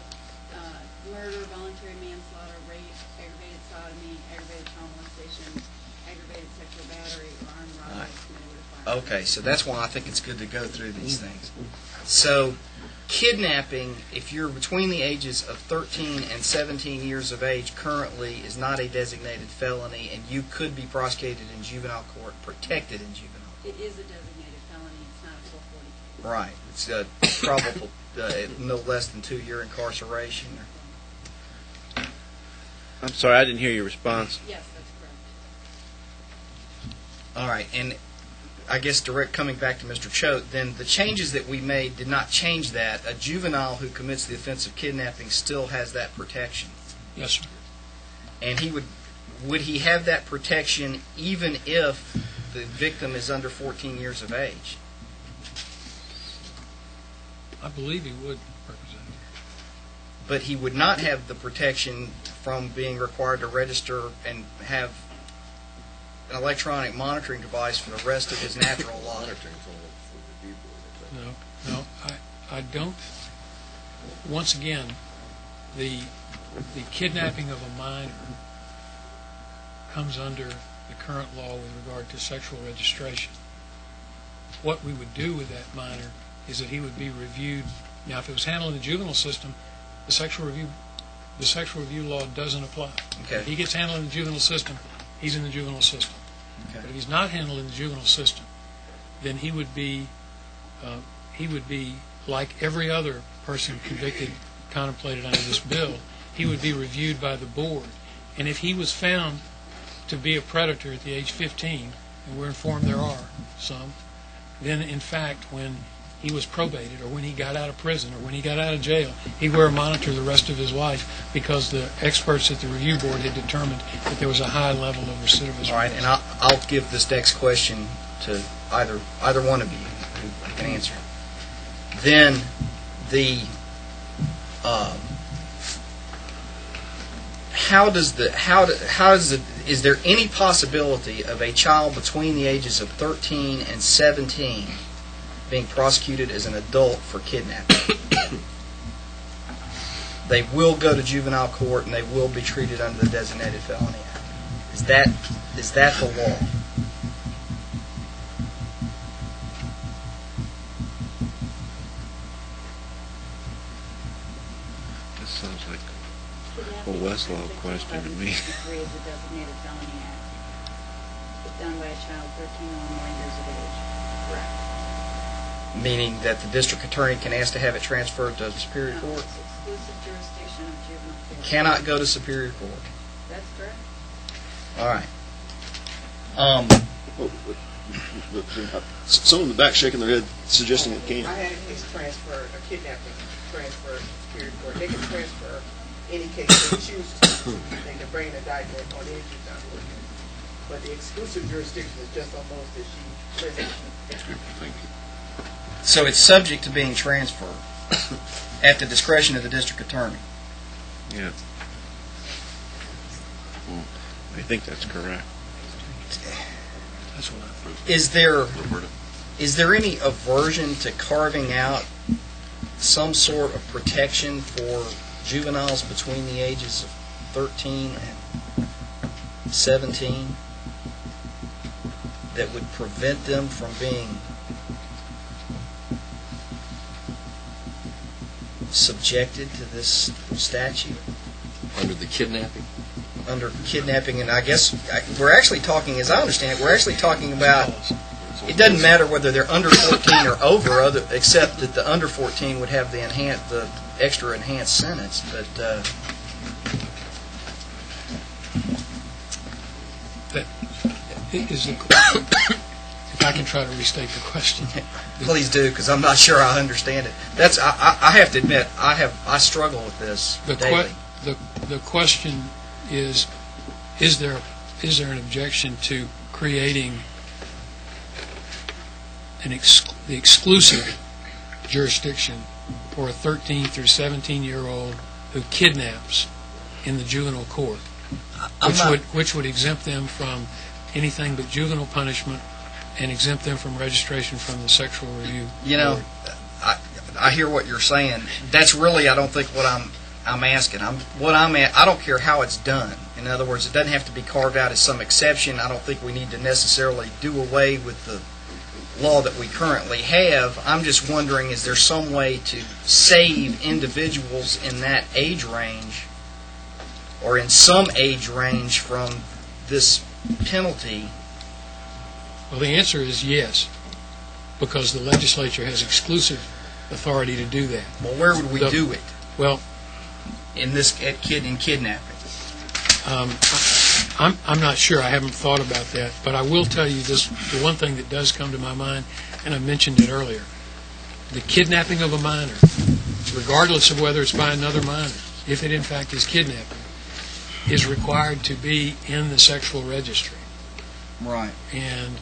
Murder, voluntary manslaughter, rape, aggravated sodomy, aggravated child molestation, aggravated sexual battery, or armed robbery committed with a firearm. Okay, so that's why I think it's good to go through these things. So, kidnapping, if you're between the ages of 13 and 17 years of age currently, is not a designated felony, and you could be prosecuted in juvenile court, protected in juvenile court. It is a designated felony. It's not a 440. Right. It's probable no less than 2-year incarceration. I'm sorry, I didn't hear your response. Yes, that's correct. All right, and I guess coming back to Mr. Choate, then the changes that we made did not change that. A juvenile who commits the offense of kidnapping still has that protection. Yes, sir. And would he have that protection even if the victim is under 14 years of age? I believe he would, Representative. But he would not have the protection from being required to register and have an electronic monitoring device for the rest of his natural life. No, I don't. Once again, the kidnapping of a minor comes under the current law with regard to sexual registration. What we would do with that minor is that he would be reviewed. Now, if it was handled in the juvenile system, the sexual review law doesn't apply. Okay. If he gets handled in the juvenile system, he's in the juvenile system. Okay. But if he's not handled in the juvenile system, then he would be like every other person convicted, contemplated under this bill. He would be reviewed by the board, and if he was found to be a predator at the age 15, and we're informed there are some, then in fact when he was probated or when he got out of prison or when he got out of jail, he'd wear a monitor the rest of his life because the experts at the review board had determined that there was a high level of recidivism. All right, and I'll give this next question to either one of you who can answer. Then is there any possibility of a child between the ages of 13 and 17 being prosecuted as an adult for kidnapping? They will go to juvenile court and they will be treated under the Designated Felony Act. Is that the law? This sounds like a Westlaw question to me. Done by a child 13 or more years of age. Correct. Meaning that the district attorney can ask to have it transferred to Superior Court? It's exclusive jurisdiction of juvenile court. Cannot go to Superior Court. That's correct. All right. Someone in the back shaking their head, suggesting it can. I had a case transferred, a kidnapping transferred to Superior Court. They can transfer any case they choose to. They can bring an indictment on any juvenile court. But the exclusive jurisdiction is just on those that she presents. Thank you. So it's subject to being transferred at the discretion of the district attorney. Yeah. I think that's correct. That's what I think. Is there any aversion to carving out some sort of protection for juveniles between the ages of 13 and 17 that would prevent them from being subjected to this statute? Under the kidnapping? Under kidnapping, and I guess we're actually talking, as I understand it, we're actually talking about, it doesn't matter whether they're under 14 or over, except that the under 14 would have the extra enhanced sentence, but if I can try to restate the question. Please do, because I'm not sure I understand it. I have to admit, I struggle with this daily. The question is there an objection to creating the exclusive jurisdiction for a 13 through 17-year-old who kidnaps in the juvenile court, which would exempt them from anything but juvenile punishment and exempt them from registration from the sexual review board? I hear what you're saying. That's really, I don't think, what I'm asking. I don't care how it's done. In other words, it doesn't have to be carved out as some exception. I don't think we need to necessarily do away with the law that we currently have. I'm just wondering, is there some way to save individuals in that age range or in some age range from this penalty? Well, the answer is yes, because the legislature has exclusive authority to do that. Well, where would we do it? Well, in kidnapping. I'm not sure. I haven't thought about that, but I will tell you this: the one thing that does come to my mind, and I mentioned it earlier, the kidnapping of a minor, regardless of whether it's by another minor, if it in fact is kidnapping, is required to be in the sexual registry. Right. And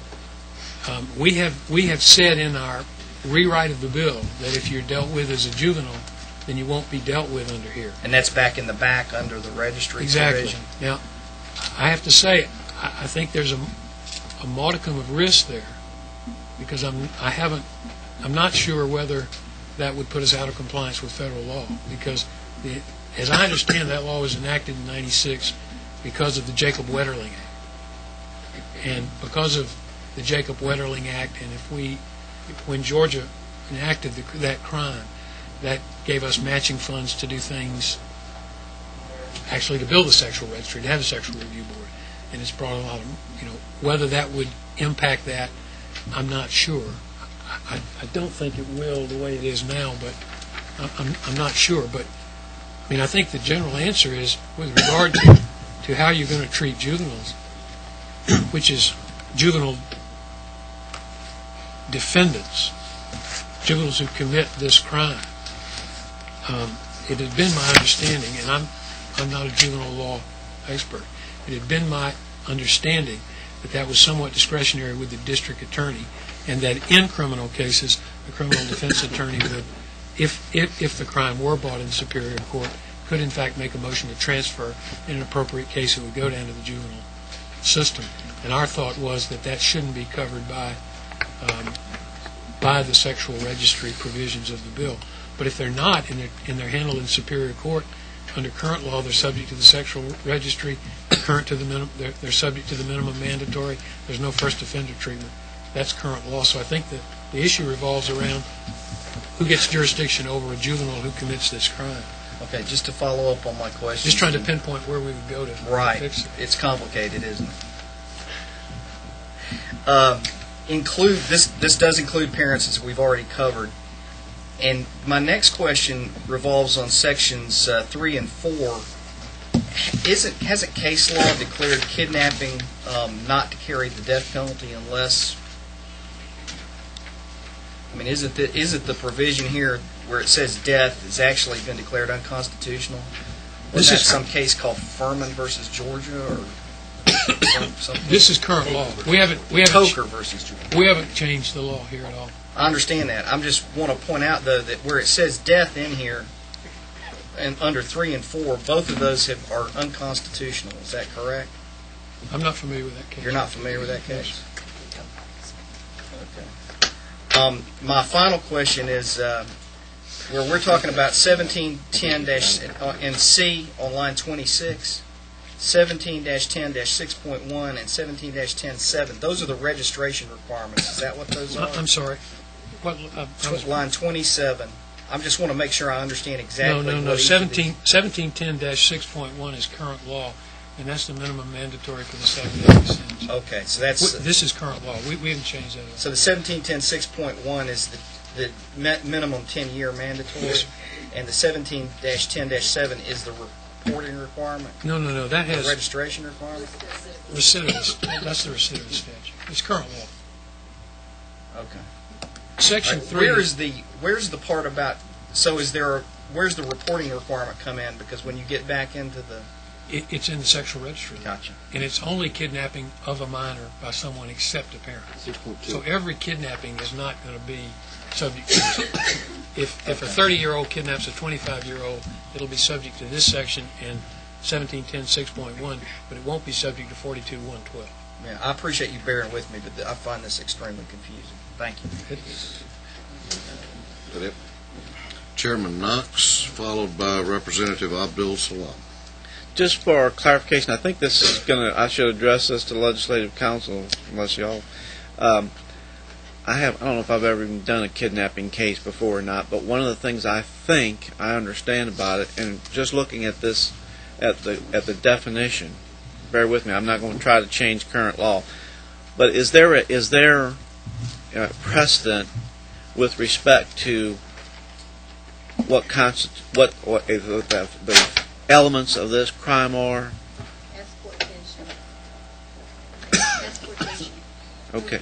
we have said in our rewrite of the bill that if you're dealt with as a juvenile, then you won't be dealt with under here. And that's back in the back under the registry provision. Now, I have to say, I think there's a modicum of risk there, because I'm not sure whether that would put us out of compliance with federal law, because as I understand, that law was enacted in '96 because of the Jacob Wetterling Act. And because of the Jacob Wetterling Act, and when Georgia enacted that crime, that gave us matching funds to do things, actually to build a sexual registry, to have a sexual review board. And it's brought a lot of, whether that would impact that, I'm not sure. I don't think it will the way it is now, but I'm not sure. But, I think the general answer is, with regard to how you're going to treat juveniles, which is juvenile defendants, juveniles who commit this crime, it had been my understanding, and I'm not a juvenile law expert, it had been my understanding that was somewhat discretionary with the district attorney, and that in criminal cases, the criminal defense attorney would, if the crime were brought in Superior Court, could in fact make a motion to transfer. In an appropriate case, it would go down to the juvenile system. And our thought was that shouldn't be covered by the sexual registry provisions of the bill. But if they're not, and they're handled in Superior Court, under current law, they're subject to the sexual registry. They're subject to the minimum mandatory. There's no first offender treatment. That's current law. So I think that the issue revolves around who gets jurisdiction over a juvenile who commits this crime. Okay, just to follow up on my question. Just trying to pinpoint where we would go to fix it. It's complicated, isn't it? This does include parents, as we've already covered. And my next question revolves on sections 3 and 4. Hasn't case law declared kidnapping not to carry the death penalty unless? Is it the provision here where it says death has actually been declared unconstitutional? Was that some case called Furman versus Georgia, or something? This is current law. Toker versus Georgia. We haven't changed the law here at all. I understand that. I just want to point out, though, that where it says death in here, and under 3 and 4, both of those are unconstitutional. Is that correct? I'm not familiar with that case. You're not familiar with that case? Okay. My final question is, where we're talking about 1710- in C on line 26, 17-10-6.1 and 17-10-7. Those are the registration requirements. Is that what those are? I'm sorry. Line 27. I just want to make sure I understand exactly. No. 1710-6.1 is current law, and that's the minimum mandatory for the 7 days. Okay, so that's... This is current law. We haven't changed that at all. So the 1710-6.1 is the minimum 10-year mandatory, yes, and the 17-10-7 is the reporting requirement? No. That has... The registration requirement? Recidivist. That's the recidivist statute. It's current law. Okay. Section 3... Where's the part about... So where's the reporting requirement come in? Because when you get back into the... It's in the sexual registry. Gotcha. And it's only kidnapping of a minor by someone except a parent. 6.2. So every kidnapping is not going to be subject to this. If a 30-year-old kidnaps a 25-year-old, it'll be subject to this section in 1710-6.1, but it won't be subject to 42-112. Yeah, I appreciate you bearing with me, but I find this extremely confusing. Thank you. Chairman Knox, followed by Representative Abdul Salam. Just for clarification, I think this is I should address this to Legislative Council, unless y'all. I don't know if I've ever even done a kidnapping case before or not, but one of the things I think I understand about it, and just looking at this, at the definition, bear with me, I'm not going to try to change current law, but is there a precedent with respect to what the elements of this crime are? Exportation. Okay.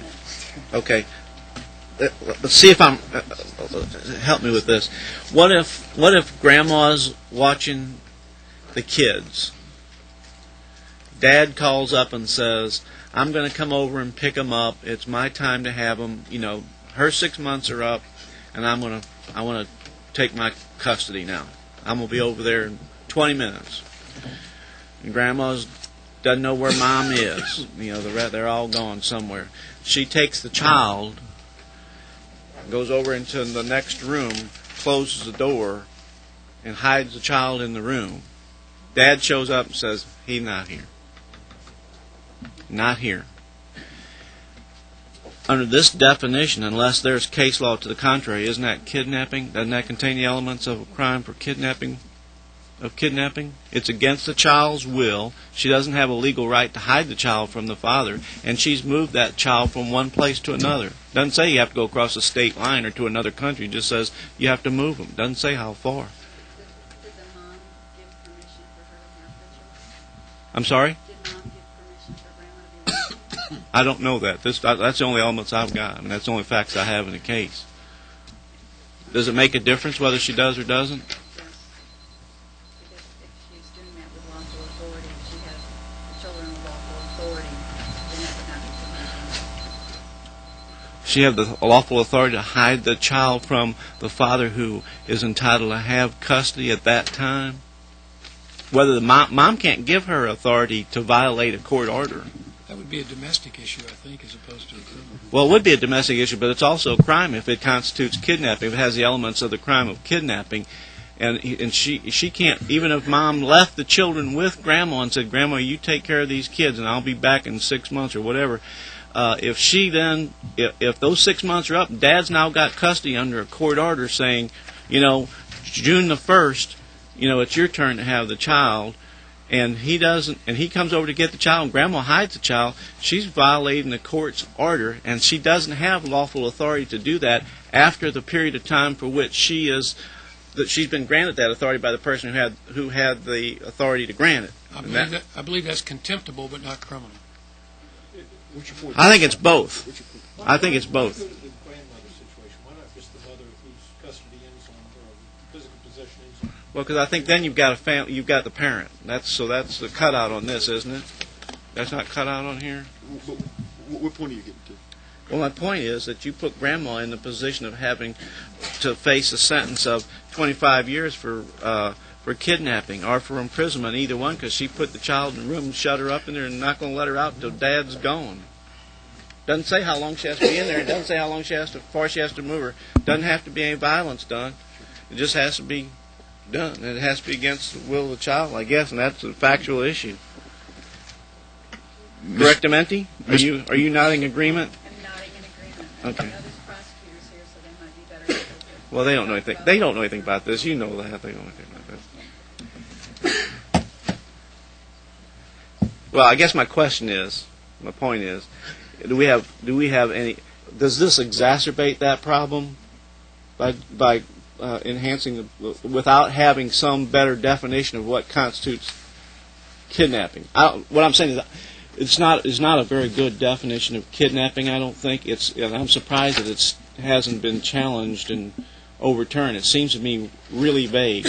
Let's see if help me with this. What if grandma's watching the kids? Dad calls up and says, "I'm going to come over and pick them up. It's my time to have them. Her 6 months are up. and I want to take my custody now. I'm going to be over there in 20 minutes. And Grandma's doesn't know where Mom is. They're all gone somewhere. She takes the child, goes over into the next room, closes the door, and hides the child in the room. Dad shows up and says, he's not here. Not here. Under this definition, unless there's case law to the contrary, isn't that kidnapping? Doesn't that contain the elements of a crime for kidnapping? It's against the child's will. She doesn't have a legal right to hide the child from the father, and she's moved that child from one place to another. Doesn't say you have to go across the state line or to another country. It just says you have to move them. Doesn't say how far. Did the mom give permission for her to have the children? I'm sorry? Did mom give permission for grandma to be with them? I don't know that. That's the only elements I've got. I mean, that's the only facts I have in the case. Does it make a difference whether she does or doesn't? She have the lawful authority to hide the child from the father who is entitled to have custody at that time. Whether the mom can't give her authority to violate a court order. That would be a domestic issue, I think, as opposed to a criminal. Well, it would be a domestic issue, but it's also a crime if it constitutes kidnapping. If it has the elements of the crime of kidnapping, and she can't, even if Mom left the children with Grandma and said, Grandma, you take care of these kids, and I'll be back in 6 months or whatever. If those 6 months are up, Dad's now got custody under a court order saying, June the 1st, it's your turn to have the child, and he comes over to get the child, and Grandma hides the child, she's violating the court's order, and she doesn't have lawful authority to do that after the period of time for which she's been granted that authority by the person who had the authority to grant it. I believe that's contemptible, but not criminal. I think it's both. I think it's both. The grandmother situation. Why not just the mother whose custody ends on or physical possession ends on? Well, because I think then you've got you've got the parent. That's the cutout on this, isn't it? That's not cut out on here. What point are you getting to? Well, my point is that you put Grandma in the position of having to face a sentence of 25 years for kidnapping or for imprisonment, either one, because she put the child in the room and shut her up in there and not going to let her out until Dad's gone. Doesn't say how long she has to be in there. It doesn't say how long far she has to move her. Doesn't have to be any violence done. It just has to be done. And it has to be against the will of the child, I guess, and that's a factual issue. Correct, Dementi? Are you nodding agreement? I'm nodding in agreement. Okay. I know there's prosecutors here, so they might be better. Well, they don't know anything. They don't know anything about this. You know that. They don't know anything about this. Well, I guess my point is, do we have any? Does this exacerbate that problem by enhancing without having some better definition of what constitutes kidnapping? What I'm saying is, it's not a very good definition of kidnapping. I don't think and I'm surprised that it hasn't been challenged and overturned. It seems to me really vague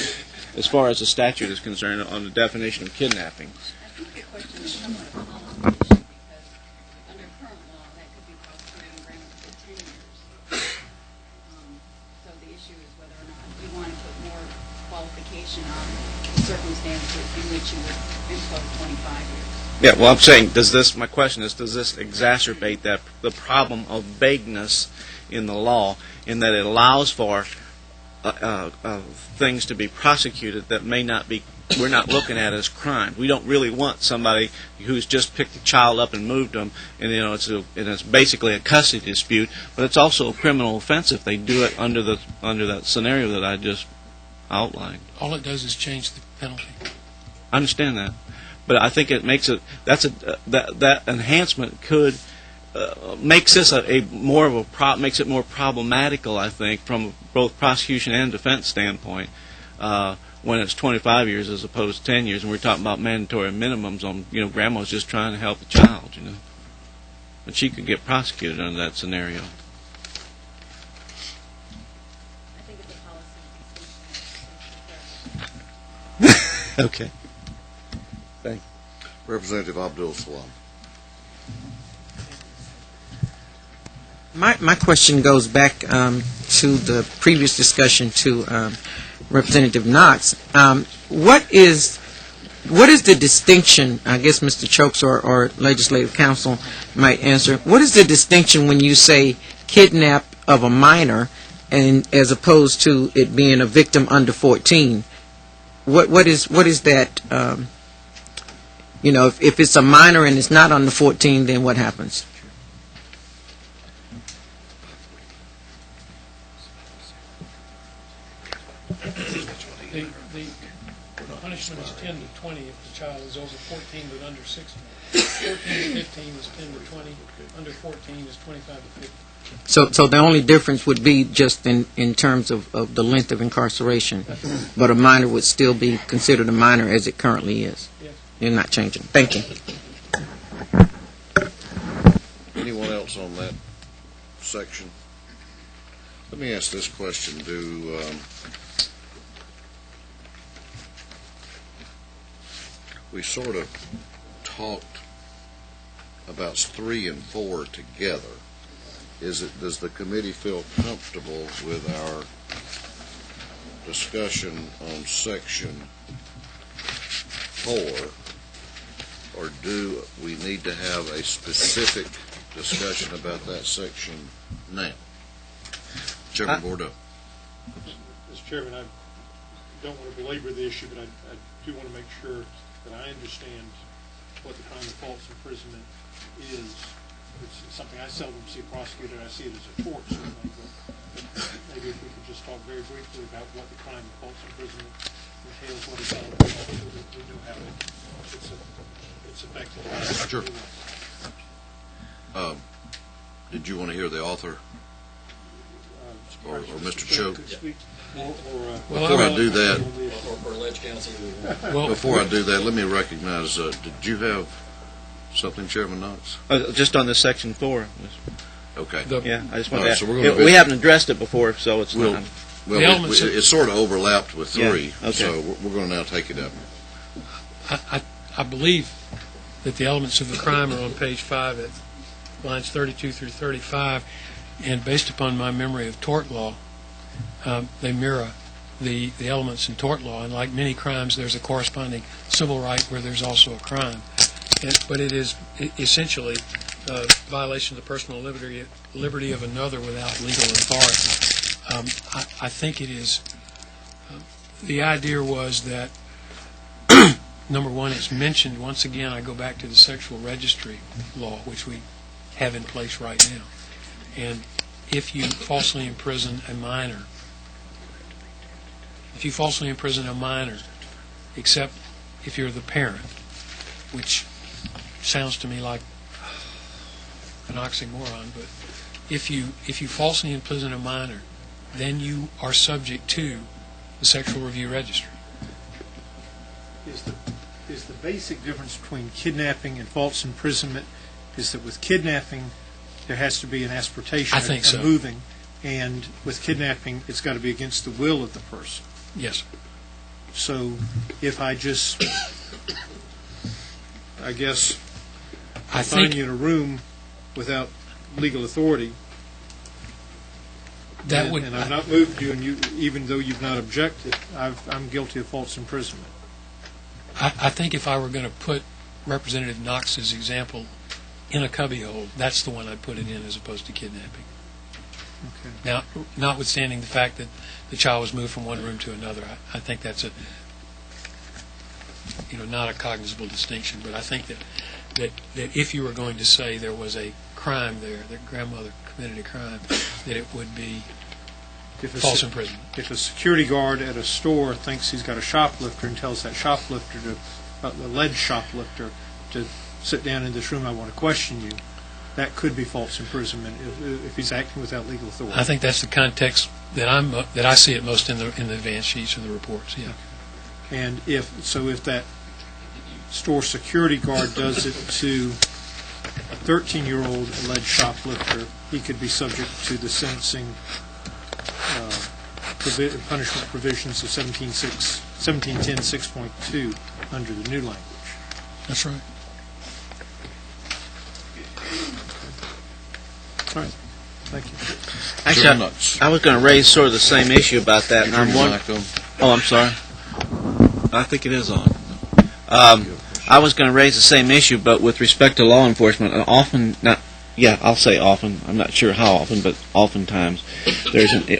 as far as the statute is concerned on the definition of kidnapping. I think the question is somewhat of a policy issue because under current law that could be prosecuted and granted for 10 years. So the issue is whether or not you want to put more qualification on the circumstances in which you would impose 25 years. Yeah, well, I'm saying, my question is, does this exacerbate the problem of vagueness in the law in that it allows for things to be prosecuted that we're not looking at as crime. We don't really want somebody who's just picked the child up and moved them, and it's basically a custody dispute, but it's also a criminal offense if they do it under that scenario that I just outlined. All it does is change the penalty. I understand that, but I think it makes it that enhancement could makes this makes it more problematical, I think, from both prosecution and defense standpoint, when it's 25 years as opposed to 10 years, and we're talking about mandatory minimums on, Grandma's just trying to help the child, but she could get prosecuted under that scenario. I think it's a policy. Okay. Thank you. Representative Abdul Salam. My question goes back to to the previous discussion to Representative Knox. What is the distinction, I guess Mr. Chokes or Legislative Counsel might answer, what is the distinction when you say kidnap of a minor and as opposed to it being a victim under 14? What is that, if it's a minor and it's not under 14, then what happens? The punishment is 10 to 20 if the child is over 14 but under 16. 14 to 15 is 10 to 20. Under 14 is 25 to 50. So the only difference would be just in terms of the length of incarceration, but a minor would still be considered a minor as it currently is. Yes. You're not changing. Thank you. Anyone else on that section? Let me ask this question. We sort of talked about 3 and 4 together. Does the committee feel comfortable with our discussion on section 4, or do we need to have a specific discussion about that section now? Chairman Bordeaux. Mr. Chairman, I don't want to belabor the issue, but I do want to make sure that I understand what the crime of false imprisonment is. It's something I seldom see prosecuted. I see it as a tort, certainly, but maybe if we could just talk very briefly about what the crime of false imprisonment entails, what it's all about, so that we know how it's effective. Sure. Did you want to hear the author or Mr. Choke? Before I do that, before I do that, let me recognize. Did you have something, Chairman Knox? Just on this section 4. Okay. Yeah, I just want to ask. So we haven't addressed it before, so it's not. Well, it sort of overlapped with 3, yeah, okay. So we're going to now take it up. I believe that the elements of the crime are on page 5 at lines 32 through 35, and based upon my memory of tort law, they mirror the elements in tort law, and like many crimes, there's a corresponding civil right where there's also a crime. But it is essentially a violation of the personal liberty of another without legal authority. I think it is. The idea was that, number one, it's mentioned, once again, I go back to the sexual registry law, which we have in place right now. And if you falsely imprison a minor, except if you're the parent, which sounds to me like an oxymoron, but if you falsely imprison a minor, then you are subject to the Sexual Review Registry. Is the basic difference between kidnapping and false imprisonment is that with kidnapping there has to be an asportation, I think so. Moving, and with kidnapping it's got to be against the will of the person. Yes. So if I just, I guess, find you in a room without legal authority, and I've not moved you, and you, even though you've not objected, I'm guilty of false imprisonment. I think if I were going to put Representative Knox's example in a cubbyhole, that's the one I'd put it in as opposed to kidnapping. Okay. Now, notwithstanding the fact that the child was moved from one room to another, I think that's not a cognizable distinction. But I think that if you were going to say there was a crime there, that grandmother committed a crime, that it would be false imprisonment. If a security guard at a store thinks he's got a shoplifter and tells that shoplifter, the alleged shoplifter, to sit down in this room, I want to question you, that could be false imprisonment if he's acting without legal authority. I think that's the context that I see it most in the advance sheets and the reports. Yeah. And if that store security guard does it to a 13-year-old alleged shoplifter, he could be subject to the sentencing punishment provisions of 1710 6.2 under the new language. That's right. All right. Thank you. Actually, I was going to raise sort of the same issue about that. And I'm I'm sorry. I think it is on. I was going to raise the same issue, but with respect to law enforcement, I'll say often. I'm not sure how often, but oftentimes,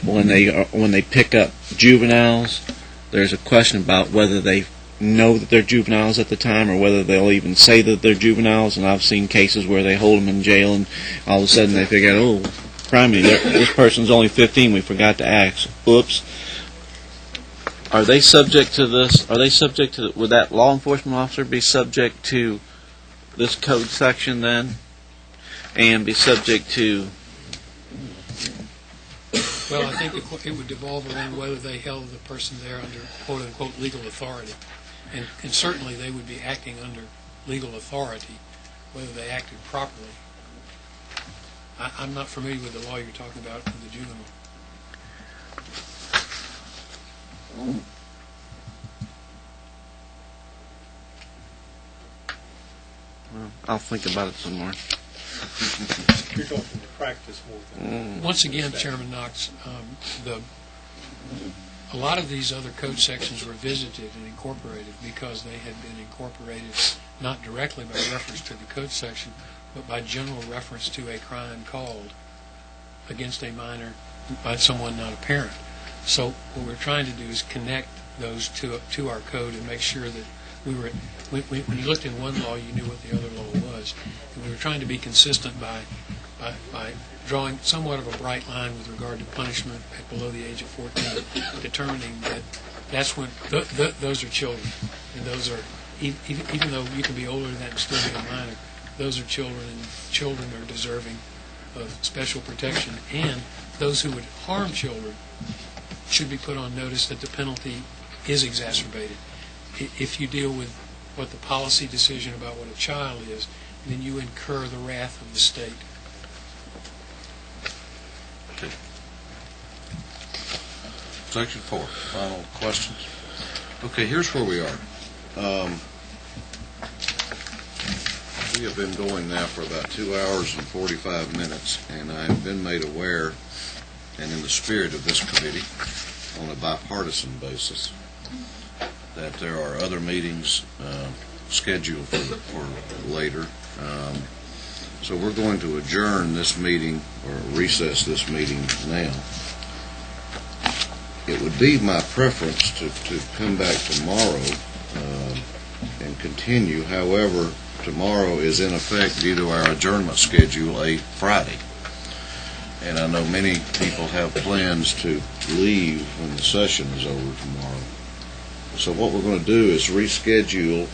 when they pick up juveniles, there's a question about whether they know that they're juveniles at the time, or whether they'll even say that they're juveniles. And I've seen cases where they hold them in jail, and all of a sudden they figure out, oh, criminy, this person's only 15. We forgot to ask. Oops. Are they subject to this? Would that law enforcement officer be subject to this code section then, and be subject to? Well, I think it would devolve around whether they held the person there under quote unquote legal authority, and certainly they would be acting under legal authority, whether they acted properly. I'm not familiar with the law you're talking about for the juvenile. Well, I'll think about it some more. You're talking to practice more than Once again, Chairman Knox, a lot of these other code sections were visited and incorporated because they had been incorporated not directly by reference to the code section, but by general reference to a crime called against a minor by someone not a parent. So what we're trying to do is connect those to our code and make sure that when you looked in one law, you knew what the other law was. And we were trying to be consistent by drawing somewhat of a bright line with regard to punishment at below the age of 14, determining that that's when those are children, and those are even though you can be older than that and still be a minor, those are children, and children are deserving of special protection. And those who would harm children should be put on notice that the penalty is exacerbated. If you deal with what the policy decision about what a child is, then you incur the wrath of the state. Okay. Section 4, final questions. Okay, here's where we are. We have been going now for about 2 hours and 45 minutes, and I have been made aware, and in the spirit of this committee, on a bipartisan basis, that there are other meetings scheduled for later. So we're going to adjourn this meeting, or recess this meeting now. It would be my preference to come back tomorrow and continue. However, tomorrow is in effect, due to our adjournment schedule, a Friday. And I know many people have plans to leave when the session is over tomorrow. So what we're going to do is reschedule,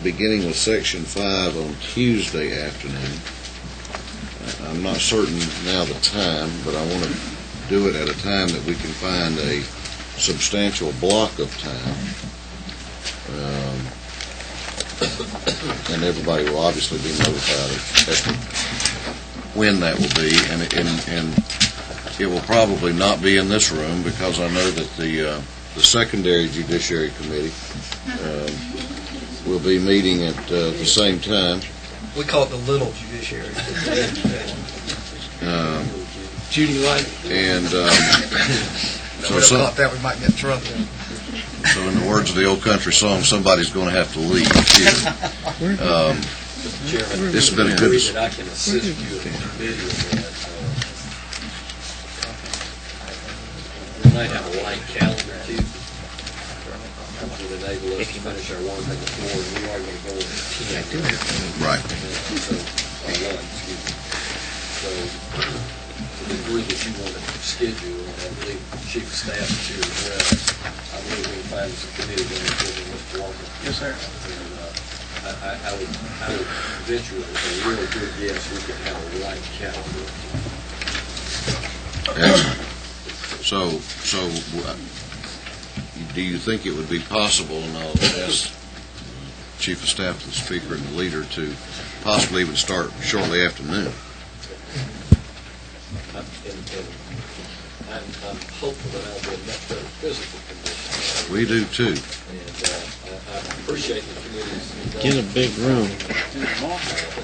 beginning with Section 5 on Tuesday afternoon. I'm not certain now the time, but I want to do it at a time that we can find a substantial block of time. And everybody will obviously be notified as to when that will be, and it will probably not be in this room, because I know that the secondary Judiciary Committee will be meeting at the same time. We call it the little Judiciary. Judy Light. And so thought that we might get in trouble. So in the words of the old country song, somebody's going to have to leave here. This has been a good... I can assist you in the video that we might have a light calendar too, which would enable us to finish our one thing before, and we are going to go into 10. Right. So to the degree that you want to schedule, and I believe the Chief of Staff is here as well, I believe we can find some committee members with Mr. Walker. Yes, sir. And I would venture with a really good guess we could have a light calendar. Excellent. So do you think it would be possible, and I'll ask Chief of Staff, the Speaker, and the Leader to possibly even start shortly after noon? I'm hopeful that I'll be in much better physical condition. We do too. And I appreciate the committee's... Get a big room.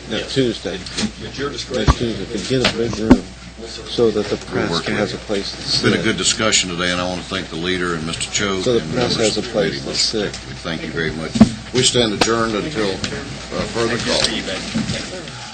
That Tuesday. At your discretion. Next Tuesday. Get a big room. so that the press has a place to It's sit. been a good discussion today, and I want to thank the leader and Mr. Choate. So the and press members has a of the place committee. to sit. We thank you very much. We stand adjourned until further call.